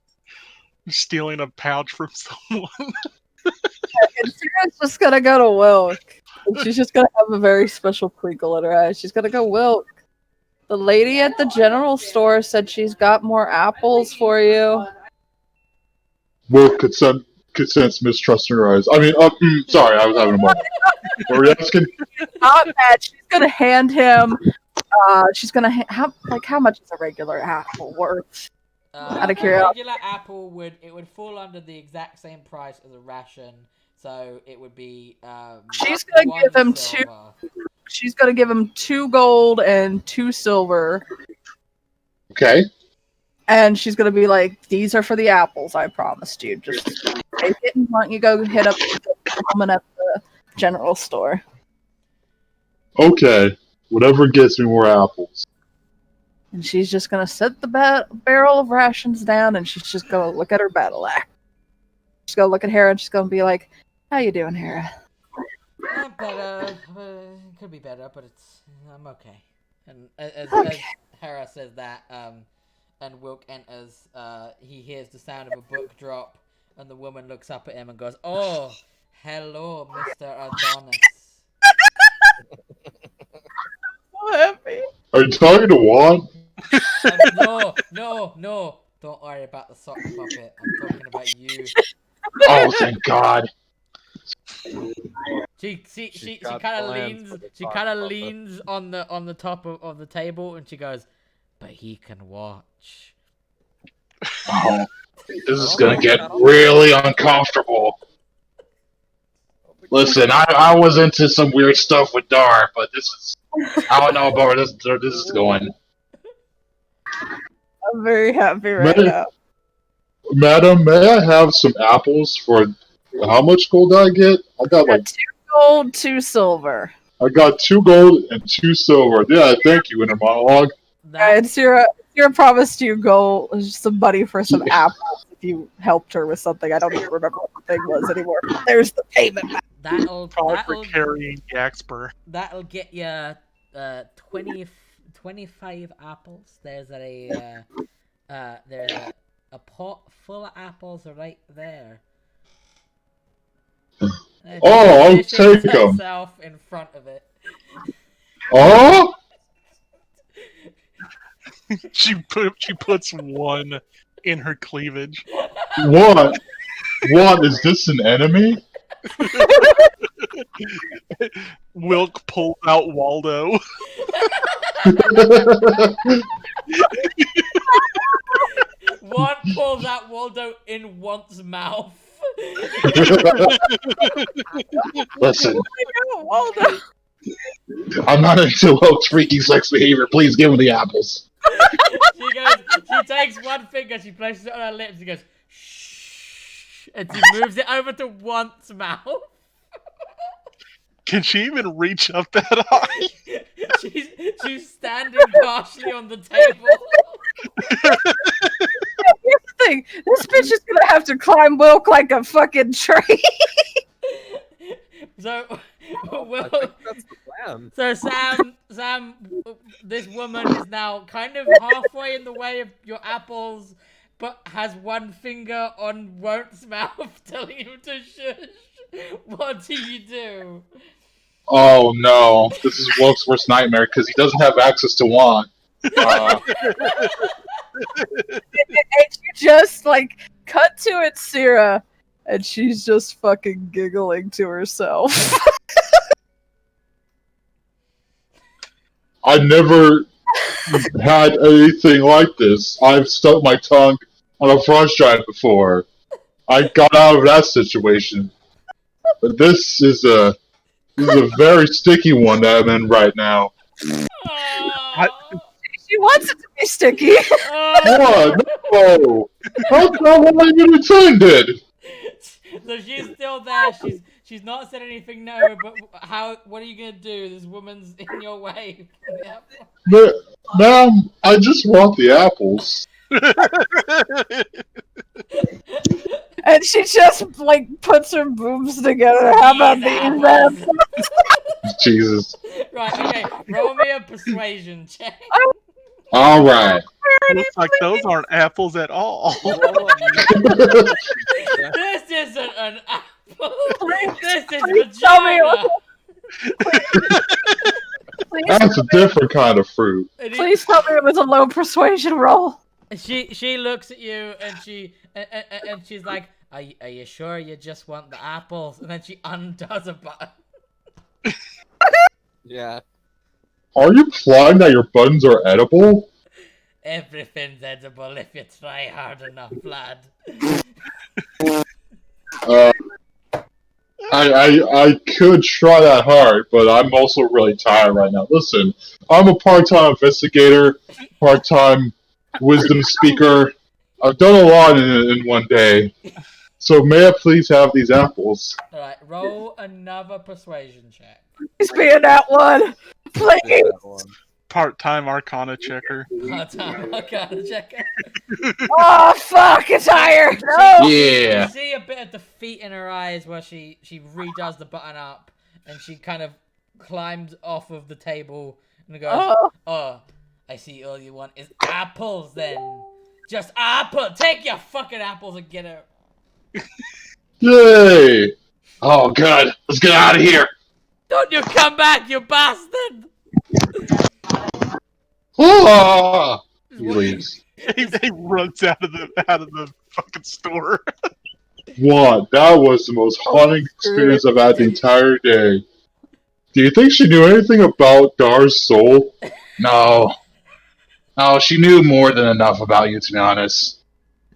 stealing a pouch from someone. And Sarah's just gonna go to Wilk. And she's just gonna have a very special twinkle in her eyes. She's gonna go, Wilk. The lady at the general store said she's got more apples for you. Will could sense mistrust in her eyes. I mean, sorry, I was having a moment. What were you asking? Not bad. She's gonna hand him. She's gonna how much is a regular apple worth? Out of curiosity. A regular apple would fall under the exact same price as a ration, so it would be. She's gonna give him silver. She's gonna give him 2 gold and 2 silver. Okay. And she's gonna be like, "These are for the apples. I promised you. Just take it, and why don't you go hit up the woman at the general store?" Okay. Whatever gets me more apples. And she's just gonna set the barrel of rations down, and she's just gonna look at her battle axe. She's gonna look at Hera, and she's gonna be like, "How you doing, Hera?" Better. Could be better, but I'm okay. And as Hera says that, and Wilk enters, he hears the sound of a book drop, and the woman looks up at him and goes, "Oh, Hello, Mr. Adonis. So happy. Are you talking to Juan? No. Don't worry about the sock puppet. I'm talking about you. Oh, thank God. She got kind of plans leans. for the She sock kind of puppet. leans on the top of the table, and she goes, "But he can watch." Oh, this is gonna get really uncomfortable. Listen, I was into some weird stuff with Dar, but this is... I don't know about where this is going. I'm very happy right May- now. Madam, may I have some apples for... How much gold did I get? I got like... 2 gold, 2 silver. I got 2 gold and 2 silver. Yeah, thank you, inner monologue. And Sierra promised you some money for some apples if you helped her with something. I don't even remember what the thing was anymore. There's the payment. That'll Probably for carrying Yaxper. that'll get you 25 apples. There's a pot full of apples right there. Oh, I'll Positions take 'em. herself in front of it. Oh? She puts one in her cleavage. What? What? Is this an enemy? Wilk pulls out Waldo. One pulls out Waldo in one's mouth. Listen, Waldo. I'm not into Wilk's freaky sex behavior. Please give him the apples. She takes one finger, she places it on her lips, and goes, shh, and she moves it over to one's mouth. Can she even reach up that high? She's standing partially on the table. Here's the thing. This bitch is gonna have to climb Wilk like a fucking tree. So, I think that's the plan. so Sam, this woman is now kind of halfway in the way of your apples, but has one finger on Won't's mouth, telling him to shush. What do you do? Oh no, this is Wilk's worst nightmare because he doesn't have access to Juan. And you just like cut to it, Sierra, and she's just fucking giggling to herself. I never had anything like this. I've stuck my tongue on a frost giant before. I got out of that situation, but this is a very sticky one that I'm in right now. She wants it to be sticky. What? No! That's not what I even intended! So she's still there. She's not said anything no, but what are you gonna do? This woman's in your way. Ma'am, I just want the apples. And she just like puts her boobs together. How about these apples? apples? Jesus. Right, okay. Roll me a persuasion check. Alright. Looks like those aren't apples at all. This isn't an apple. This is Please tell me vagina. That's a different kind of fruit. Please tell me it was a low persuasion roll. She looks at you and she's like, are you sure you just want the apples? And then she undoes a button. Yeah. Are you implying that your buttons are edible? Everything's edible if you try hard enough, lad. I could try that hard, but I'm also really tired right now. Listen, I'm a part-time investigator, part-time wisdom speaker. I've done a lot in one day. So may I please have these apples? Alright, roll another persuasion check. Please be in that one. Please. Part-time Arcana checker. Oh fuck! It's higher. No. Yeah. You see a bit of defeat in her eyes where she redoes the button up and she kind of climbs off of the table and goes, oh, I see all you want is apples then. Just apple. Take your fucking apples and get out. Yay! Oh, good. Let's get out of here. Don't you come back, you bastard! Ah! He What- leaves. He runs out of the fucking store. What? That was the most haunting experience I've had the entire day. Do you think she knew anything about Dar's soul? No. No, she knew more than enough about you, to be honest.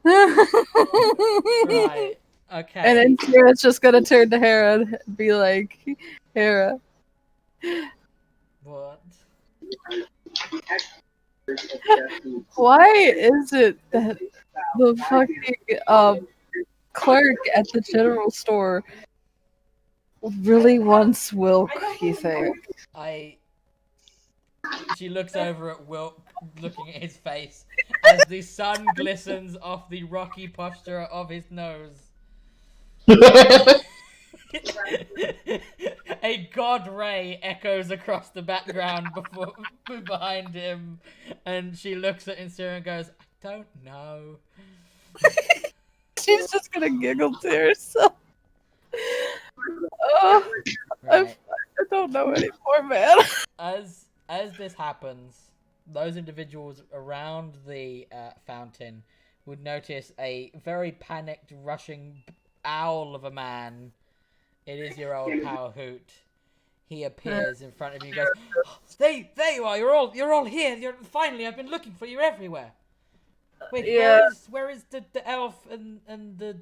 Right. Okay. And then Kira's just gonna turn to Hera and be like, Hera, What? why is it that the fucking clerk at the general store really wants Wilk, you think? She looks over at Wilk, looking at his face, as the sun glistens off the rocky posture of his nose. A god ray echoes across the background behind him, and she looks at Insira and goes, I don't know. She's just gonna giggle to herself. Oh, Right. I don't know anymore, man. As this happens, those individuals around the fountain would notice a very panicked, rushing owl of a man. It is your old pal Hoot. He appears in front of you. He goes, oh, there you are. You're all here. Finally. I've been looking for you everywhere. Wait, Yeah. where is the elf and the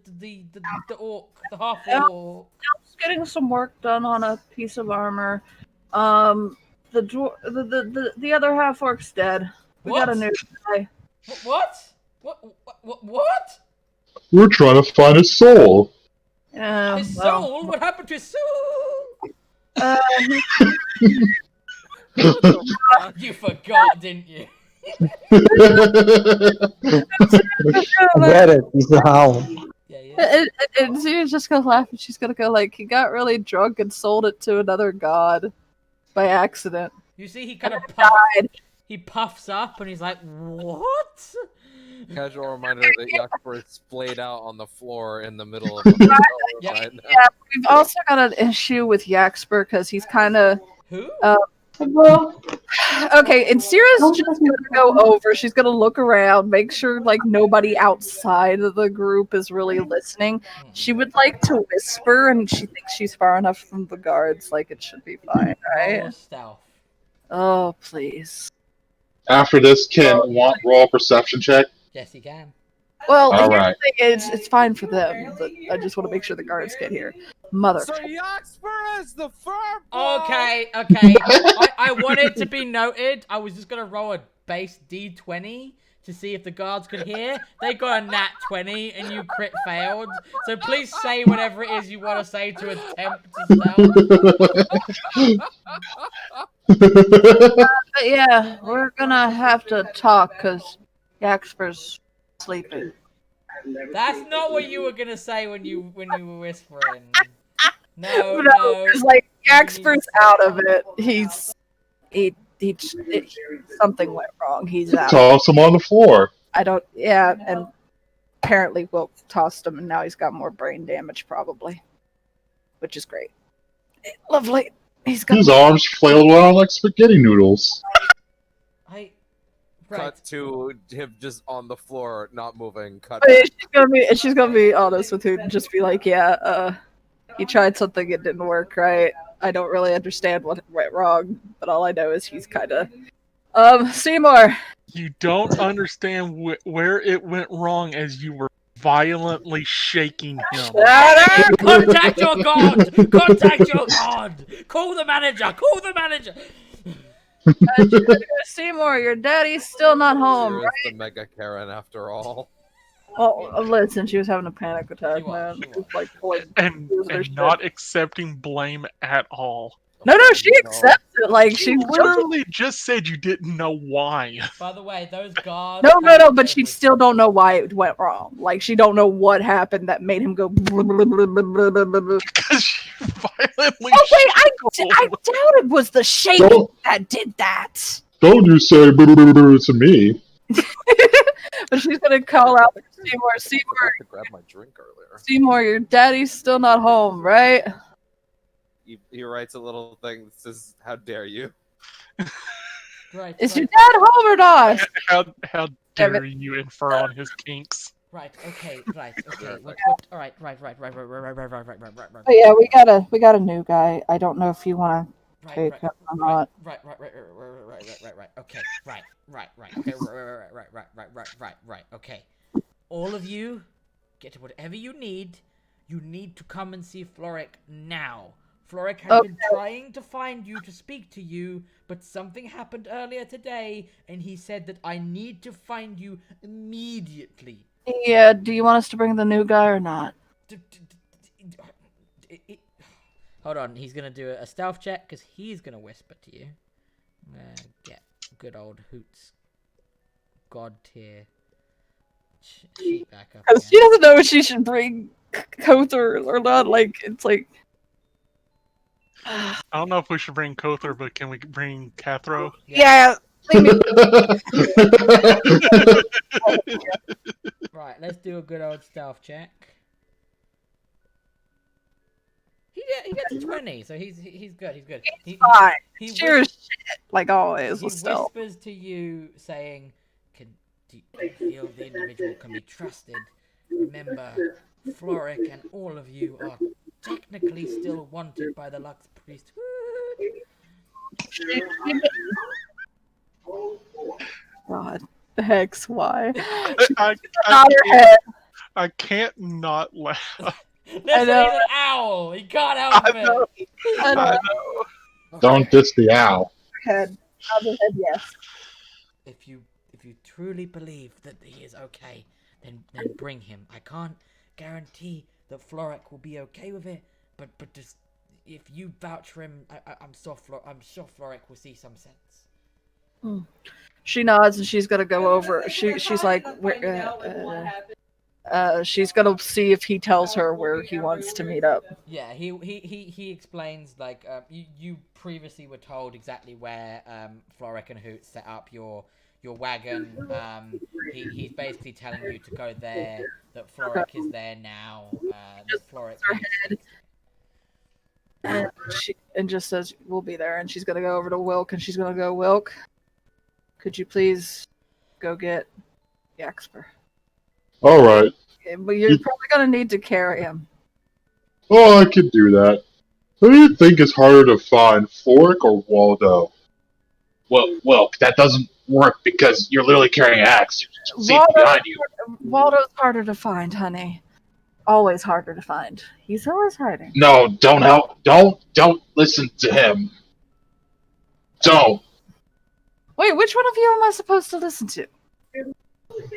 orc, the half orc? Just getting some work done on a piece of armor. The other half orc's dead. We got a new guy. What? What? We're trying to find his soul. Yeah, His well, soul? What happened to his soul? You forgot, didn't you? I get it. He's the howl. Yeah. and she's just gonna laugh and she's gonna go like, he got really drunk and sold it to another god by accident. You see, he kind of he puffs up and he's like, "What?" Casual reminder that Yakper is splayed out on the floor in the middle of the hotel Yeah. right now. Yeah, we've also got an issue with Yaxper because he's kind of Who? okay. And Sierra's just gonna go over. She's gonna look around, make sure like nobody outside of the group is really listening. She would like to whisper, and she thinks she's far enough from the guards, like it should be fine, Roll right? stealth. Oh, please. After this, can roll a perception check? Yes, he can. Well, All here's right. the thing is, it's fine for them, but I just want to make sure the guards get here. Mother. So Yakper is the firm. Okay. I want it to be noted. I was just gonna roll a base D20 to see if the guards could hear. They got a nat 20 and you crit failed. So please say whatever it is you want to say to attempt to stealth. But yeah, we're gonna have to talk because Yaxper's sleeping. That's not what you were gonna say when you were whispering. No, No, because like Yaxper's out of it. Something went wrong. He's out. Toss him on the floor. I don't. Yeah, and apparently Wilk tossed him, and now he's got more brain damage, probably, which is great. Lovely. He's got. His arms flailed around like spaghetti noodles. Right. Cut to him just on the floor, not moving. Cut. She's gonna be honest with you and just be like, yeah, he tried something, it didn't work, right? I don't really understand what went wrong, but all I know is he's kind of. Seymour. You don't understand where it went wrong as you were violently shaking him. Contact your god! Contact your god! Call the manager! Call the manager! Seymour, your daddy's still not home, Here right? is the Mega Karen after all. Oh, listen, she was having a panic attack, She was, man. she She was like pulling And her shit. not accepting blame at all. No, she accepts it. Like She literally just said you didn't know why. By the way, those guards... No, but she still don't know why it went wrong. Like she don't know what happened that made him go. Because she violently. Oh wait, I doubt it was the shaking Don't- that did that. Don't you say to me. But she's gonna call out Seymour. I Seymour, forgot to grab my drink earlier. Seymour, your daddy's still not home, right? He writes a little thing that says, "How dare you?" Right. Is right. your dad home or not? How Damn dare you infer on his kinks? Right. Okay. Right. Okay. Right, What? All right. Right. But yeah, we got a new guy. I don't know if you want to take him or not. Right. Okay. Right. Okay. Right. Okay. All of you, get whatever you need. You need to come and see Floric now. Floric has been trying to find you to speak to you, but something happened earlier today, and he said that I need to find you immediately. Yeah, do you want us to bring the new guy or not? Hold on, he's gonna do a stealth check because he's gonna whisper to you. Get good old Hoots God tier sheet back up. Because she doesn't know if she should bring Kother or not. Like, it's like. I don't know if we should bring Kother, but can we bring Cathro? Yeah. Right, let's do a good old stealth check. He gets a 20, so he's good. He's good. Fine. He Sure as shit, like always. He With stealth. whispers to you, saying, do you feel the individual can be trusted? Remember, Floric and all of you are technically still wanted by the Lux priesthood. God, the heck's why? I can't not laugh. Listen, he's an owl. He can't help it. I know. Don't diss the owl. Head. Other head, yes. If you truly believe that he is okay, then bring him. I can't guarantee that Floric will be okay with it, but just if you vouch for him, I'm sure Floric will see some sense. She nods and she's gonna go over. She's like, she's gonna see if he tells her where he wants to meet up. Yeah, he explains like you previously were told exactly where Floric and Hoot set up your wagon. He's basically telling you to go there. That Floric is there now. That Floric and just says we'll be there. And she's gonna go over to Wilk and she's gonna go, Wilk, could you please go get Yaxper? All right. Okay, but you're probably gonna need to carry him. Oh, I could do that. Who do you think is harder to find, Floric or Waldo? Well, that doesn't work because you're literally carrying an axe. You see it behind you. Waldo's harder to find, honey. Always harder to find. He's always hiding. No, don't listen to him. Don't. Wait, which one of you am I supposed to listen to?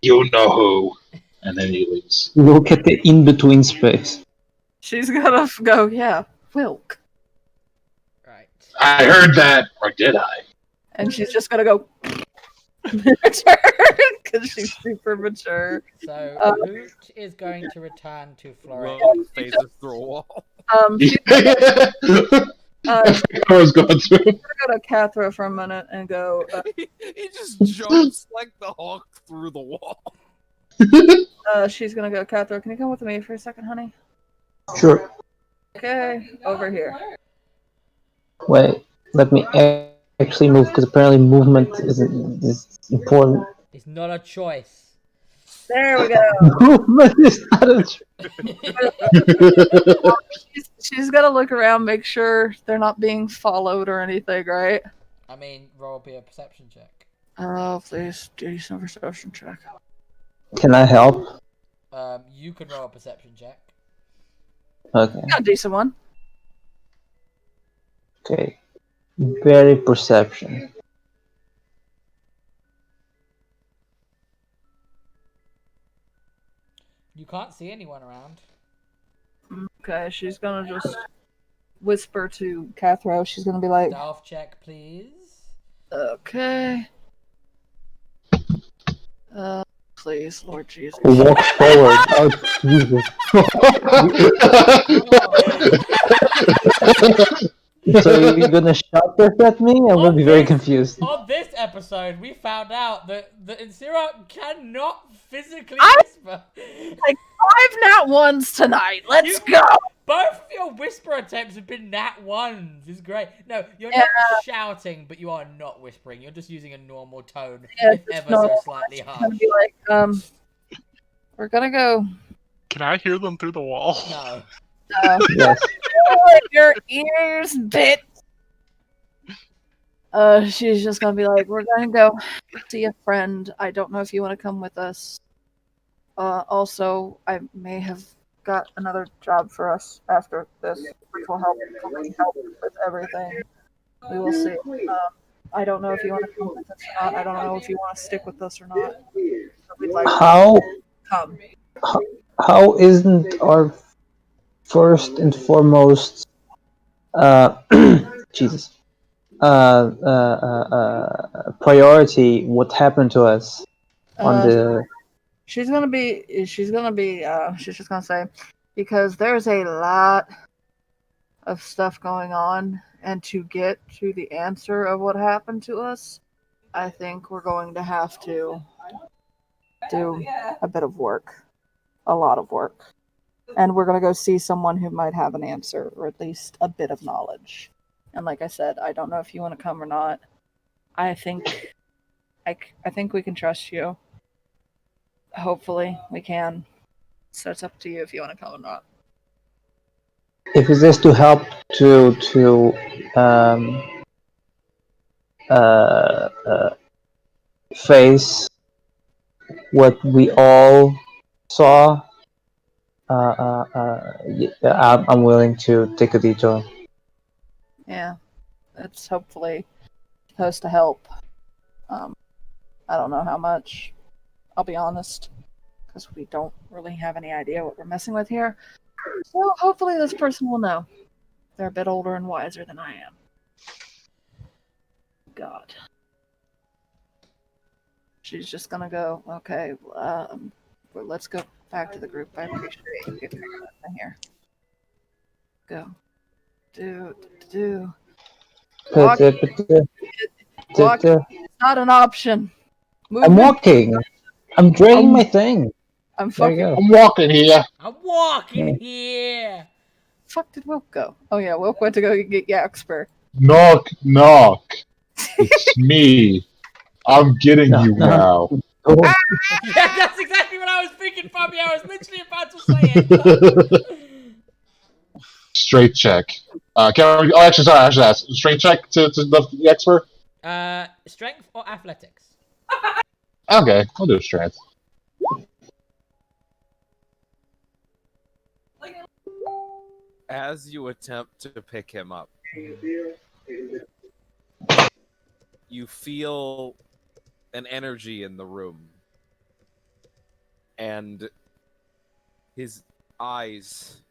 You know who. And then he leaves. Look at the in-between space. She's gonna go, yeah, Wilk. Right. I heard that, or did I? And she's just gonna go because she's super mature. So Hoot is going to return to Floric. Phases through a wall. She's I was going to. gonna go to Cathra for a minute and go. He just jumps like the Hawk through the wall. She's gonna go, Cathra, can you come with me for a second, honey? Sure. Okay, over here. Wait, let me actually move because apparently movement is important. It's not a choice. There we go. Movement is not a She's gonna look around, make sure they're not being followed or anything, right? I mean, roll be a perception check. Oh, please do some perception check. Can I help? You can roll a perception check. Okay. Got a decent one. Okay. Very perception. You can't see anyone around. Okay, she's gonna just whisper to Cathro. She's gonna be like, Stealth check, please. okay. Please, Lord Jesus. Who walks forward? Oh, Jesus. So you're gonna shout this at me? I will be very confused. On this episode, we found out that Insira cannot physically I- whisper. Like 5 nat ones tonight. Let's You- go. Both of your whisper attempts have been nat ones. It's great. No, you're Yeah. not shouting, but you are not whispering. You're just using a normal tone, Yeah, if just ever so normal. slightly She's harsh. gonna be like, we're gonna go. Can I hear them through the wall? No. Yes. Your ears, bitch. She's just gonna be like, we're gonna go see a friend. I don't know if you want to come with us. Also, I may have got another job for us after this, which will help with everything. We will see. I don't know if you want to come with us or not. I don't know if you want to stick with us or not. But we'd like How to come. how isn't our first and foremost Jesus priority what happened to us on the She's just gonna say, because there's a lot of stuff going on, and to get to the answer of what happened to us, I think we're going to have to do a bit of work, a lot of work. And we're gonna go see someone who might have an answer, or at least a bit of knowledge. And like I said, I don't know if you want to come or not. I think we can trust you. Hopefully, we can. So it's up to you if you want to come or not. if it's just to help to um, face what we all saw, yeah, I'm willing to take a detour. Yeah, it's hopefully supposed to help. I don't know how much. I'll be honest, because we don't really have any idea what we're messing with here. So hopefully this person will know. They're a bit older and wiser than I am. God. She's just gonna go, okay, well, let's go back to the group. I appreciate you giving me that here. Go. Do. Walking. Walking is not an option. I'm Movement. walking. I'm dragging my thing. I'm There you fucking. go. I'm walking here. I'm walking here. Fuck did Wilk go? Oh yeah, Wilk went to go get Yaxper. Knock, knock. It's me. I'm getting you now. Oh, Yeah, that's exactly what I was thinking, Fabi. I was literally about to say it. Straight check. Can we, actually, sorry, I should ask. Straight check to the expert? Strength or athletics? Okay, I'll do strength. As you attempt to pick him up, you feel an energy in the room, and his eyes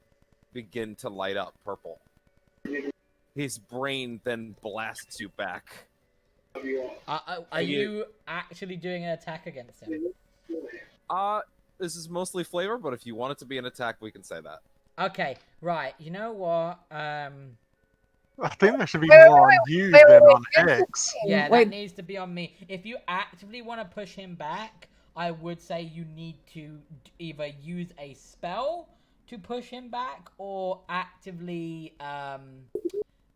begin to light up purple. His brain then blasts you back. Are you actually doing an attack against him? This is mostly flavor, but if you want it to be an attack, we can say that. Okay, right. You know what? I think that should be more on you than on X. Yeah, Wait. that needs to be on me. If you actively want to push him back, I would say you need to either use a spell to push him back, or actively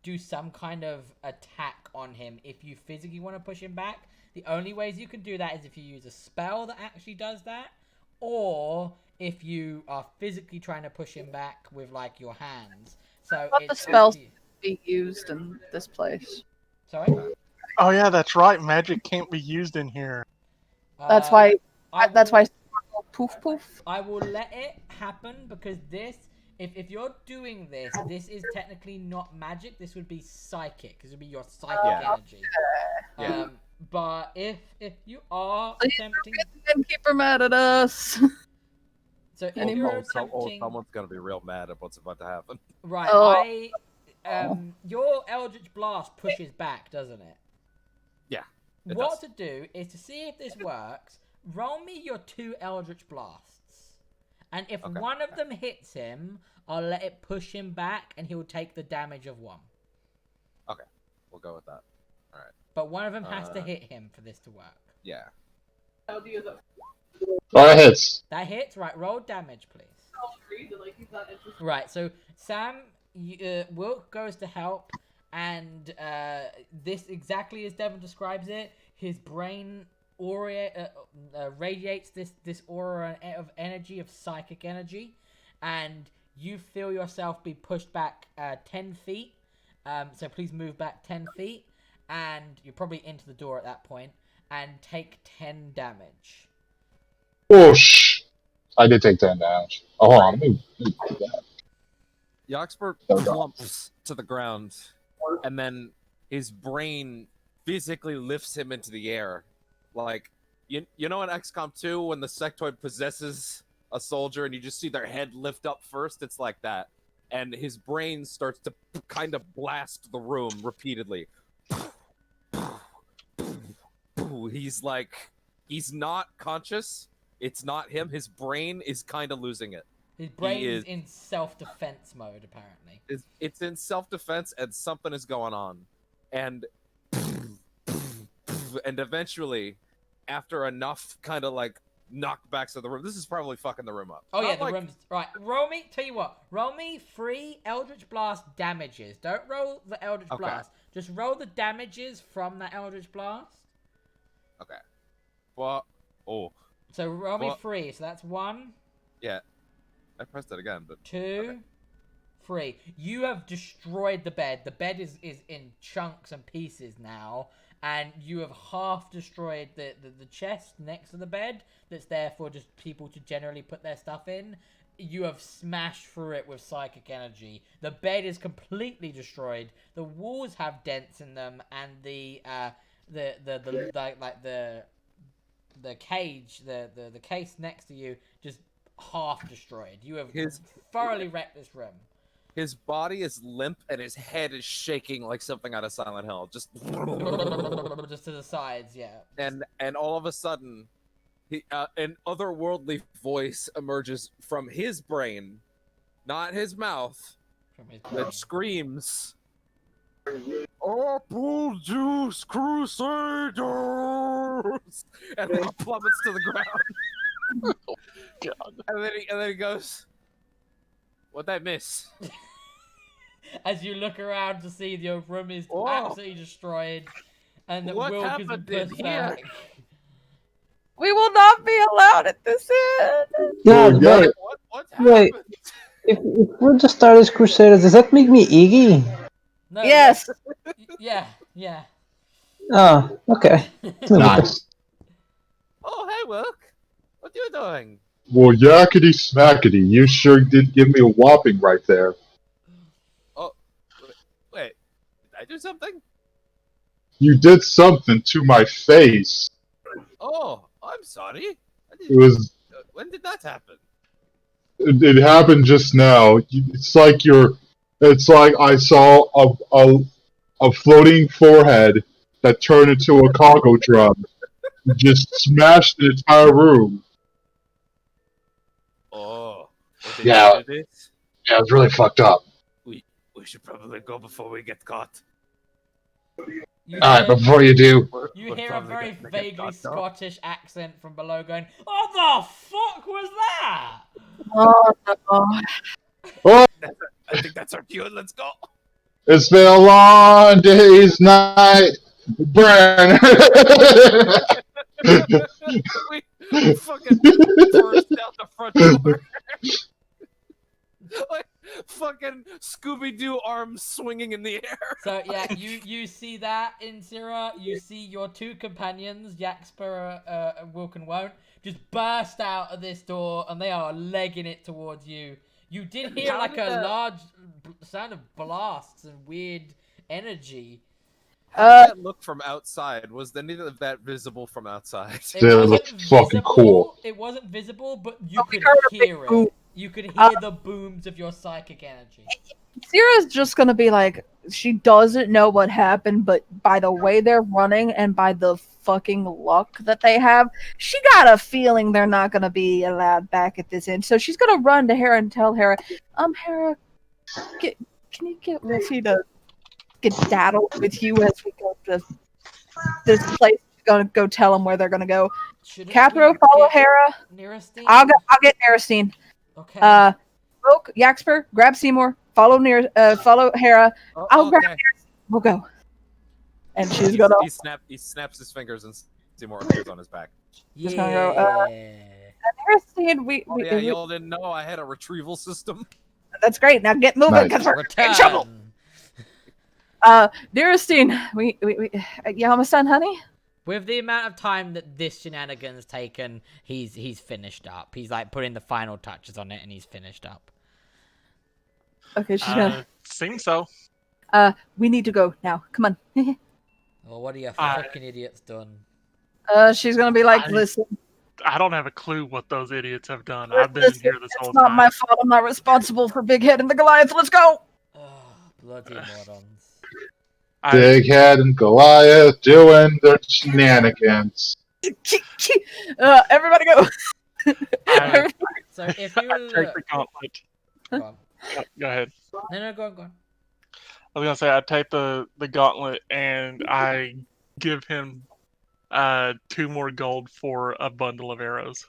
do some kind of attack on him. If you physically want to push him back, the only ways you can do that is if you use a spell that actually does that, or if you are physically trying to push him back with like your hands. So What the it's spells be used in this place? Sorry. Oh yeah, that's right. Magic can't be used in here. That's why. That's will- why. Poof poof. I will let it happen because this, if you're doing this, this is technically not magic. This would be psychic. This would be your psychic energy. Yeah. But if you are attempting, Keep her mad at us. so if Anymore. you're attempting, Someone's gonna be real mad at what's about to happen. right? Oh. Your Eldritch Blast pushes back, doesn't it? Yeah. It What does. to do is to see if this works. Roll me your 2 Eldritch Blasts, and if Okay. one of them hits him, I'll let it push him back, and he'll take the damage of 1. Okay, we'll go with that. All right. But one of them has to hit him for this to work. Yeah. Alright, hits. That hits. Right, roll damage, please. Right, so Sam, Wilk goes to help, and this exactly as Devon describes it. His brain radiates this aura of energy, of psychic energy, and you feel yourself be pushed back 10 feet. So please move back 10 feet, and you're probably into the door at that point, and take 10 damage. Whoosh! I did take 10 damage. Oh, hold on. Let me do that. Yoxpert plumps to the ground, and then his brain physically lifts him into the air. Like, you know in XCOM 2 when the sectoid possesses a soldier and you just see their head lift up first? It's like that. And his brain starts to kind of blast the room repeatedly. He's not conscious. It's not him. His brain is kind of losing it. His brain is in self-defense mode, apparently. It's in self-defense, and something is going on. And eventually, after enough kind of like knockbacks of the room, this is probably fucking the room up. Oh, Not yeah, the like- room's... Right, tell you what, roll me 3 Eldritch Blast damages. Don't roll the Eldritch Okay. Blast. Just roll the damages from that Eldritch Blast. Okay. Well, So roll me Well- 3, so that's 1, yeah. I pressed it again, but 2, 3. You have destroyed the bed. The bed is in chunks and pieces now, and you have half destroyed the chest next to the bed that's there for just people to generally put their stuff in. You have smashed through it with psychic energy. The bed is completely destroyed. The walls have dents in them, and the cage, the case next to you, just half destroyed. You have thoroughly wrecked this room. his body is limp and his head is shaking like something out of Silent Hill. Just Just to the sides, yeah. and all of a sudden, an otherworldly voice emerges from his brain, not his mouth, From his brain. that screams, "Applejuice Crusaders!" and then he plummets to the ground. God. And then he goes, "What'd I miss?" As you look around to see your room is Oh. absolutely destroyed, and that What Wilk has been happened in pushed here? back. We will not be allowed at this inn. God, yeah. wait. What Wait. happened? If we're the Stardust Crusaders, does that make me Iggy? No, Yes. yeah. Oh, okay. Nice. Oh, hey, Wilk. What you doing? Well, yakety smackety, you sure did give me a whopping right there. Wait, did I do something? You did something to my face. Oh, I'm sorry. It was. When did that happen? It happened just now. It's like you're. It's like I saw a floating forehead that turned into a cargo drum. Just smashed the entire room. Oh, did Yeah. you do this? Yeah, it was really fucked up. We should probably go before we get caught. You Alright, hear, before you do, you We're hear a probably very gonna get vaguely caught, though. Scottish accent from below going, "What the fuck was that?" Oh, no. I think that's our cue. Let's go. it's been a long day's night. Burn. we fucking burst out the front door. Like fucking Scooby-Doo arms swinging in the air. So yeah, you see that in Syrah. You see your two companions, Yaxper and Wilk and Won't, just burst out of this door, and they are legging it towards you. You did hear How like did a that- large sound of blasts and weird energy. That look from outside, was any of that visible from outside? It Dude, it wasn't looked fucking visible. cool. It wasn't visible, but you we could heard a big hear boom. it. You could hear the booms of your psychic energy. Sierra's just gonna be like, she doesn't know what happened, but by the way they're running and by the fucking luck that they have, she got a feeling they're not gonna be allowed back at this inn. So she's gonna run to Hera and tell Hera, Hera, can you get Wolfie to skedaddle with you as we go to this place gonna go tell them where they're gonna go. Shouldn't Cathro, we follow get Hera. Nearestine? I'll get Neristine. Okay. Wilk, Yaxper, grab Seymour. Follow Hera. Oh, I'll grab okay. We'll go. And she's He gonna. he snaps his fingers and Seymour appears on his back. Just yeah. gonna go, Neristine, Oh yeah, y'all didn't know I had a retrieval system. that's great. Now get moving, because we're in trouble. Neristine, you almost done, honey? With the amount of time that this shenanigan's taken, he's finished up. He's like putting the final touches on it, and he's finished up. Okay, she's gonna. Seems so. We need to go now. Come on. Well, what are you fucking idiots done? She's gonna be like, listen. I don't have a clue what those idiots have done. I've been here this whole It's not time. my fault. I'm not responsible for Big Head and the Goliath. Let's go. Oh, bloody morons. Big Head and Goliath doing their shenanigans. Everybody go. So if you take the gauntlet. go on. Go ahead. No, go on. I was gonna say I take the gauntlet and I give him 2 more gold for a bundle of arrows.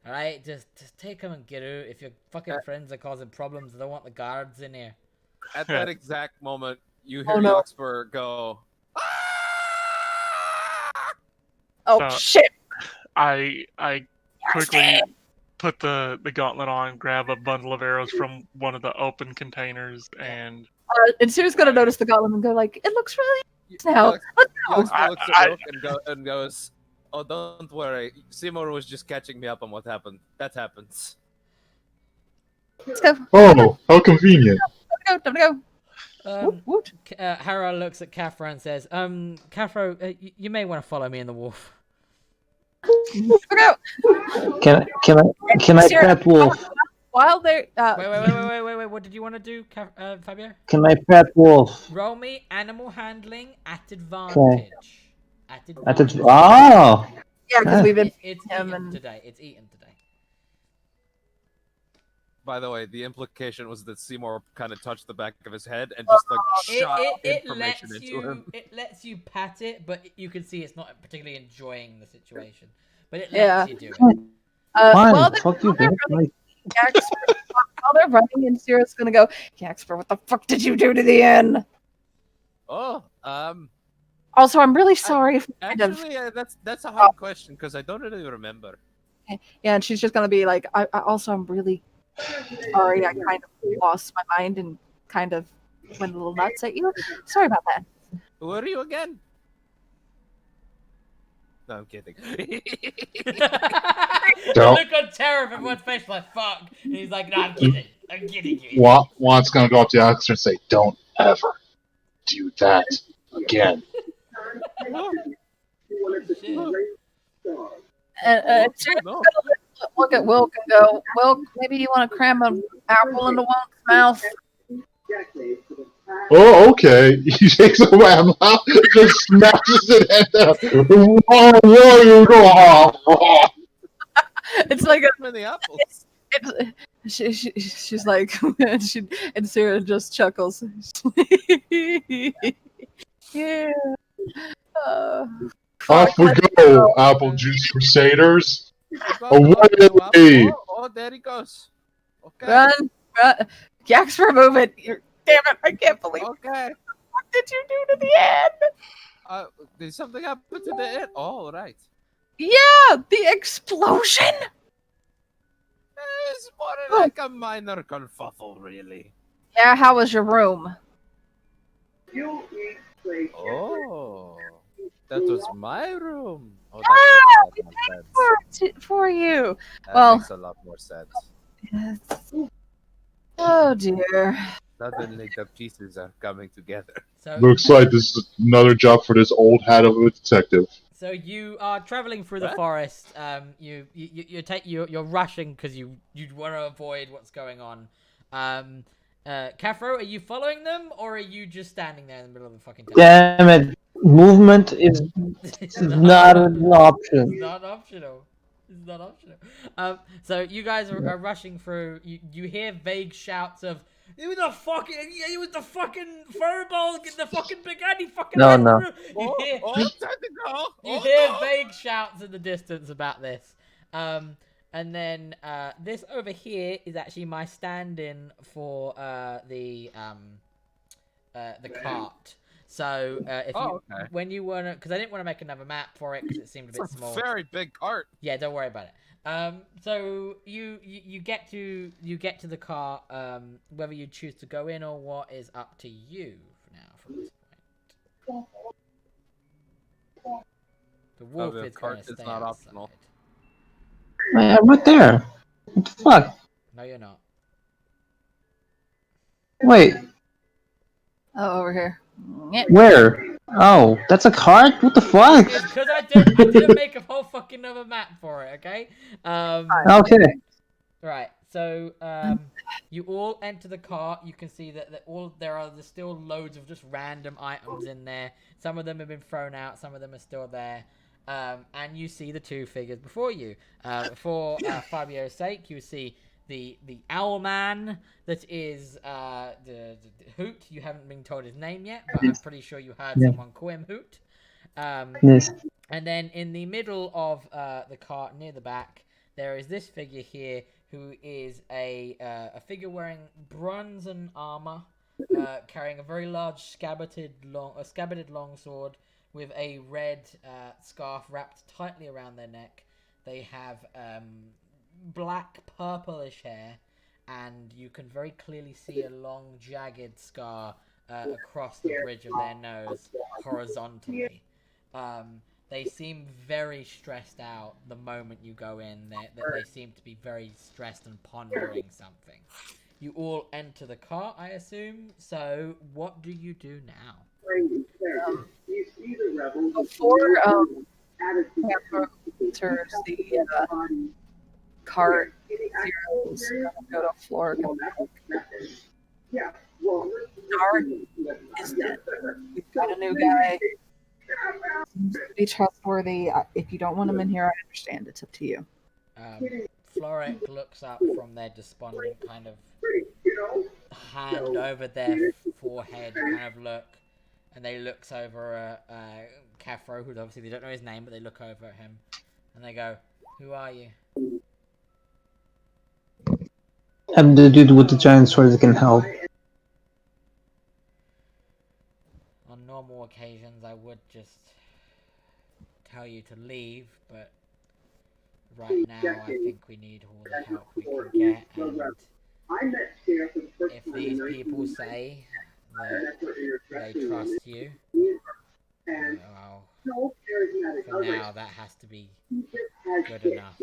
Alright, just take him and get out. If your fucking friends are causing problems, I don't want the guards in here. At that exact moment, you hear Oh, no. Yoxper go. Oh shit! I quickly put the gauntlet on, grab a bundle of arrows from one of the open containers, and And Sue's gonna notice the golem and go like, "It looks really nice now. Let's go." Yoxper looks at Rook and goes, "Oh, don't worry. Seymour was just catching me up on what happened. That happens." Let's go. Oh, how convenient. Time to go. Um, Woot. Hera looks at Cathro and says, Cathro, you may want to follow me in the wolf. Let's go. Can I pet Wolf? While they're Wait, what did you want to do, Fabio? Can I pet Wolf? Roll me animal handling at advantage. At advantage. Oh! yeah, because we've been It's him eaten and today. It's eaten today. By the way, the implication was that Seymour kind of touched the back of his head and just like shot information into him. It lets you pat it, but you can see it's not particularly enjoying the situation. But it Yeah. lets you do it. Fine, while fuck you, bitch. while they're running, and Sierra's gonna go, Yaxper, what the fuck did you do to the inn? Oh, Also, I'm really sorry. If kind of, actually, that's a hard question because I don't really remember. yeah, and she's just gonna be like, I'm really sorry. I kind of lost my mind and kind of went a little nuts at you. Sorry about that. Who are you again? No, I'm kidding. The Don't. look on terror of everyone's face like, fuck. And he's like, no, I'm kidding you. Juan's gonna go up to Yoxter and say, "Don't ever do that again." And Sierra's No. gonna look at Wilk and go, Wilk, maybe you want to cram an apple into Wilk's mouth? Oh, okay. He takes a wham out, just smashes it in there. What are you doing? It's like Many apples. she's like, and Sarah just chuckles. Yeah. Off we go, Applejuice Crusaders. Away! Oh, there he goes. Okay. Run. Yaxper, move it. Damn it, I can't believe Okay. what did you do to the end? Did something happen to the end? Oh, right. Yeah, the explosion. It's more like a minor kerfuffle, really. Yeah, how was your room? Oh, that was my room. Oh, Yeah, that we makes a lot more sense. For you. That well- makes a lot more sense. Yes. Oh dear. Suddenly the pieces are coming together. So, Looks like this is another job for this old hat of a detective. So you are traveling through the forest. You're rushing because you want to avoid what's going on. Cathro, are you following them or are you just standing there in the middle of the fucking town? Damn it. Movement is not an option. It's not optional. It's not optional. So you guys are rushing through. You hear vague shouts of It was the fucking. It was the fucking fireball. The fucking big guy. He fucking. No, ran no. through. You hear. time to go. You Oh, hear no. vague shouts in the distance about this. And then this over here is actually my stand-in for the cart. So if you okay. when you wanna, because I didn't want to make another map for it because it seemed a bit It's a small. very big cart. Yeah, don't worry about it. So you get to the car. Whether you choose to go in or what is up to you now from this point. The wolf the is cart going to is stay not outside. optional. Man, I'm right there. What the fuck? No, you're not. Wait, Oh, over here. Yeah. where? Oh, that's a card? What the fuck? It's because I didn't make a whole fucking other map for it. Okay. Okay. Right. So you all enter the cart. You can see that there's still loads of just random items in there. Some of them have been thrown out. Some of them are still there. And you see the two figures before you. For Fabio's sake, you see the owl man that is the Hoot. You haven't been told his name yet, but I'm pretty sure you heard someone call him Hoot. Yes. And then in the middle of the cart near the back, there is this figure here who is a figure wearing bronzen armor, carrying a very large scabbarded longsword with a red scarf wrapped tightly around their neck. They have black purplish hair, and you can very clearly see a long jagged scar across the bridge of their nose horizontally. They seem very stressed out the moment you go in. They seem to be very stressed and pondering something. You all enter the car, I assume. So, what do you do now? Before Camper enters the cart, Zero's gonna go to Flork and Dark is dead. We've got a new guy. Seems to be trustworthy. If you don't want him in here, I understand. It's up to you. Florek looks up from their despondent kind of hand over their forehead kind of look, and they looks over Caffro, who obviously they don't know his name, but they look over at him, and they go, "Who are you?" I'm the dude with the giant sword that can help. On normal occasions, I would just tell you to leave, but right now, I think we need all the help we can get, and if these people say that they trust you, well, for now, that has to be good enough.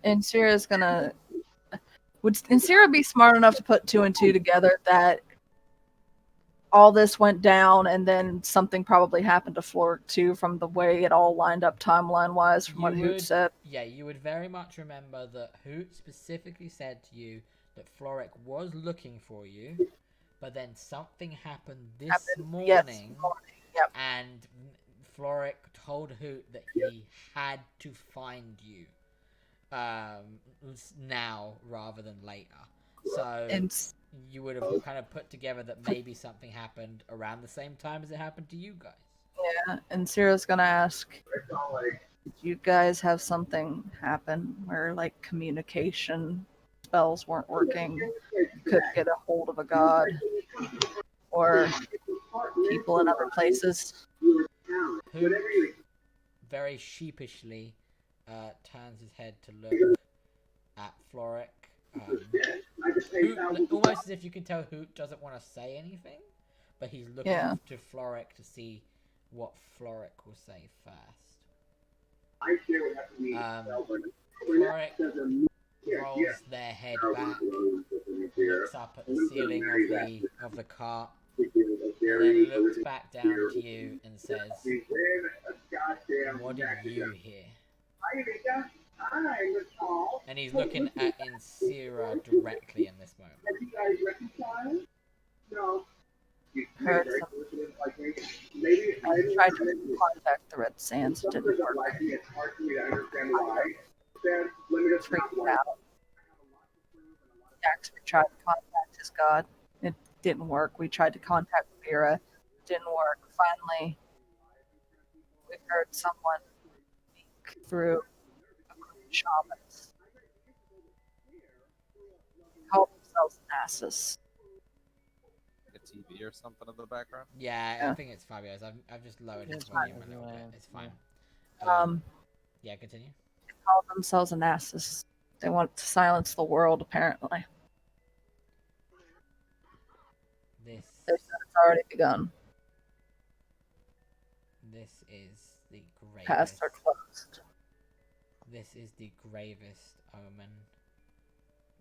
And Sarah's gonna. Would Sarah be smart enough to put two and two together that all this went down and then something probably happened to Flork too, from the way it all lined up timeline wise from what Hoot said? Yeah, you would very much remember that Hoot specifically said to you that Florek was looking for you, but then something happened this morning, Yep. and Florek told Hoot that he had to find you now rather than later. So you would have kind of put together that maybe something happened around the same time as it happened to you guys. Yeah, and Sarah's gonna ask, did you guys have something happen where like communication spells weren't working? You couldn't get a hold of a god or people in other places? Hoot very sheepishly turns his head to look at Florek. Hoot, almost as if you can tell Hoot doesn't want to say anything, but he's looking to Florek to see what Florek will say first. Florek rolls their head back, looks up at the ceiling of the cart, and then looks back down to you and says, "What did you hear?" And he's looking at Insira directly in this moment. Heard something. I tried to contact the Red Sands, it didn't work. Freaked out. Jackson tried to contact his god. It didn't work. We tried to contact Vera. Didn't work. Finally, we heard someone speak through a group of shamans. They called themselves Nasus. A TV or something in the background. Yeah, I Yeah. think it's Fabio's. I've just lowered his It's volume a fine, little yeah. bit. It's fine. Yeah, continue. They called themselves a Nasus. They want to silence the world, apparently. This They said it's already begun. this is the Paths gravest. are closed. This is the gravest omen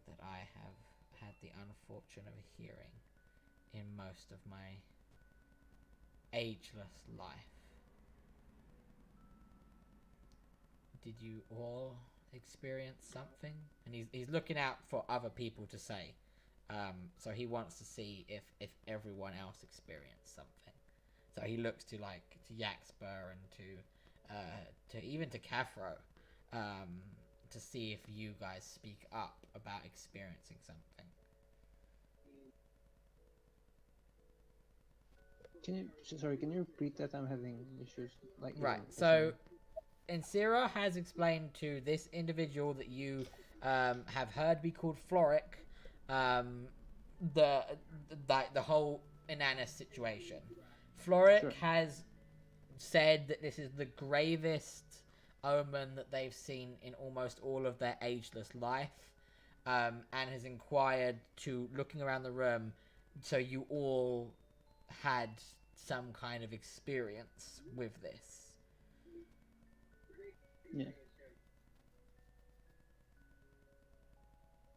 that I have had the unfortune of hearing in most of my ageless life. Did you all experience something? And he's looking out for other people to say. So he wants to see if everyone else experienced something. So he looks to Yaxper and to even to Cathro, to see if you guys speak up about experiencing something. Can you repeat that? I'm having issues. Right. So, Insira has explained to this individual that you have heard be called Floric, the whole Inanna situation. Floric has said that this is the gravest omen that they've seen in almost all of their ageless life, and has inquired to looking around the room, so you all had some kind of experience with this. Yeah.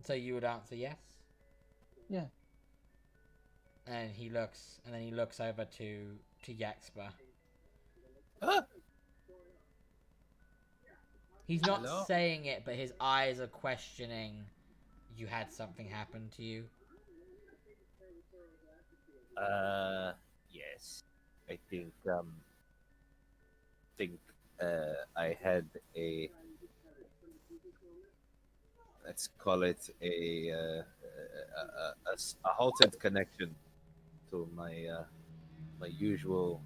So you would answer yes? Yeah. And he looks over to Yaxper. Huh? He's not Hello? saying it, but his eyes are questioning. You had something happen to you? Yes. I think I had a, let's call it a halted connection to my my usual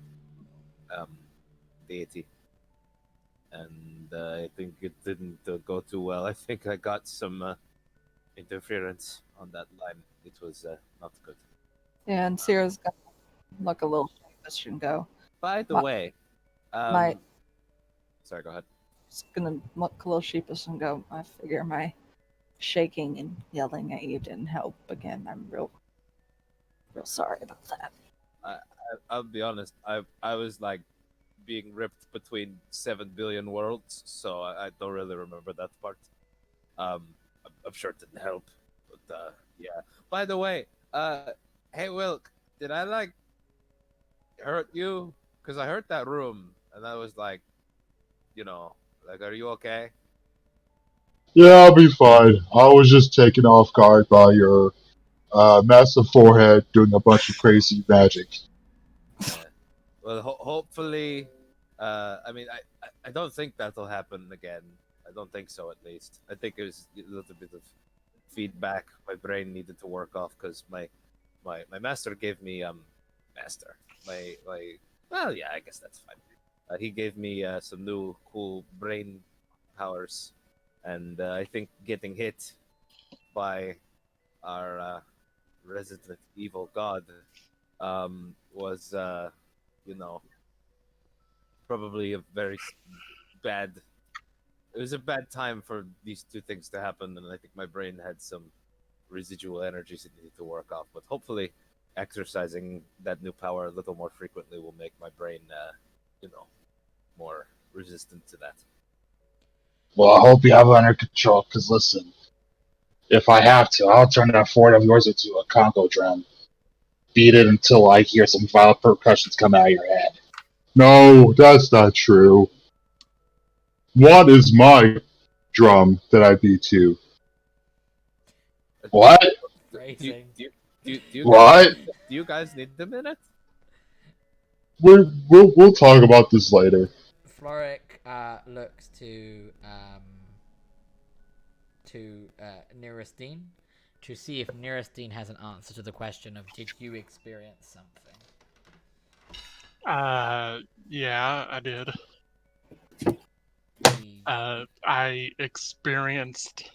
deity, and I think it didn't go too well. I think I got some interference on that line. It was not good. Yeah, and Sierra's gonna look a little sheepish and go. By the My- way, my- sorry, go ahead. Just gonna look a little sheepish and go. I figure my shaking and yelling at you didn't help. Again, I'm real sorry about that. I'll be honest. I was like being ripped between 7 billion worlds, so I don't really remember that part. I'm sure it didn't help, but yeah. By the way, hey Wilk, did I like hurt you? Because I hurt that room, and I was like, are you okay? Yeah, I'll be fine. I was just taken off guard by your massive forehead doing a bunch of crazy magic. Yeah. Well, hopefully, I mean, I don't think that'll happen again. I don't think so, at least. I think it was a little bit of feedback my brain needed to work off, because my master gave me master my well, yeah, I guess that's fine. He gave me some new cool brain powers, and I think getting hit by our resident evil god was probably a very bad. It was a bad time for these two things to happen, and I think my brain had some residual energies it needed to work off. But hopefully, exercising that new power a little more frequently will make my brain, more resistant to that. Well, I hope you have it under control, because listen, if I have to, I'll turn that fort of yours into a Congo drum. Beat it until I hear some violent percussions come out of your head. No, that's not true. What is my drum that I beat to? What? Phrasing. Do you What? do you guys need a minute? We'll talk about this later. Floric looks to Niristine, to see if Niristine has an answer to the question of did you experience something? Yeah, I did. The I experienced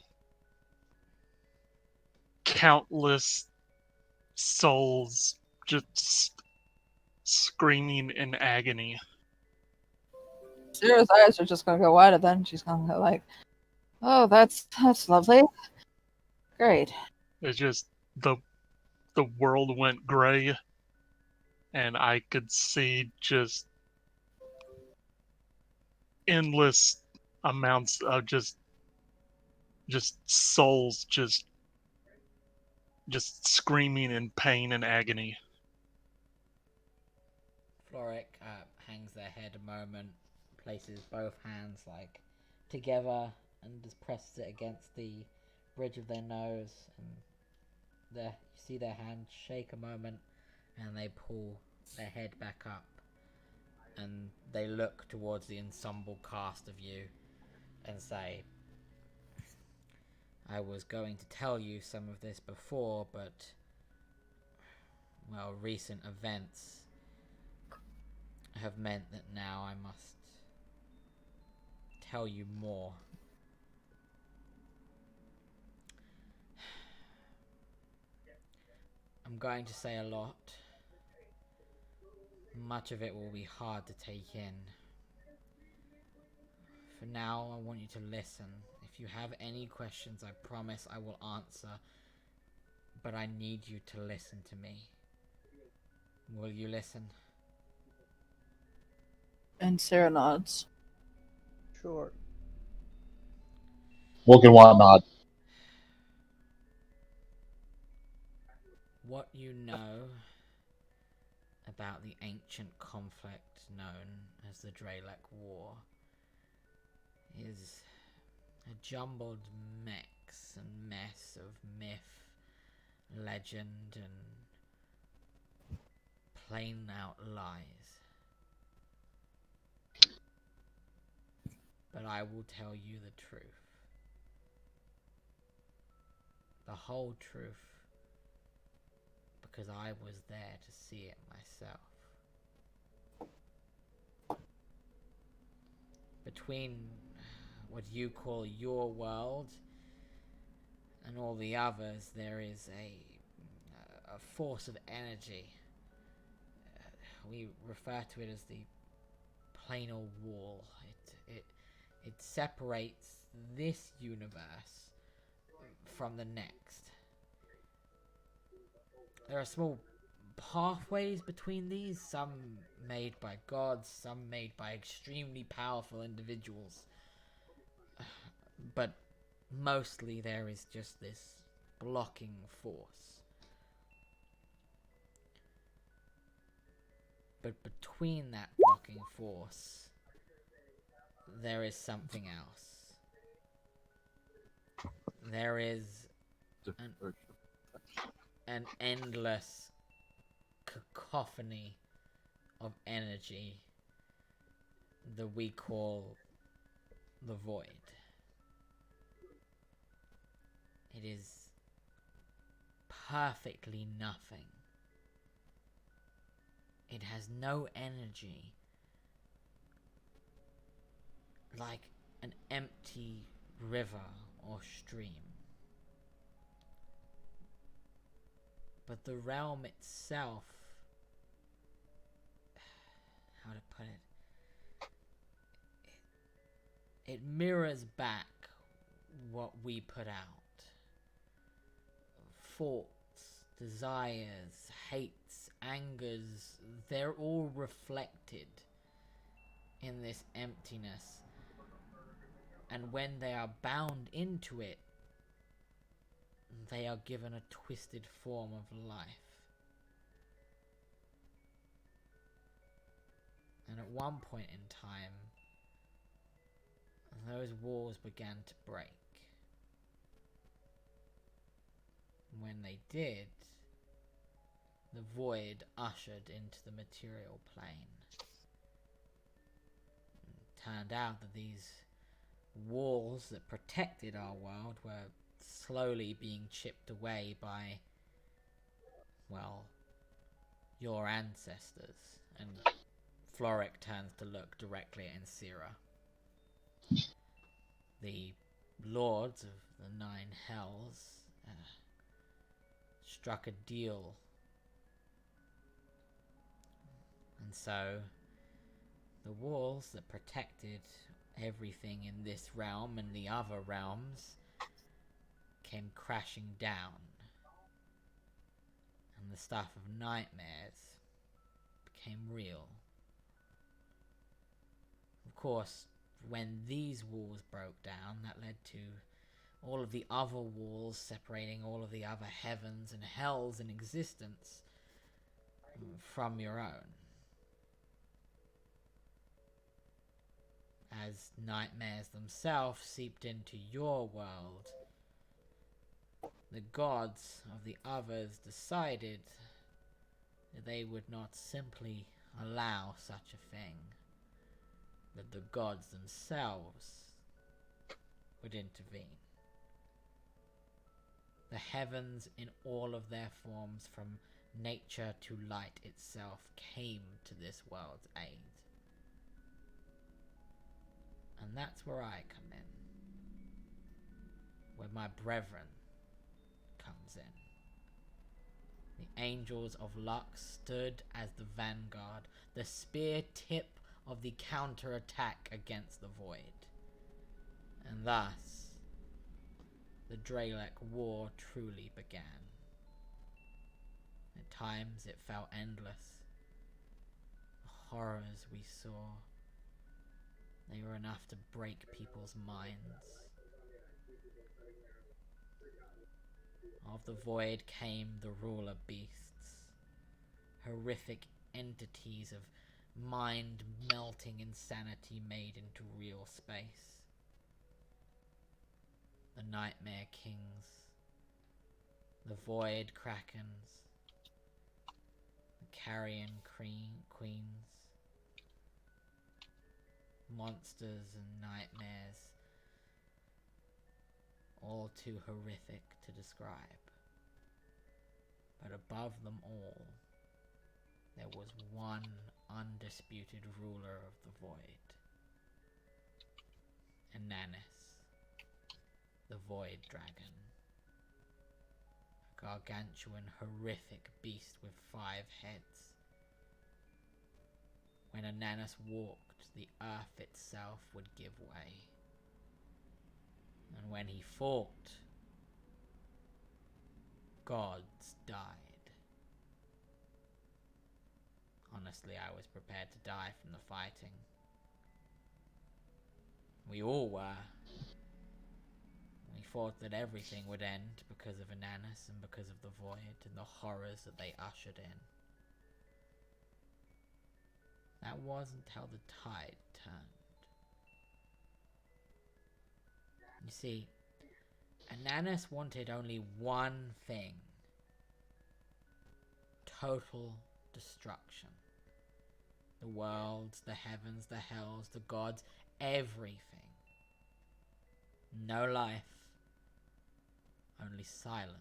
countless souls just screaming in agony. Sarah's eyes are just gonna go wide, and then she's gonna go like, "Oh, that's lovely, great." It's just the world went gray, and I could see just endless amounts of just souls just screaming in pain and agony. Floric hangs their head a moment, places both hands like together, and just presses it against the bridge of their nose, and you see their hands shake a moment, and they pull their head back up, and they look towards the ensemble cast of you, and say, "I was going to tell you some of this before, but well, recent events have meant that now I must tell you more." I'm going to say a lot. Much of it will be hard to take in. For now, I want you to listen. If you have any questions, I promise I will answer. But I need you to listen to me. Will you listen? And Sarah nods. Sure. Woken whatnot. What you know about the ancient conflict known as the Draelec War is a jumbled mix and mess of myth, legend, and plain out lies. But I will tell you the truth. The whole truth. Because I was there to see it myself. Between what you call your world and all the others, there is a force of energy. We refer to it as the planar wall. It separates this universe from the next. There are small pathways between these, some made by gods, some made by extremely powerful individuals. But mostly there is just this blocking force. But between that blocking force, there is something else. There is an endless cacophony of energy that we call the void. It is perfectly nothing. It has no energy, like an empty river or stream. But the realm itself, how to put it mirrors back what we put out. Thoughts, desires, hates, angers, they're all reflected in this emptiness. And when they are bound into it, they are given a twisted form of life. And at one point in time, those walls began to break. When they did, the void ushered into the material plane. It turned out that these walls that protected our world were slowly being chipped away by, well, your ancestors. And Floric turns to look directly at Insira. The lords of the Nine Hells struck a deal. And so the walls that protected everything in this realm and the other realms came crashing down. And the stuff of nightmares became real. Of course, when these walls broke down, that led to all of the other walls separating all of the other heavens and hells in existence from your own. As nightmares themselves seeped into your world, the gods of the others decided that they would not simply allow such a thing, that the gods themselves would intervene. The heavens in all of their forms, from nature to light itself, came to this world's aid. And that's where I come in. Where my brethren comes in. The Angels of Lux stood as the vanguard, the spear tip of the counterattack against the Void. And thus, the Dralek War truly began. At times it felt endless. The horrors we saw, they were enough to break people's minds. Of the Void came the ruler beasts, horrific entities of mind-melting insanity made into real space. The Nightmare Kings, the Void Krakens, the Carrion Queens, monsters and nightmares, all too horrific to describe. But above them all, there was one undisputed ruler of the Void. Ananis, the Void Dragon. A gargantuan, horrific beast with 5 heads. When Ananis walked, the earth itself would give way. And when he fought, gods died. Honestly, I was prepared to die from the fighting. We all were. We thought that everything would end because of Ananis and because of the Void and the horrors that they ushered in. That wasn't how the tide turned. You see, Ananis wanted only one thing. Total destruction. The worlds, the heavens, the hells, the gods, everything. No life, only silence.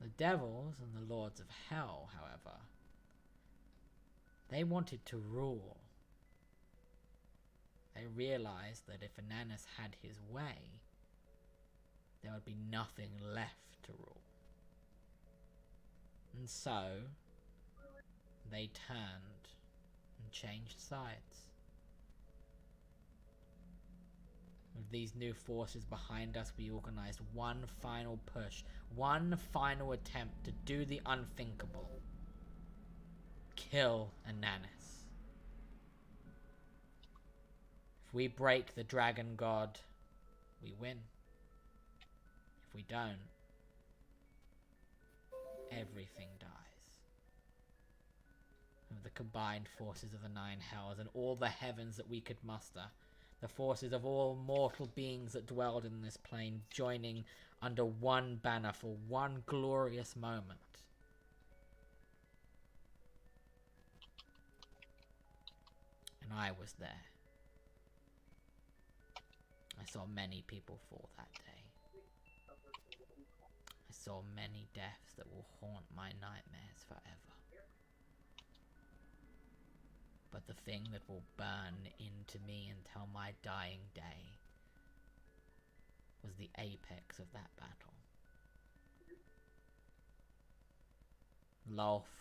The devils and the lords of hell, however, they wanted to rule. They realized that if Ananis had his way, there would be nothing left to rule. And so, they turned and changed sides. With these new forces behind us, we organized one final push, one final attempt to do the unthinkable. Kill Ananis. If we break the dragon god, we win. If we don't, everything dies. With the combined forces of the 9 hells and all the heavens that we could muster, the forces of all mortal beings that dwelled in this plane joining under one banner for one glorious moment. And I was there. I saw many people fall that day. I saw many deaths that will haunt my nightmares forever. But the thing that will burn into me until my dying day was the apex of that battle. Lolth,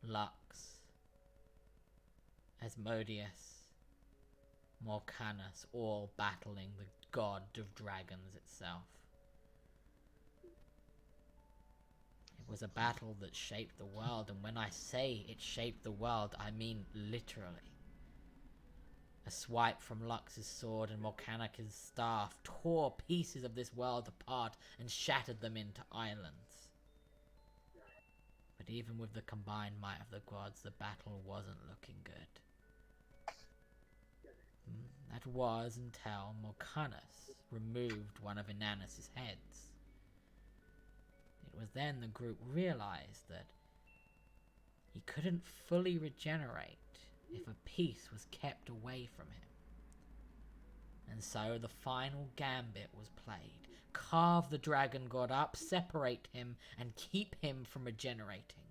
Lux, Asmodeus, Morcanus, all battling the god of dragons itself. It was a battle that shaped the world, and when I say it shaped the world, I mean literally. A swipe from Lux's sword and Morcanic's staff tore pieces of this world apart and shattered them into islands. But even with the combined might of the gods, the battle wasn't looking good. That was until Morcanus removed one of Inanus' heads. It was then the group realized that he couldn't fully regenerate if a piece was kept away from him. And so the final gambit was played. Carve the dragon god up, separate him, and keep him from regenerating.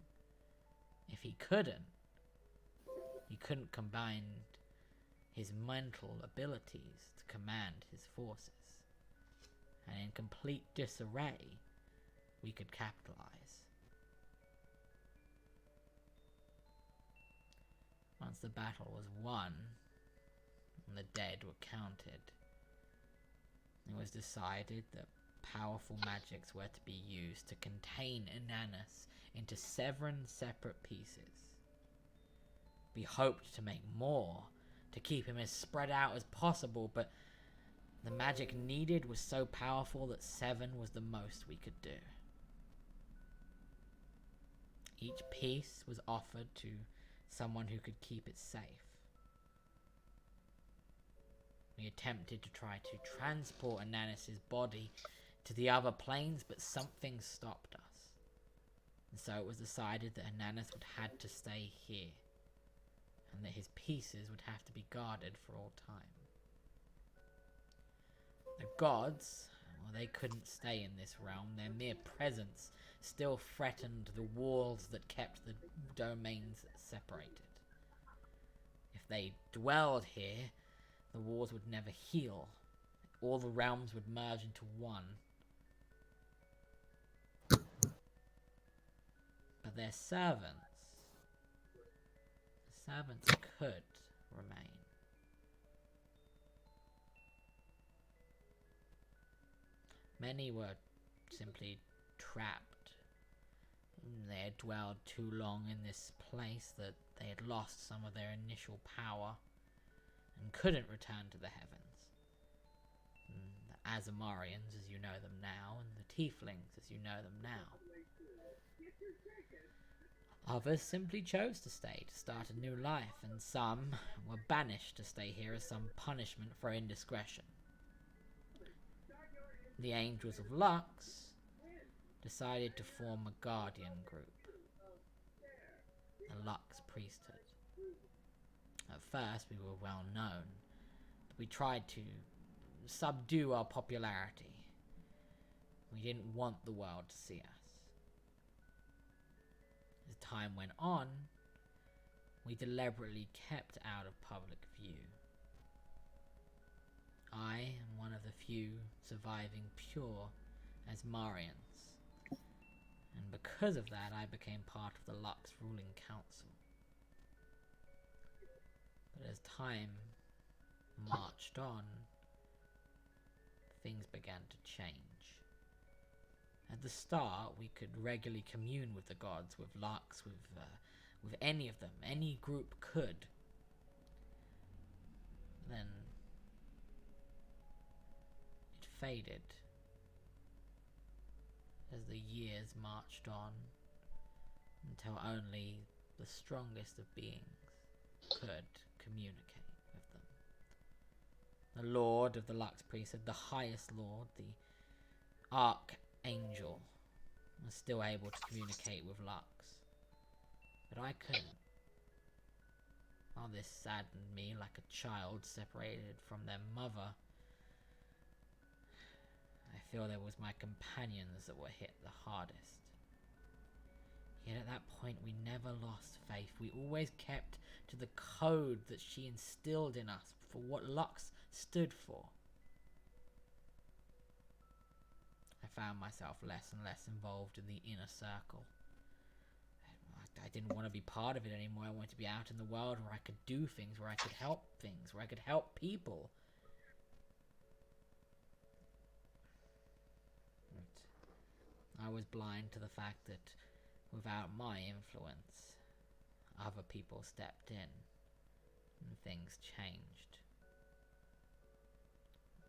If he couldn't combine his mental abilities to command his forces. And in complete disarray, we could capitalize. Once the battle was won, and the dead were counted, it was decided that powerful magics were to be used to contain Inanus into 7 separate pieces. We hoped to make more, to keep him as spread out as possible, but the magic needed was so powerful that 7 was the most we could do. Each piece was offered to someone who could keep it safe. We attempted to try to transport Inanus' body to the other planes, but something stopped us. And so it was decided that Inanus would have to stay here, and that his pieces would have to be guarded for all time. The gods, well, they couldn't stay in this realm. Their mere presence still threatened the walls that kept the domains separated. If they dwelled here, the walls would never heal. All the realms would merge into one. But their servants could remain. Many were simply trapped. They had dwelled too long in this place that they had lost some of their initial power and couldn't return to the heavens. The Azamarians, as you know them now, and the Tieflings, as you know them now. Others simply chose to stay to start a new life, and some were banished to stay here as some punishment for indiscretion. The Angels of Lux decided to form a guardian group, the Lux priesthood. At first we were well known, but we tried to subdue our popularity. We didn't want the world to see us. As time went on, we deliberately kept out of public view. I am one of the few surviving pure Asmarians, and because of that I became part of the Lux ruling council. But as time marched on, things began to change. At the start, we could regularly commune with the gods, with Lux, with any of them. Any group could. Then it faded as the years marched on, until only the strongest of beings could communicate with them. The Lord of the Lux Priesthood, the highest Lord, the Archangel, was still able to communicate with Lux. But I couldn't. All this saddened me like a child separated from their mother. I feel it was my companions that were hit the hardest. Yet at that point we never lost faith. We always kept to the code that she instilled in us for what Lux stood for. I found myself less and less involved in the inner circle. I didn't want to be part of it anymore. I wanted to be out in the world where I could do things, where I could help things, where I could help people. But I was blind to the fact that without my influence, other people stepped in and things changed.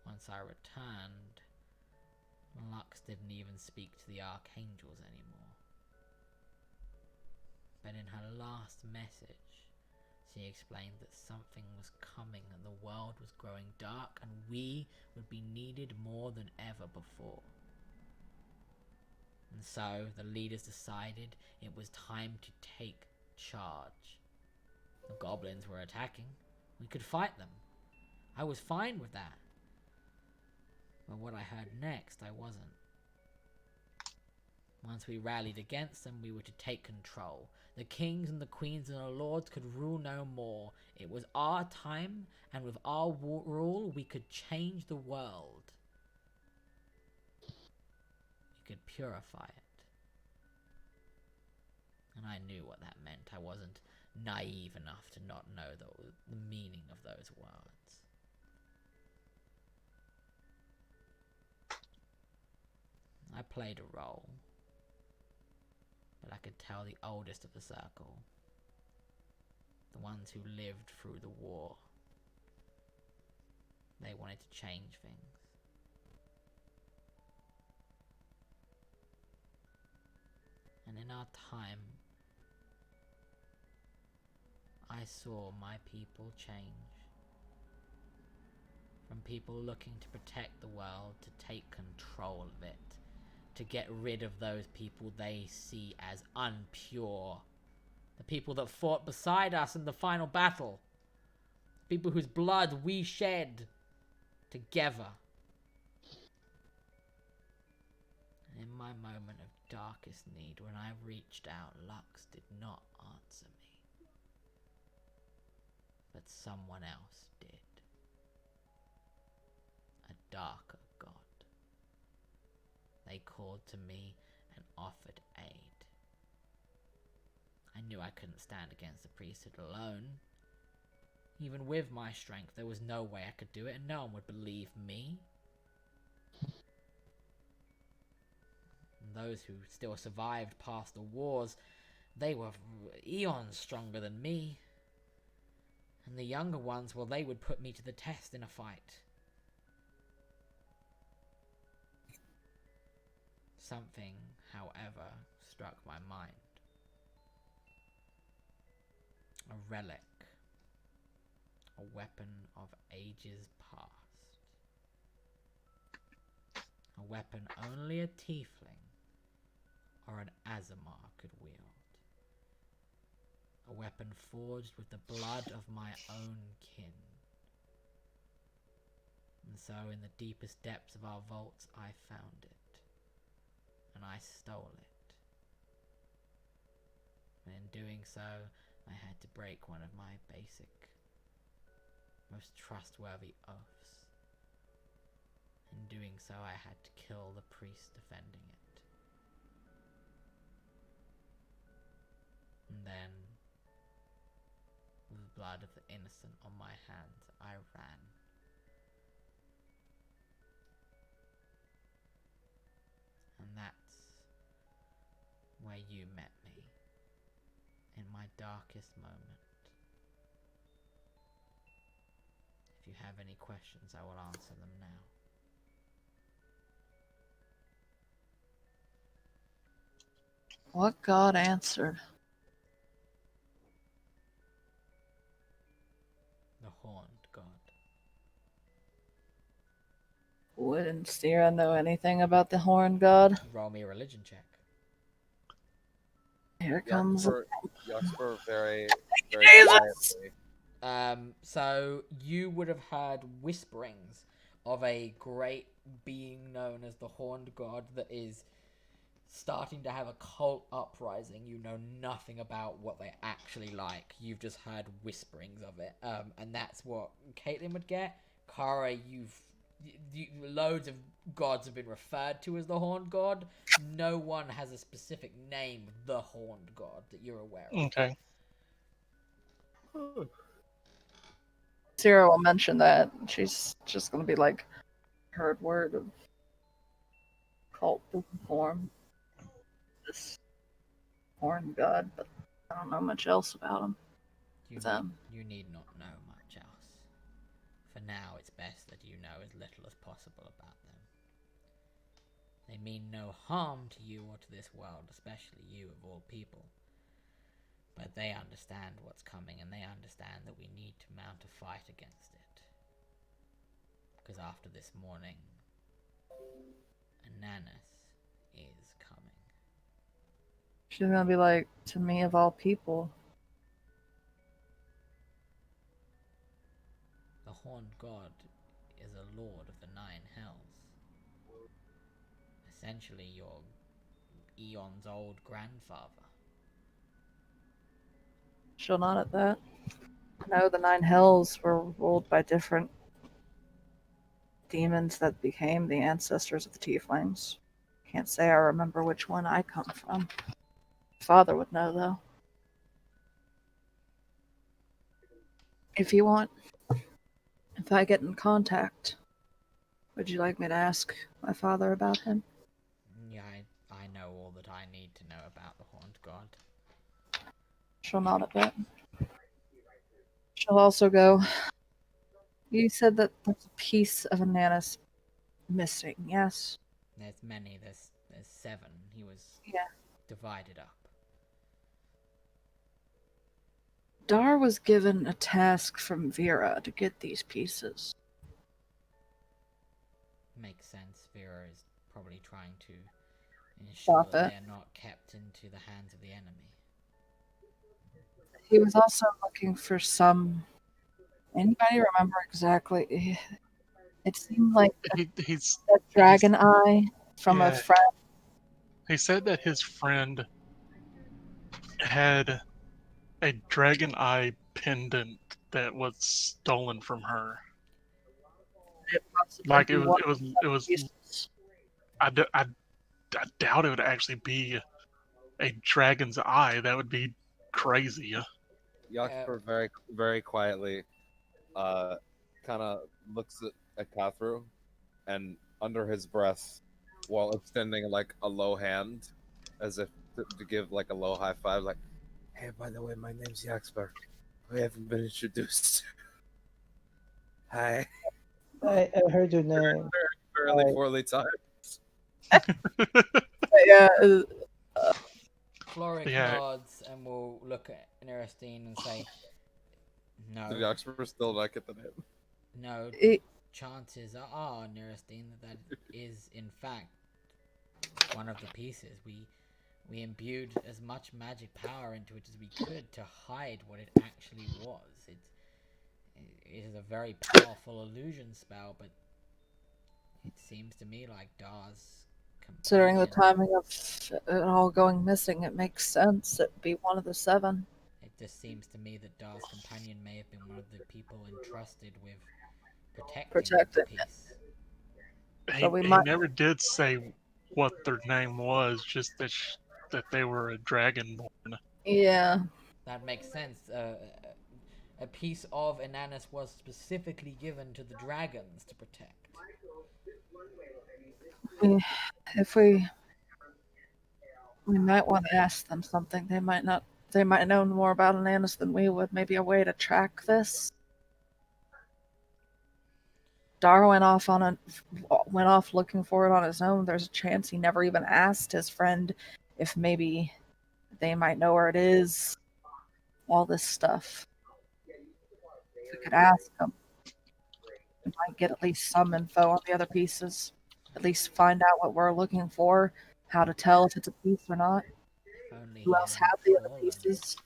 Once I returned, Lux didn't even speak to the archangels anymore. But in her last message, she explained that something was coming and the world was growing dark and we would be needed more than ever before. And so the leaders decided it was time to take charge. The goblins were attacking. We could fight them. I was fine with that. But what I heard next, I wasn't. Once we rallied against them, we were to take control. The kings and the queens and the lords could rule no more. It was our time, and with our rule, we could change the world. We could purify it. And I knew what that meant. I wasn't naive enough to not know the meaning of those words. I played a role. But I could tell the oldest of the circle, the ones who lived through the war, they wanted to change things. And in our time, I saw my people change. From people looking to protect the world to take control of it. To get rid of those people they see as unpure. The people that fought beside us in the final battle. People whose blood we shed together. And in my moment of darkest need, when I reached out, Lux did not answer me. But someone else did. A darker god. They called to me and offered aid. I knew I couldn't stand against the priesthood alone. Even with my strength, there was no way I could do it, and no one would believe me. And those who still survived past the wars, they were eons stronger than me. And the younger ones, well, they would put me to the test in a fight. Something, however, struck my mind. A relic. A weapon of ages past. A weapon only a tiefling or an Azamar could wield. A weapon forged with the blood of my own kin. And so in the deepest depths of our vaults I found it. And I stole it. And in doing so, I had to break one of my basic, most trustworthy oaths. In doing so, I had to kill the priest defending it. And then, with the blood of the innocent on my hands, I ran. And that's where you met me, in my darkest moment. If you have any questions, I will answer them now. What god answered? The horned god. Wouldn't Stira know anything about the horn god? Roll me a religion check. Here comes. Yuxper very, very Jesus! quietly So you would have heard whisperings of a great being known as the Horned God that is starting to have a cult uprising. You know nothing about what they're actually like. You've just heard whisperings of it. And that's what Caitlin would get. Kara, loads of gods have been referred to as the Horned God. No one has a specific name, the Horned God, that you're aware of. Okay. Sarah will mention that. She's just gonna be like, heard word of cult form. This horn god, but I don't know much else about him. You need not know much else. For now, it's best that you know as little as possible about them. They mean no harm to you or to this world, especially you of all people. But they understand what's coming, and they understand that we need to mount a fight against it. Because after this morning, Ananas is coming. She's gonna be like, to me of all people. The Horned God is a lord of the Nine Hells. Essentially your eons old grandfather. She'll nod at that. No, the Nine Hells were ruled by different demons that became the ancestors of the Tieflings. Can't say I remember which one I come from. Father would know, though. If you want, if I get in contact, would you like me to ask my father about him? Yeah, I know all that I need to know about the Horned God. She'll nod a bit. She'll also go, you said that there's a piece of Ananas missing, yes? There's many, there's 7. He was divided up. Dar was given a task from Vera to get these pieces. Makes sense. Vera is probably trying to ensure Stop that it. they're not kept into the hands of the enemy. He was also looking for some... Anybody remember exactly? It seemed like He's a dragon eye from a friend. He said that his friend had a dragon eye pendant that was stolen from her. Like it was. I doubt it would actually be a dragon's eye. That would be crazy. Yakper very, very quietly, kind of looks at Kathru, and under his breath, while extending like a low hand, as if to give like a low high five, like, "Hey, by the way, my name's Yaxper. We haven't been introduced. Hi." I heard your name. Fairly Hi. poorly timed. Yeah. Floric Yeah. nods and will look at Neristine and say, no. Did Yaxper still not get the name? No, chances are, Neristine, that is in fact one of the pieces. We imbued as much magic power into it as we could to hide what it actually was. It is a very powerful illusion spell, but it seems to me like Dar's Considering the companion... timing of it all going missing, it makes sense it'd be one of the 7. It just seems to me that Dar's companion may have been one of the people entrusted with protecting the piece. He never did say what their name was, just that they were a dragonborn. Yeah. That makes sense. A piece of Ananas was specifically given to the dragons to protect. If we might want to ask them something. They might know more about Ananas than we would. Maybe a way to track this. Dar went off looking for it on his own. There's a chance he never even asked his friend if maybe they might know where it is. All this stuff. If we could ask them, we might get at least some info on the other pieces. At least find out what we're looking for, how to tell if it's a piece or not. Who else has the other pieces?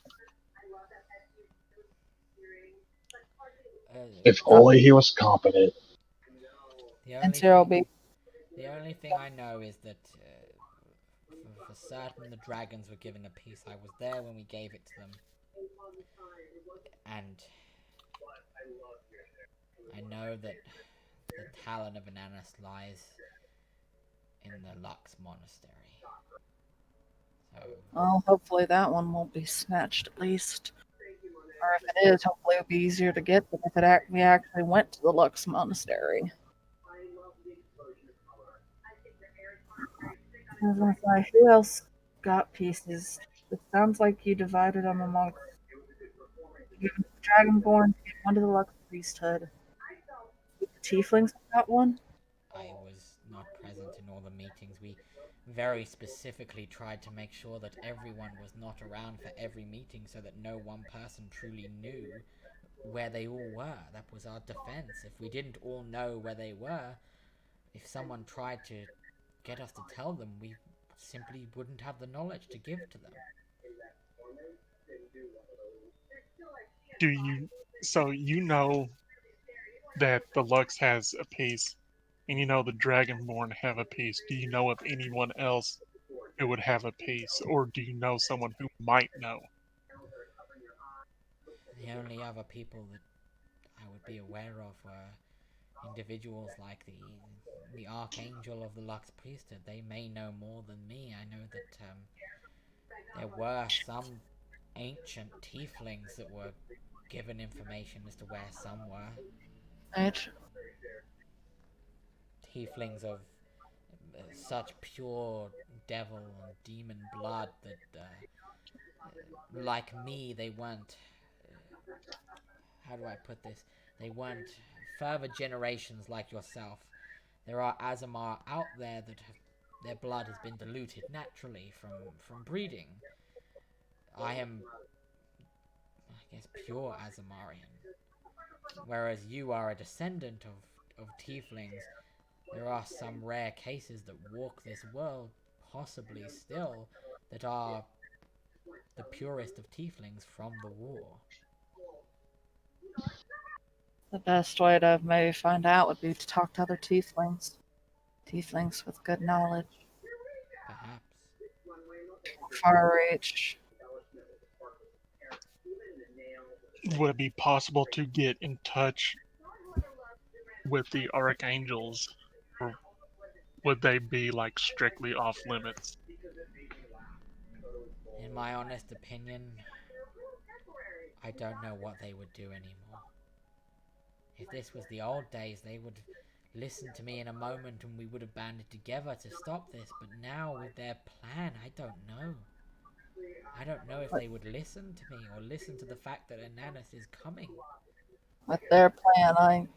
If only he was competent. The And only Zero thing, be the only thing I know is that for certain the dragons were given a piece. I was there when we gave it to them, and I know that the talon of Ananas lies in the Lux Monastery. So well, hopefully that one won't be snatched at least. Or if it is, hopefully it'll be easier to get than if we actually went to the Lux Monastery. I was gonna say, who else got pieces? It sounds like you divided them amongst you gave the Dragonborn, you gave one to the Lux Priesthood. The Tieflings got one? I was not present in all the meetings. We very specifically tried to make sure that everyone was not around for every meeting so that no one person truly knew where they all were. That was our defense. If we didn't all know where they were, if someone tried to get us to tell them, we simply wouldn't have the knowledge to give to them. Do you? So you know that the Lux has a piece, and you know the Dragonborn have a piece. Do you know of anyone else who would have a piece, or do you know someone who might know? The only other people that I would be aware of were individuals like the Archangel of the Lux Priesthood. They may know more than me. I know that there were some ancient tieflings that were given information as to where some were. Right. Tieflings of such pure devil and demon blood that, like me, they weren't. How do I put this? They weren't further generations like yourself. There are Azamar out there that have their blood has been diluted naturally from breeding. I am, I guess, pure Azamarian, whereas you are a descendant of tieflings. There are some rare cases that walk this world, possibly still, that are the purest of tieflings from the war. The best way to maybe find out would be to talk to other tieflings. Tieflings with good knowledge. Perhaps. Far reach. Would it be possible to get in touch with the Archangels, or would they be like strictly off limits? In my honest opinion, I don't know what they would do anymore. If this was the old days, they would listen to me in a moment and we would have banded together to stop this, but now with their plan, I don't know. I don't know if they would listen to me or listen to the fact that Ananas is coming. With their plan,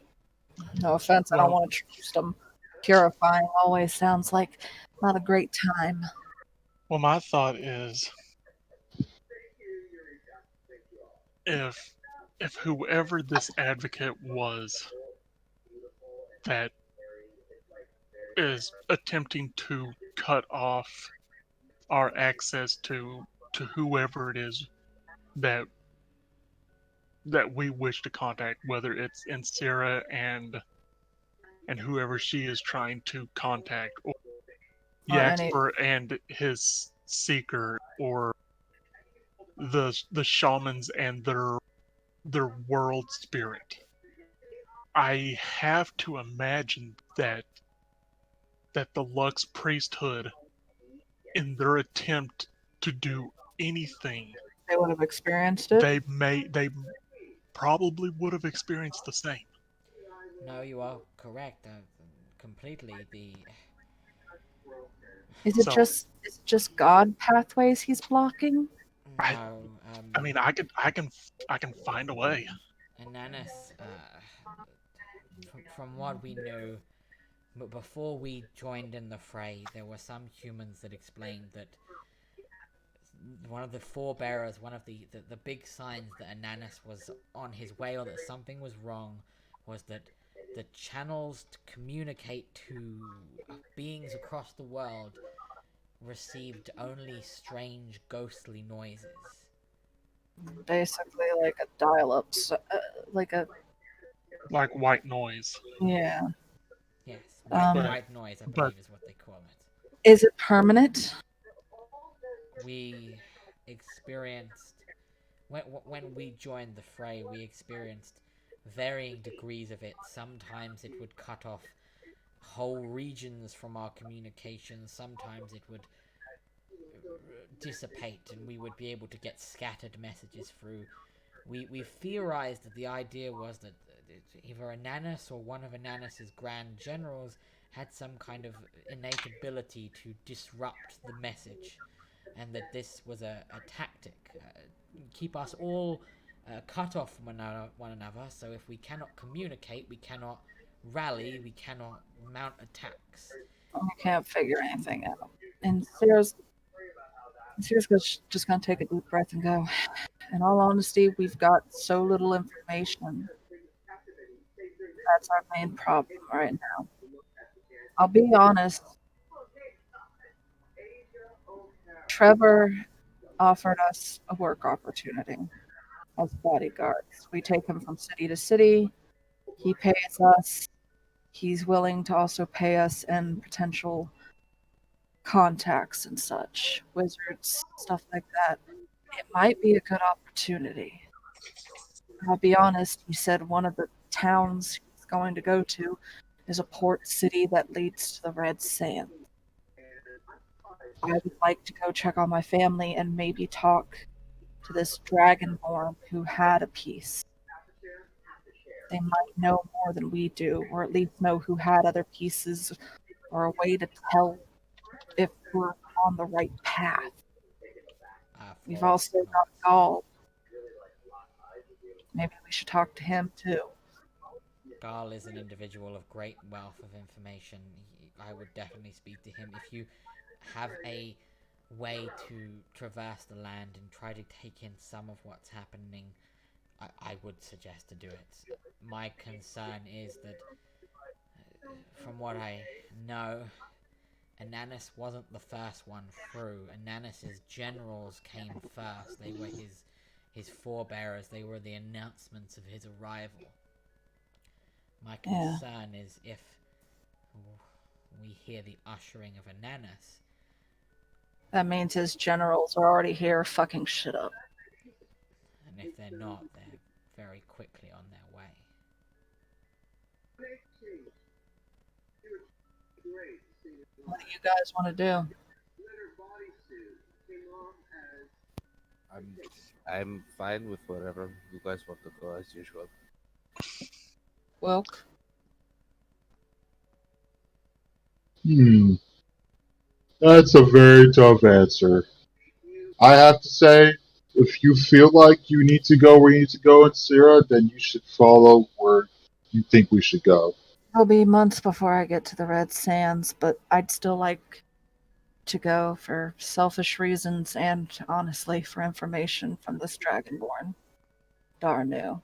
no offense, I don't want to trust them. Purifying always sounds like not a great time. Well, my thought is, if whoever this advocate was that is attempting to cut off our access to whoever it is that we wish to contact, whether it's Insira and whoever she is trying to contact, or Yaxper and his seeker, or the shamans and their world spirit. I have to imagine that the Lux priesthood, in their attempt to do anything, They would have experienced it. they probably would have experienced the same. No, you are correct. Completely. Is it So, just God pathways he's blocking? No, I mean, I can find a way. Ananas, from what we knew, but before we joined in the fray, there were some humans that explained that one of the forebearers, one of the big signs that Ananas was on his way or that something was wrong, was that the channels to communicate to beings across the world received only strange ghostly noises. Basically, like a dial-up, like a like white noise. Yeah. Yes, Um, white noise, I but- believe, is what they call it. Is it permanent? We experienced when we joined the fray, we experienced varying degrees of it. Sometimes it would cut off whole regions from our communications. Sometimes it would dissipate, and we would be able to get scattered messages through. We theorized that the idea was that either Ananus or one of Ananus's grand generals had some kind of innate ability to disrupt the message, and that this was a tactic, keep us all cut off from one another. So if we cannot communicate, we cannot rally, we cannot mount attacks. I can't figure anything out. And Sarah's just gonna take a deep breath and go. In all honesty, we've got so little information. That's our main problem right now. I'll be honest. Trevor offered us a work opportunity as bodyguards. We take him from city to city. He pays us. He's willing to also pay us in potential contacts and such, wizards, stuff like that. It might be a good opportunity. I'll be honest, he said one of the towns he's going to go to is a port city that leads to the Red Sand. I would like to go check on my family and maybe talk to this dragonborn who had a piece. They might know more than we do, or at least know who had other pieces, or a way to tell if we're on the right path. We've also got Gaul. Maybe we should talk to him too. Garl is an individual of great wealth of information. I would definitely speak to him. If you have a way to traverse the land and try to take in some of what's happening, I would suggest to do it. My concern is that, from what I know, Ananus wasn't the first one through. Ananus's generals came first. They were his forebearers. They were the announcements of his arrival. My concern is if we hear the ushering of Ananus. That means his generals are already here fucking shit up. And if they're not, they're very quickly on their way. What do you guys want to do? I'm fine with whatever you guys want to go as usual. Wilk? That's a very tough answer. I have to say, if you feel like you need to go where you need to go in Sierra, then you should follow where you think we should go. It'll be months before I get to the Red Sands, but I'd still like to go for selfish reasons and, honestly, for information from this Dragonborn. Darnu.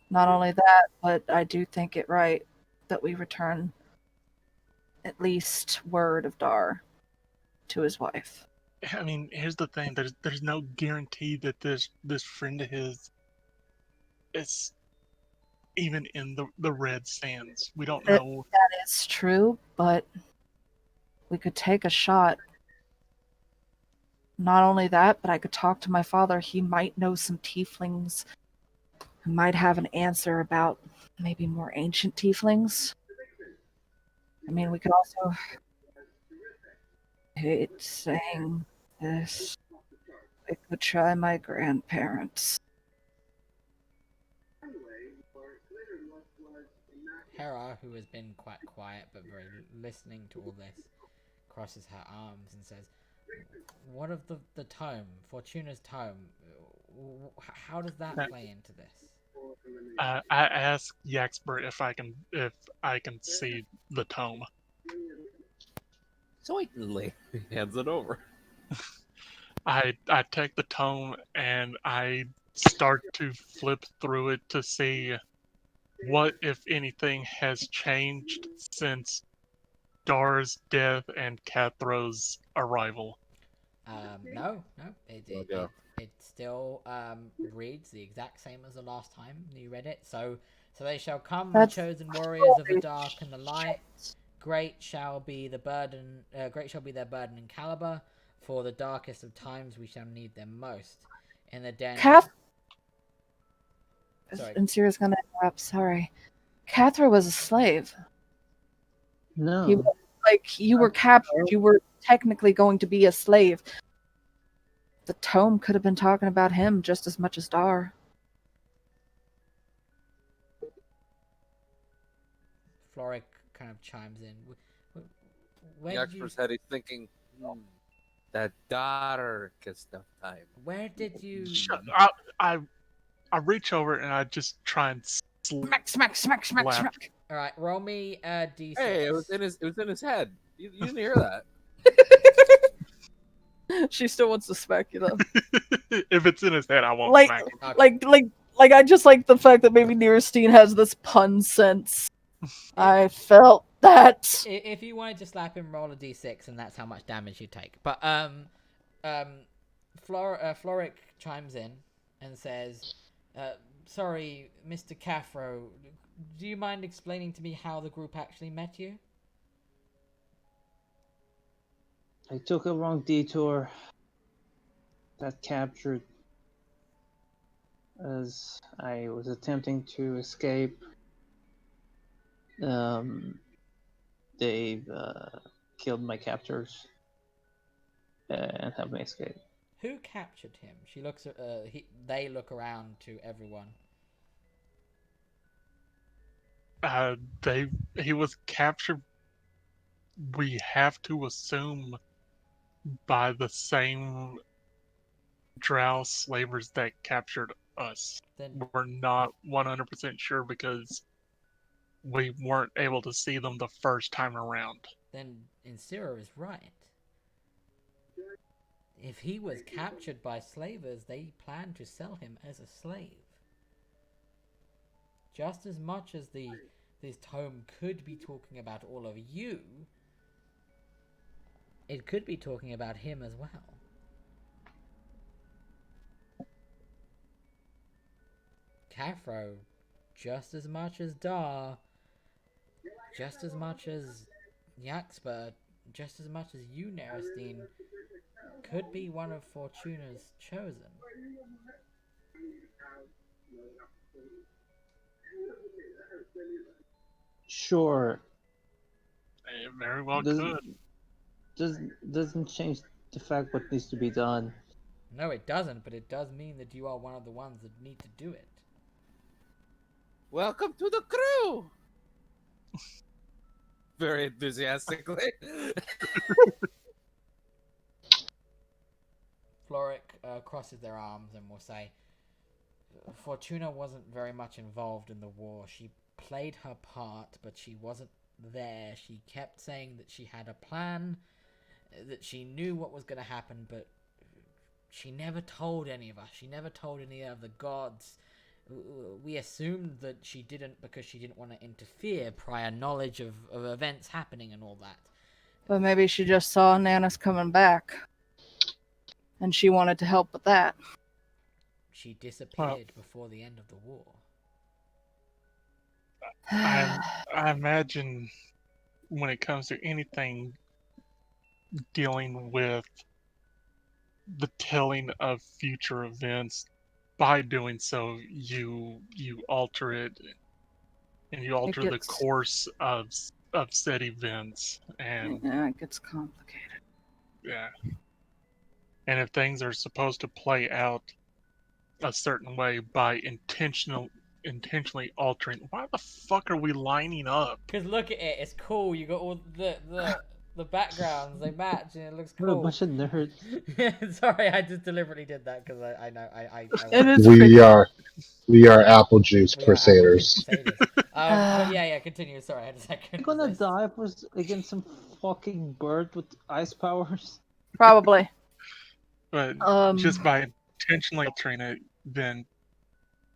Not only that, but I do think it right that we return at least word of Dar to his wife. I mean, here's the thing: there's no guarantee that this friend of his is even in the Red Sands. We don't know. That is true, but we could take a shot. Not only that, but I could talk to my father. He might know some tieflings who might have an answer about maybe more ancient tieflings. I mean, we could also... I hate saying this. I could try my grandparents. Hera, who has been quite quiet but very listening to all this, crosses her arms and says, "What of the tome, Fortuna's tome? How does that play into this?" I asked Yaxper if I can see the tome. Certainly. He hands it over. I take the tome and I start to flip through it to see what, if anything, has changed since Dar's death and Cathro's arrival. No. It still reads the exact same as the last time you read it. So So they shall come, That's the chosen warriors of the dark and the light. Great shall be their burden in caliber. For the darkest of times, we shall need them most. In the den. Sorry. And Sierra's gonna interrupt. Sorry, Cathra was a slave. No. He was, like, you were captured. You were technically going to be a slave. The tome could have been talking about him just as much as Dar. Floric kind of chimes in. The expert's head, he's thinking, that darkest of time. Where did you? I reach over and I just try and Smack. All right, roll me a d6. Hey, it was in his head. You didn't hear that. She still wants to smack you though. If it's in his head, I won't Like- smack him. Okay. Like I just like the fact that maybe Nierstein has this pun sense. I felt that. If you wanted to slap him, roll a d6, and that's how much damage you take. But Floric chimes in and says, "Sorry, Mr. Caffro, do you mind explaining to me how the group actually met you?" I took a wrong detour that captured as I was attempting to escape. They killed my captors and helped me escape. Who captured him? She looks at. They look around to everyone. He was captured. We have to assume by the same drow slavers that captured us. Then We're not 100% sure because we weren't able to see them the first time around. Insira is right. If he was captured by slavers, they planned to sell him as a slave. Just as much as this tome could be talking about all of you, it could be talking about him as well. Caffro, just as much as Dar, just as much as Yaxper, just as much as you, Nerestein, could be one of Fortuna's chosen. Sure. It very well Doesn't- could. Doesn't change the fact what needs to be done. No, it doesn't, but it does mean that you are one of the ones that need to do it. Welcome to the crew! Very enthusiastically. Floric crosses their arms and will say, Fortuna wasn't very much involved in the war. She played her part, but she wasn't there. She kept saying that she had a plan, that she knew what was going to happen, but she never told any of us. She never told any of the gods. We assumed that she didn't because she didn't want to interfere, prior knowledge of events happening and all that. But maybe she just saw Nanas coming back. And she wanted to help with that. She disappeared before the end of the war. I imagine when it comes to anything dealing with the telling of future events, by doing so, you alter it, and you alter the course of said events, and Yeah, it gets complicated. yeah. And if things are supposed to play out a certain way by intentionally altering, why the fuck are we lining up? Because look at it, it's cool. You got all the backgrounds, they match, and it looks We're a cool. bunch of nerds. Sorry, I just deliberately did that because I know I It is We pretty- are Applejuice we are Crusaders. Applejuice Crusaders. But yeah, continue. Sorry, I had a second. You're gonna die against some fucking bird with ice powers. Probably. But just by intentionally altering it, then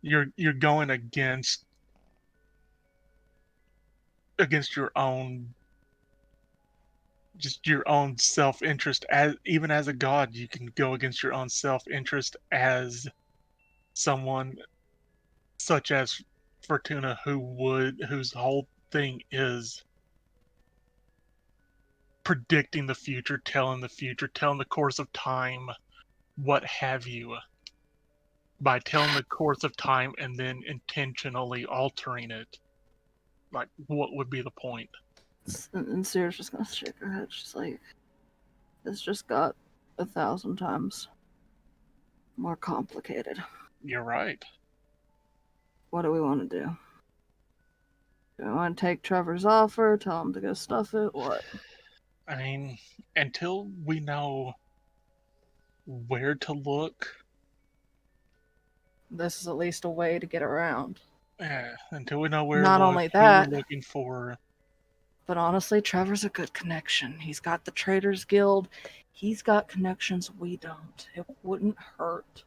you're going against your own, just your own self-interest. Even as a god, you can go against your own self-interest as someone such as Fortuna whose whole thing is predicting the future, telling the course of time, what have you, by telling the course of time and then intentionally altering it. Like, what would be the point? And Sarah's just gonna shake her head. She's like, "This just got 1,000 times more complicated. You're right. What do we want to do? Do we want to take Trevor's offer, tell him to go stuff it? What?" I mean, until we know where to look, This is at least a way to get around. until we know where Not to look, only who we're that, looking for. but honestly, Trevor's a good connection. He's got the Traders Guild. He's got connections we don't. It wouldn't hurt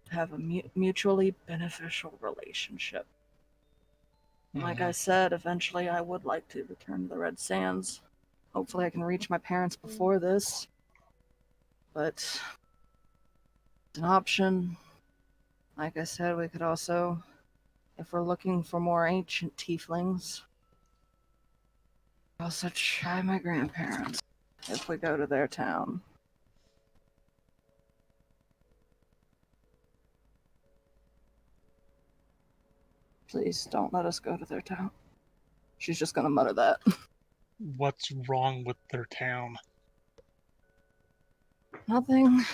to have a mutually beneficial relationship. Like I said, eventually I would like to return to the Red Sands. Hopefully I can reach my parents before this. But it's an option. Like I said, we could also, if we're looking for more ancient tieflings, also try my grandparents if we go to their town. Please don't let us go to their town. She's just gonna mutter that. What's wrong with their town? Nothing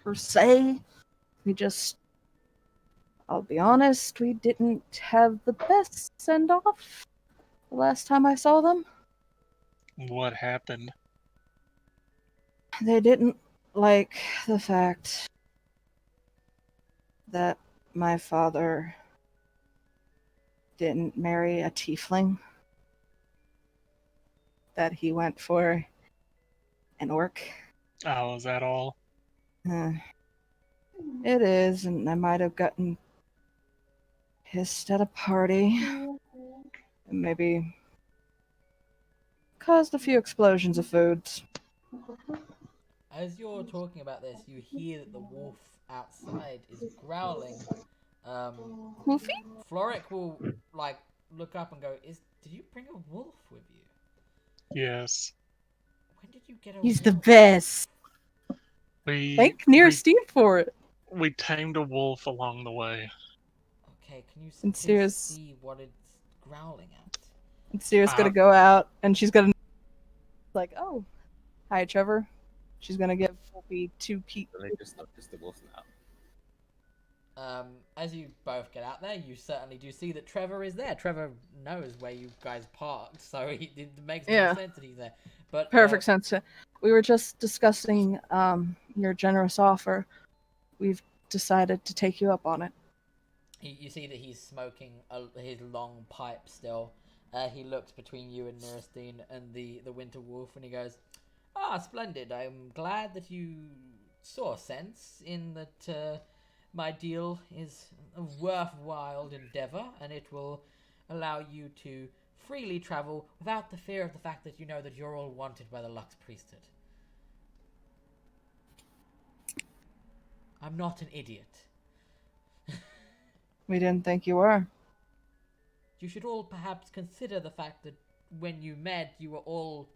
per se. I'll be honest, we didn't have the best send off the last time I saw them. What happened? They didn't like the fact that my father didn't marry a tiefling, that he went for an orc. Oh, is that all? It is, and I might have gotten pissed at a party, and maybe caused a few explosions of foods. As you're talking about this, you hear that the wolf outside is growling. Wolfie? Floric will look up and go, did you bring a wolf with you? Yes. When did you get a He's wolf? the best. Thank Near we, Steve for it. we tamed a wolf along the way. Okay, can you see what it's growling at? And Sierra's gonna go out, and she's gonna like, "Oh, hi, Trevor." She's gonna give Wolfie 2 peek. They just noticed the wolf now. As you both get out there, you certainly do see that Trevor is there. Trevor knows where you guys parked, so it makes no sense that he's there. But Perfect sense. We were just discussing your generous offer. We've decided to take you up on it. You see that he's smoking his long pipe still. He looks between you and Nerstein and the Winter Wolf, and he goes, splendid. I'm glad that you saw sense in that my deal is a worthwhile endeavor, and it will allow you to freely travel without the fear of the fact that you know that you're all wanted by the Lux Priesthood. I'm not an idiot. We didn't think you were. You should all perhaps consider the fact that when you met, you were all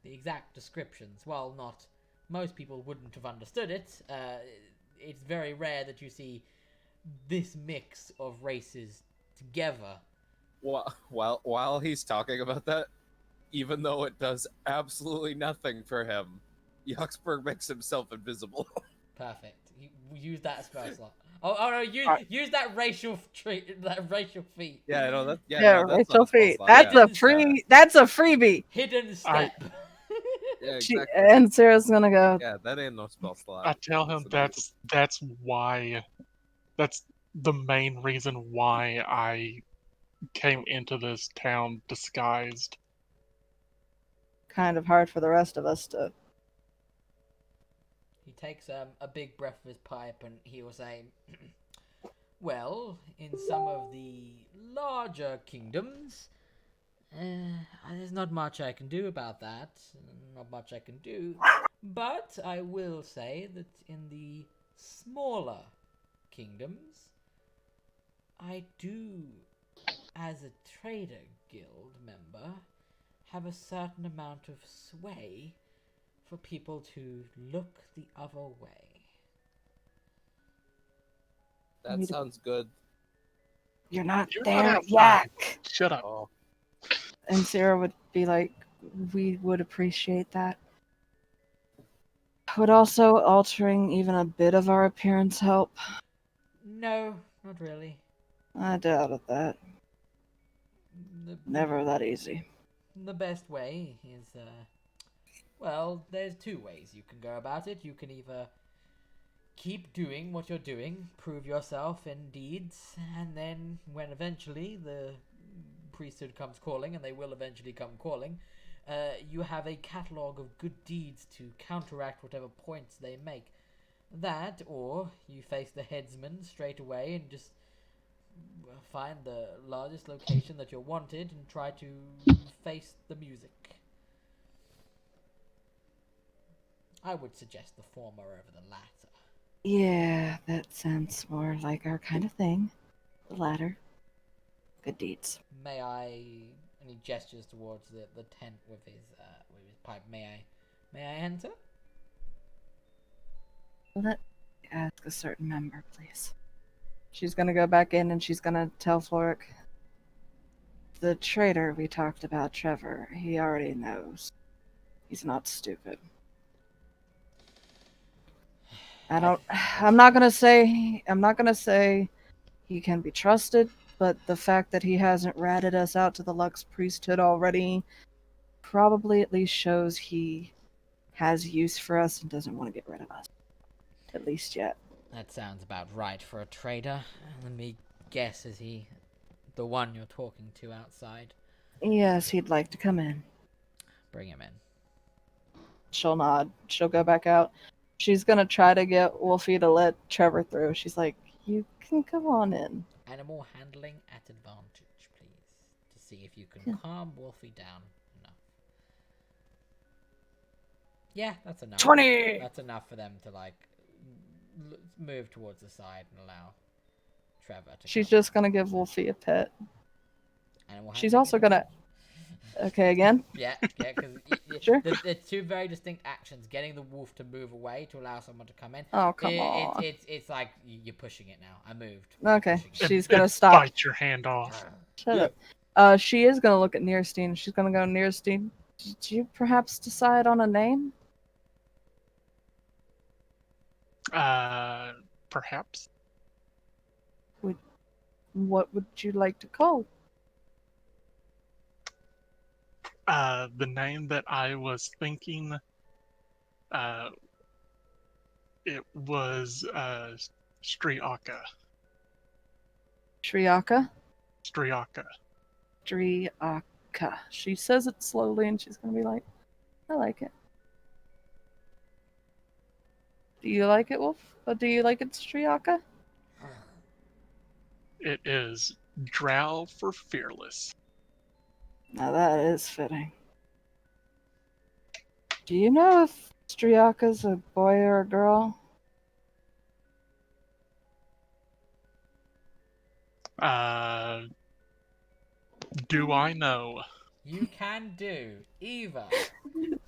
the exact descriptions. While not most people wouldn't have understood it, it's very rare that you see this mix of races together. While he's talking about that, even though it does absolutely nothing for him, Yuxberg makes himself invisible. Perfect. You use that spell slot. Oh no! Use that racial feat. Yeah, no, that's racial feat. That's a free. That's a freebie. Hidden step. Yeah, exactly. And Sarah's gonna go. Yeah, that ain't no spell slot. I tell him that's why. That's the main reason why I came into this town disguised. Kind of hard for the rest of us to. He takes a big breath of his pipe and he will say, well, in some of the larger kingdoms, there's not much I can do about that. Not much I can do. But I will say that in the smaller kingdoms, I do as a trader guild member, have a certain amount of sway for people to look the other way. That sounds good. You're not You're there, not yak. Shut up. Oh, And Sarah would be like, we would appreciate that. Would also altering even a bit of our appearance help? No, not really. I doubted that. The, Never that easy. the best way is, well, there's two ways you can go about it. You can either keep doing what you're doing, prove yourself in deeds, and then when eventually the priesthood comes calling, and they will eventually come calling, you have a catalogue of good deeds to counteract whatever points they make. That, or you face the headsman straight away and just find the largest location that you're wanted and try to face the music. I would suggest the former over the latter. Yeah, that sounds more like our kind of thing. The latter. Good deeds. May I? And he gestures towards the tent with his pipe. May I enter? Let me ask a certain member, please. She's gonna go back in and she's gonna tell Floric. The traitor we talked about, Trevor, he already knows. He's not stupid. I'm not gonna say he can be trusted, but the fact that he hasn't ratted us out to the Lux priesthood already probably at least shows he has use for us and doesn't want to get rid of us. At least yet. That sounds about right for a trader. Let me guess, is he the one you're talking to outside? Yes, he'd like to come in. Bring him in. She'll nod. She'll go back out. She's gonna try to get Wolfie to let Trevor through. She's like, you can come on in. Animal handling at advantage, please. To see if you can calm Wolfie down enough. Yeah, that's enough. 20! That's enough for them to, like, move towards the side and allow Trevor to She's come. just gonna give Wolfie a pet. Animal She's handling also at gonna... advantage. Okay, again? Yeah, because Sure. there's two very distinct actions. Getting the wolf to move away to allow someone to come in. Oh, come on. It's like you're pushing it now. I moved. Okay, Pushing it. she's gonna And stop. Bite your hand off. Shut up. She is gonna look at Nearstein. She's gonna go, Nearstein, did you perhaps decide on a name? Perhaps. What would you like to call? The name that I was thinking, it was Striaka. Shriaka? Striaka. Striaka. She says it slowly and she's gonna be like, I like it. Do you like it, Wolf? Or do you like it, Striaka? It is Drow for fearless. Now that is fitting. Do you know if Striaka's a boy or a girl? Do I know? You can do either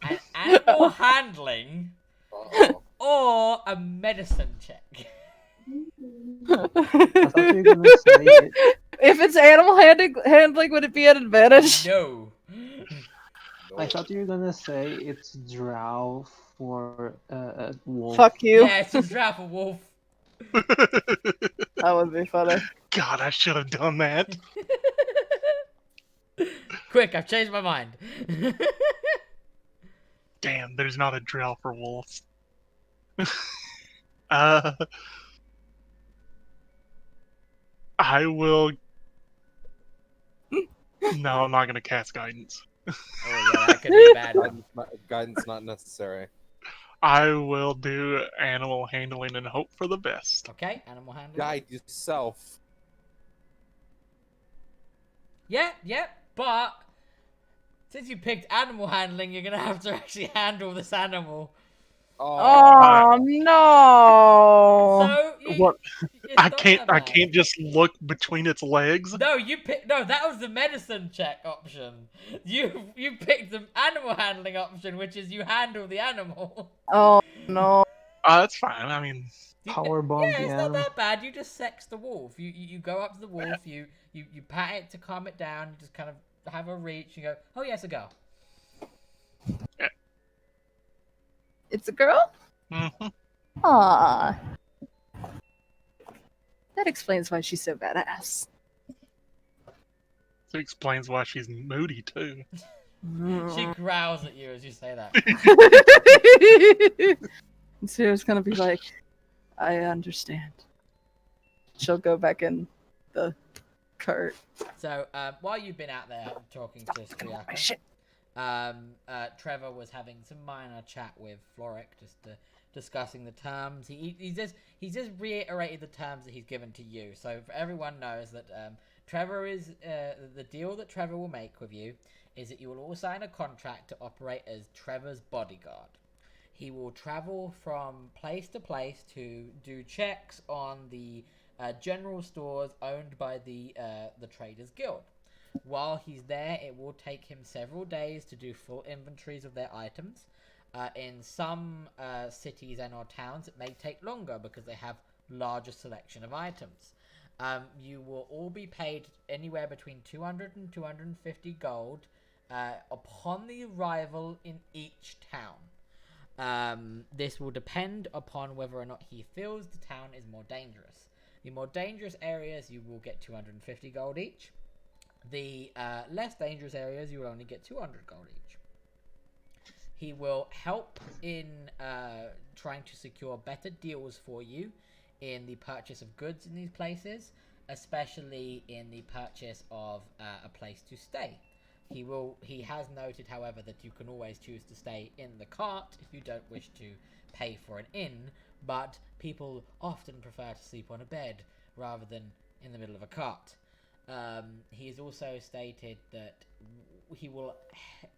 an animal handling uh-oh. or a medicine check. I thought you were gonna say it. If it's animal handling, would it be an advantage? No. I thought you were gonna say it's drow for wolf. Fuck you. Yeah, it's a trap, a wolf. That would be funny. God, I should have done that. Quick, I've changed my mind. Damn, there's not a Drow for wolves. I will. No, I'm not gonna cast guidance. Oh yeah, that could be bad. Guidance not necessary. I will do animal handling and hope for the best. Okay, animal handling. Guide yourself. Yeah, but since you picked animal handling, you're gonna have to actually handle this animal. Oh no! So What? it's I not can't. that I bad. can't just look between its legs. No, you picked. No, that was the medicine check option. You picked the animal handling option, which is you handle the animal. Oh no! That's fine. I mean, Power bomb Yeah, the it's not animal. that bad. You just sex the wolf. You go up to the wolf. You pat it to calm it down. You just kind of have a reach. You go, oh yes, a girl. It's a girl? mhm. Aww. That explains why she's so badass. It explains why she's moody too. She growls at you as you say that. And Sarah's gonna be like, I understand. She'll go back in the cart. So while you've been out there talking to Striaka, Shit. Trevor was having some minor chat with Floric, just discussing the terms. He's just reiterated the terms that he's given to you. So everyone knows that Trevor is the deal that Trevor will make with you is that you will all sign a contract to operate as Trevor's bodyguard. He will travel from place to place to do checks on the general stores owned by the Traders Guild. While he's there, it will take him several days to do full inventories of their items. In some cities and or towns, it may take longer because they have larger selection of items. You will all be paid anywhere between 200 and 250 gold upon the arrival in each town. This will depend upon whether or not he feels the town is more dangerous. The more dangerous areas, you will get 250 gold each. The less dangerous areas, you will only get 200 gold each. He will help in trying to secure better deals for you in the purchase of goods in these places, especially in the purchase of a place to stay. He has noted, however, that you can always choose to stay in the cart if you don't wish to pay for an inn, but people often prefer to sleep on a bed rather than in the middle of a cart. He has also stated that he will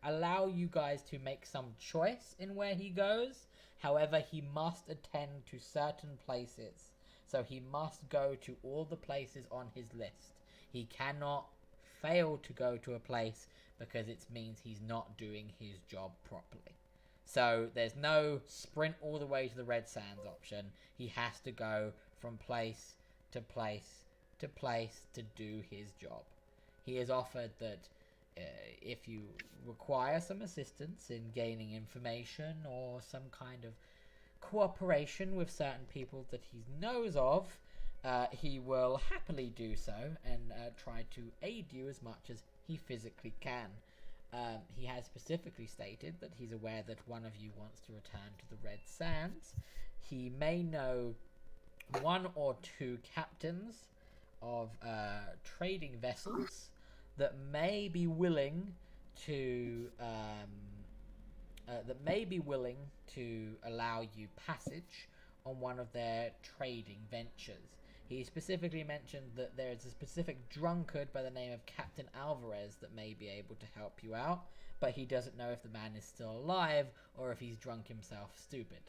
allow you guys to make some choice in where he goes. However, he must attend to certain places. So he must go to all the places on his list. He cannot fail to go to a place because it means he's not doing his job properly. So there's no sprint all the way to the Red Sands option. He has to go from place to place to place to do his job. He has offered that if you require some assistance in gaining information or some kind of cooperation with certain people that he knows of, he will happily do so and try to aid you as much as he physically can. He has specifically stated that he's aware that one of you wants to return to the Red Sands. He may know one or two captains of trading vessels that may be willing to allow you passage on one of their trading ventures. He specifically mentioned that there is a specific drunkard by the name of Captain Alvarez that may be able to help you out, but he doesn't know if the man is still alive or if he's drunk himself stupid.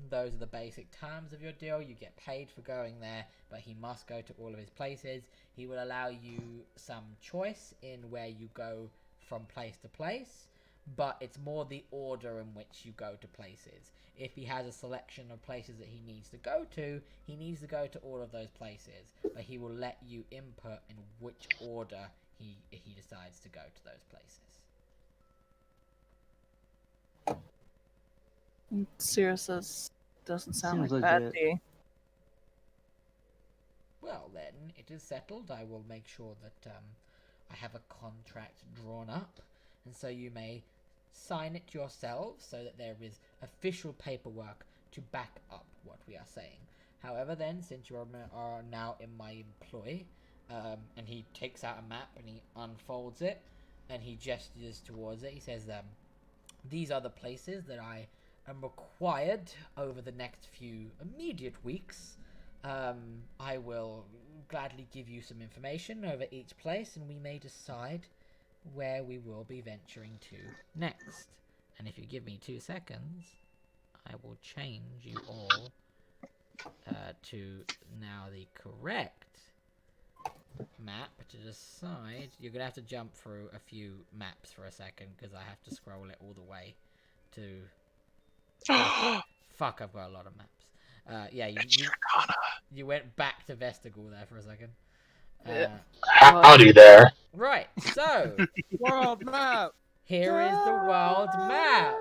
Those are the basic terms of your deal. You get paid for going there, but he must go to all of his places. He will allow you some choice in where you go from place to place, but it's more the order in which you go to places. If he has a selection of places that he needs to go to, he needs to go to all of those places, but he will let you input in which order he decides to go to those places. Sierra says, doesn't sound Seems like a bad legit. tea. Well then, it is settled. I will make sure that I have a contract drawn up, and so you may sign it yourselves so that there is official paperwork to back up what we are saying. However then, since you are now in my employ, and he takes out a map and he unfolds it, and he gestures towards it, he says, these are the places that I am required over the next few immediate weeks I will gladly give you some information over each place, and we may decide where we will be venturing to next. And if you give me 2 seconds, I will change you all to now the correct map to decide. You're gonna have to jump through a few maps for a second because I have to scroll it all the way to. Fuck! I've got a lot of maps. Yeah, you went back to Vestigal there for a second. Howdy there. Right, so World map. here is the world map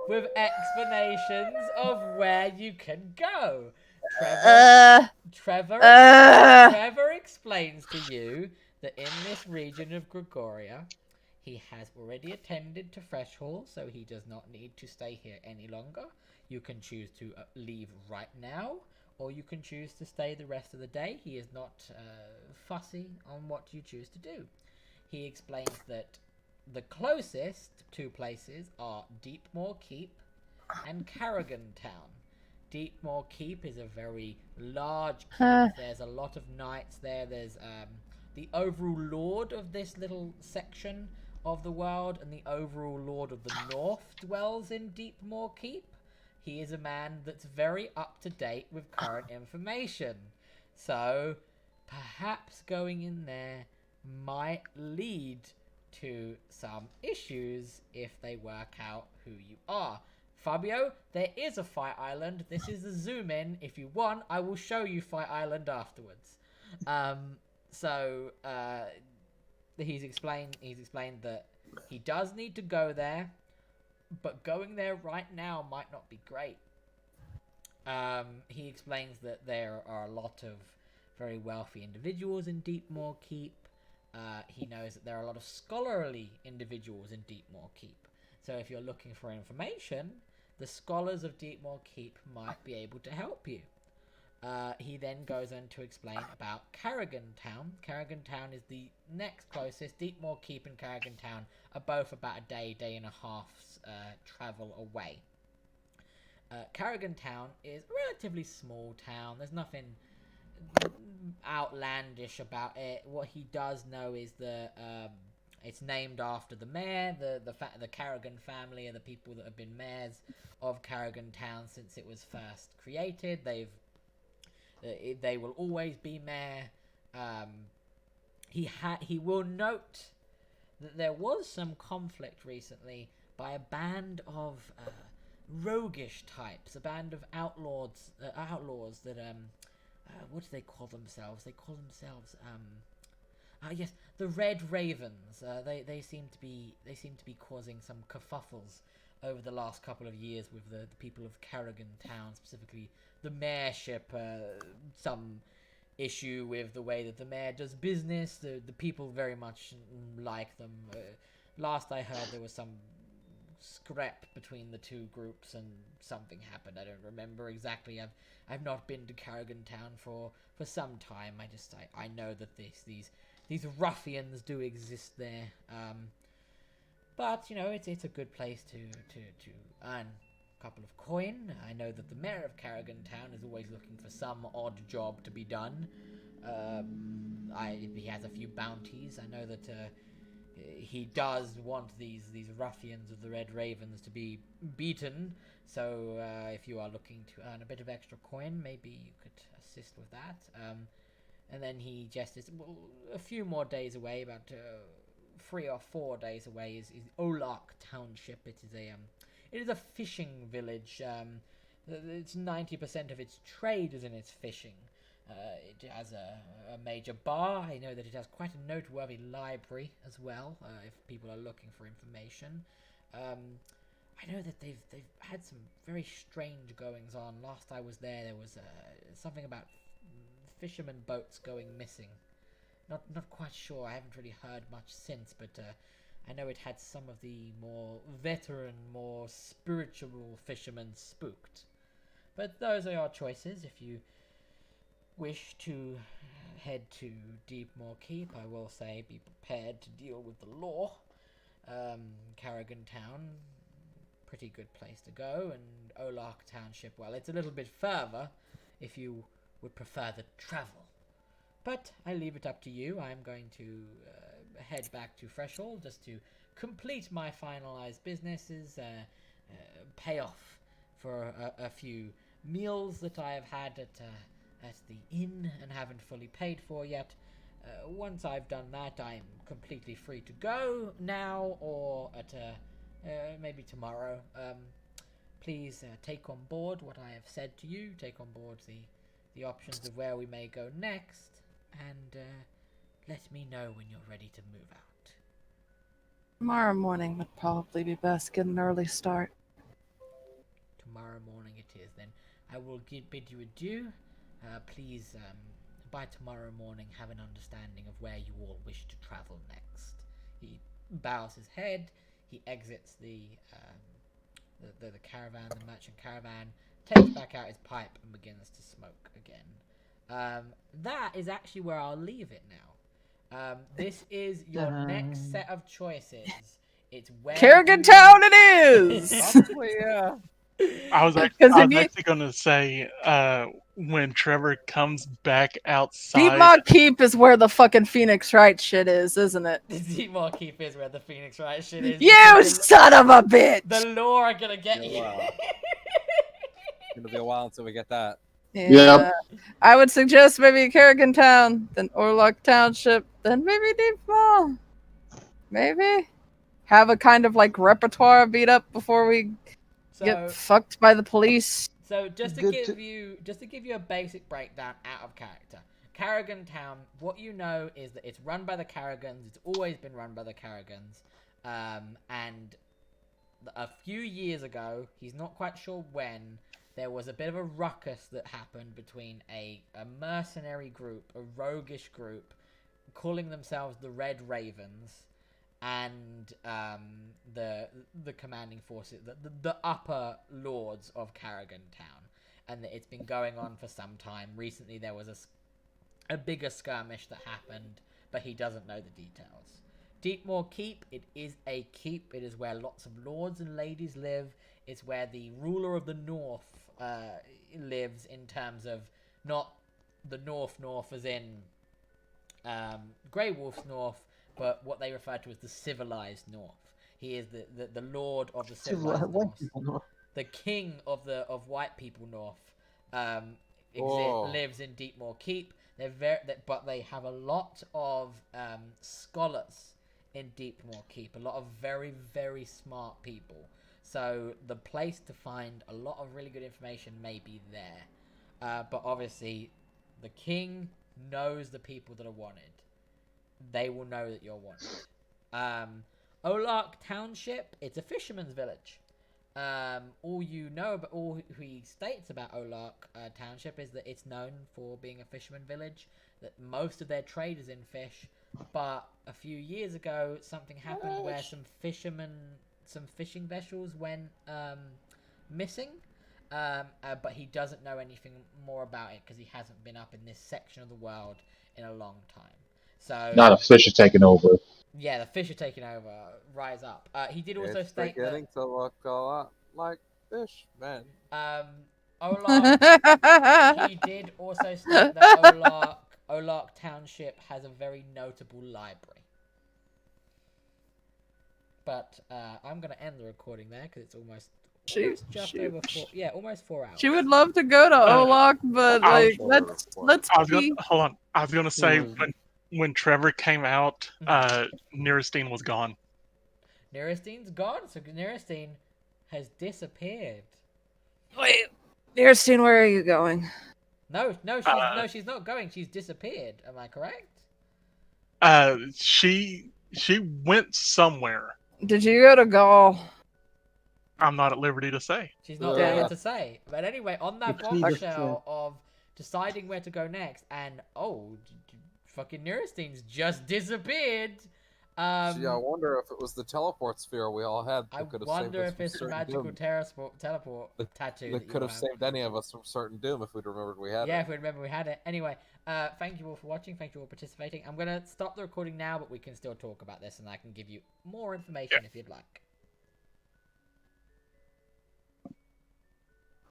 with explanations of where you can go. Trevor explains to you that in this region of Gregoria, he has already attended to Fresh Hall, so he does not need to stay here any longer. You can choose to leave right now, or you can choose to stay the rest of the day. He is not fussy on what you choose to do. He explains that the closest 2 places are Deepmoor Keep and Carrigan Town. Deepmoor Keep is a very large keep. There's a lot of knights there. There's the overall lord of this little section of the world, and the overall lord of the north dwells in Deepmoor Keep. He is a man that's very up to date with current information. So perhaps going in there might lead to some issues if they work out who you are. Fabio, there is a Fight Island. This is a zoom in. If you want, I will show you Fight Island afterwards. He's explained that he does need to go there, but going there right now might not be great. He explains that there are a lot of very wealthy individuals in Deepmoor Keep. He knows that there are a lot of scholarly individuals in Deepmoor Keep. So if you're looking for information, the scholars of Deepmoor Keep might be able to help you. He then goes on to explain about Carrigan Town. Carrigan Town is the next closest. Deepmoor Keep and Carrigan Town are both about a day and a half's travel away. Carrigan Town is a relatively small town. There's nothing outlandish about it. What he does know is that it's named after the mayor. The Carrigan family are the people that have been mayors of Carrigan Town since it was first created. They will always be mayor. He will note that there was some conflict recently by a band of roguish types, a band of outlaws that what do they call themselves? They call themselves yes, the Red Ravens. They seem to be causing some kerfuffles over the last couple of years with the people of Carrigan Town, specifically the mayorship. Some issue with the way that the mayor does business. The people very much like them. Last I heard, there was some scrap between the 2 groups and something happened. I don't remember exactly. I've not been to Carrigan Town for some time. I know that these ruffians do exist there. But you know, it's a good place to earn a couple of coin. I know that the mayor of Carrigan Town is always looking for some odd job to be done. He has a few bounties. I know that he does want these ruffians of the Red Ravens to be beaten. So if you are looking to earn a bit of extra coin, maybe you could assist with that. And then he just is a few more days away, about 3 or 4 days away, is Olark Township. It is a fishing village. It's 90% of its trade is in its fishing. It has a major bar. I know that it has quite a noteworthy library as well, if people are looking for information. I know that they've had some very strange goings on. Last I was there was something about fishermen boats going missing. Not quite sure. I haven't really heard much since, but I know it had some of the more veteran, more spiritual fishermen spooked. But those are your choices. If you wish to head to Deepmoor Keep, I will say be prepared to deal with the law. Carrigan Town, pretty good place to go, and Olark Township, well, it's a little bit further if you would prefer the travel. But I leave it up to you. I'm going to head back to Freshhall just to complete my finalized businesses, pay off for a few meals that I have had at the inn and haven't fully paid for yet. Once I've done that, I'm completely free to go now or at maybe tomorrow. Please take on board what I have said to you. Take on board the options of where we may go next, and let me know when you're ready to move out. Tomorrow morning would probably be best. Get an early start. Tomorrow morning it is. Then I will bid you adieu. Please, by tomorrow morning, have an understanding of where you all wish to travel next. He bows his head. He exits the caravan, the merchant caravan, takes back out his pipe and begins to smoke again. That is actually where I'll leave it now. This is your next set of choices. It's where Kerrigan Town it is! Probably, yeah. I was actually going to say, when Trevor comes back outside, Deepmont Keep is where the fucking Phoenix Wright shit is, isn't it? Deepmont Keep is where the Phoenix Wright shit is. You son of a bitch! The law are gonna get you. Wow. It's gonna be a while until we get that. Yeah. I would suggest maybe Kerrigan Town, then Orlock Township, then maybe Deepmont. Maybe have a kind of like repertoire beat up before we get fucked by the police. So just to give you a basic breakdown out of character, Kerrigan Town, what you know is that it's run by the Kerrigans. It's always been run by the Kerrigans, and a few years ago, he's not quite sure when, there was a bit of a ruckus that happened between a mercenary group, a roguish group, calling themselves the Red Ravens, and the commanding forces, the upper lords of Kerrigan Town, and that it's been going on for some time. Recently, there was a bigger skirmish that happened, but he doesn't know the details. Deepmore Keep, it is a keep. It is where lots of lords and ladies live. It's where the ruler of the North lives, in terms of not the North as in Grey Wolf's North, but what they refer to as the civilized North. He is the lord of the civilized North. The king of white people North lives in Deepmore Keep. But they have a lot of scholars in Deepmore Keep. A lot of very, very smart people. So the place to find a lot of really good information may be there. But obviously, the king knows the people that are wanted. They will know that you're wanted. Olark Township, it's a fisherman's village. All he states about Olark Township is that it's known for being a fisherman village, that most of their trade is in fish, but a few years ago something happened where some fishing vessels went missing, but he doesn't know anything more about it because he hasn't been up in this section of the world in a long time. So not a fish are taking over. Yeah, the fish are taking over. Rise up. He did also it's state that beginning to look a lot like fish, man. Olark, he did also state that Olark Township has a very notable library. But I'm going to end the recording there because it's almost over 4. Almost 4 hours. She would love to go to Olark, but let's hold on. I was going to say when Trevor came out, Nerestein was gone. Nerestein's gone, so Nerestein has disappeared. Wait, Nerestein, where are you going? No, she's not going. She's disappeared. Am I correct? She went somewhere. Did you go to Gaul? I'm not at liberty to say. She's not there to say. But anyway, on that bombshell of deciding where to go next, and fucking Nerestein's just disappeared. I wonder if it was the teleport sphere we all had. I wonder if it's the magical teleport tattoo that could have saved any of us from certain doom if we'd remembered we had it. Yeah, if we remember we had it. Anyway, thank you all for watching. Thank you all for participating. I'm going to stop the recording now, but we can still talk about this, and I can give you more information if you'd like.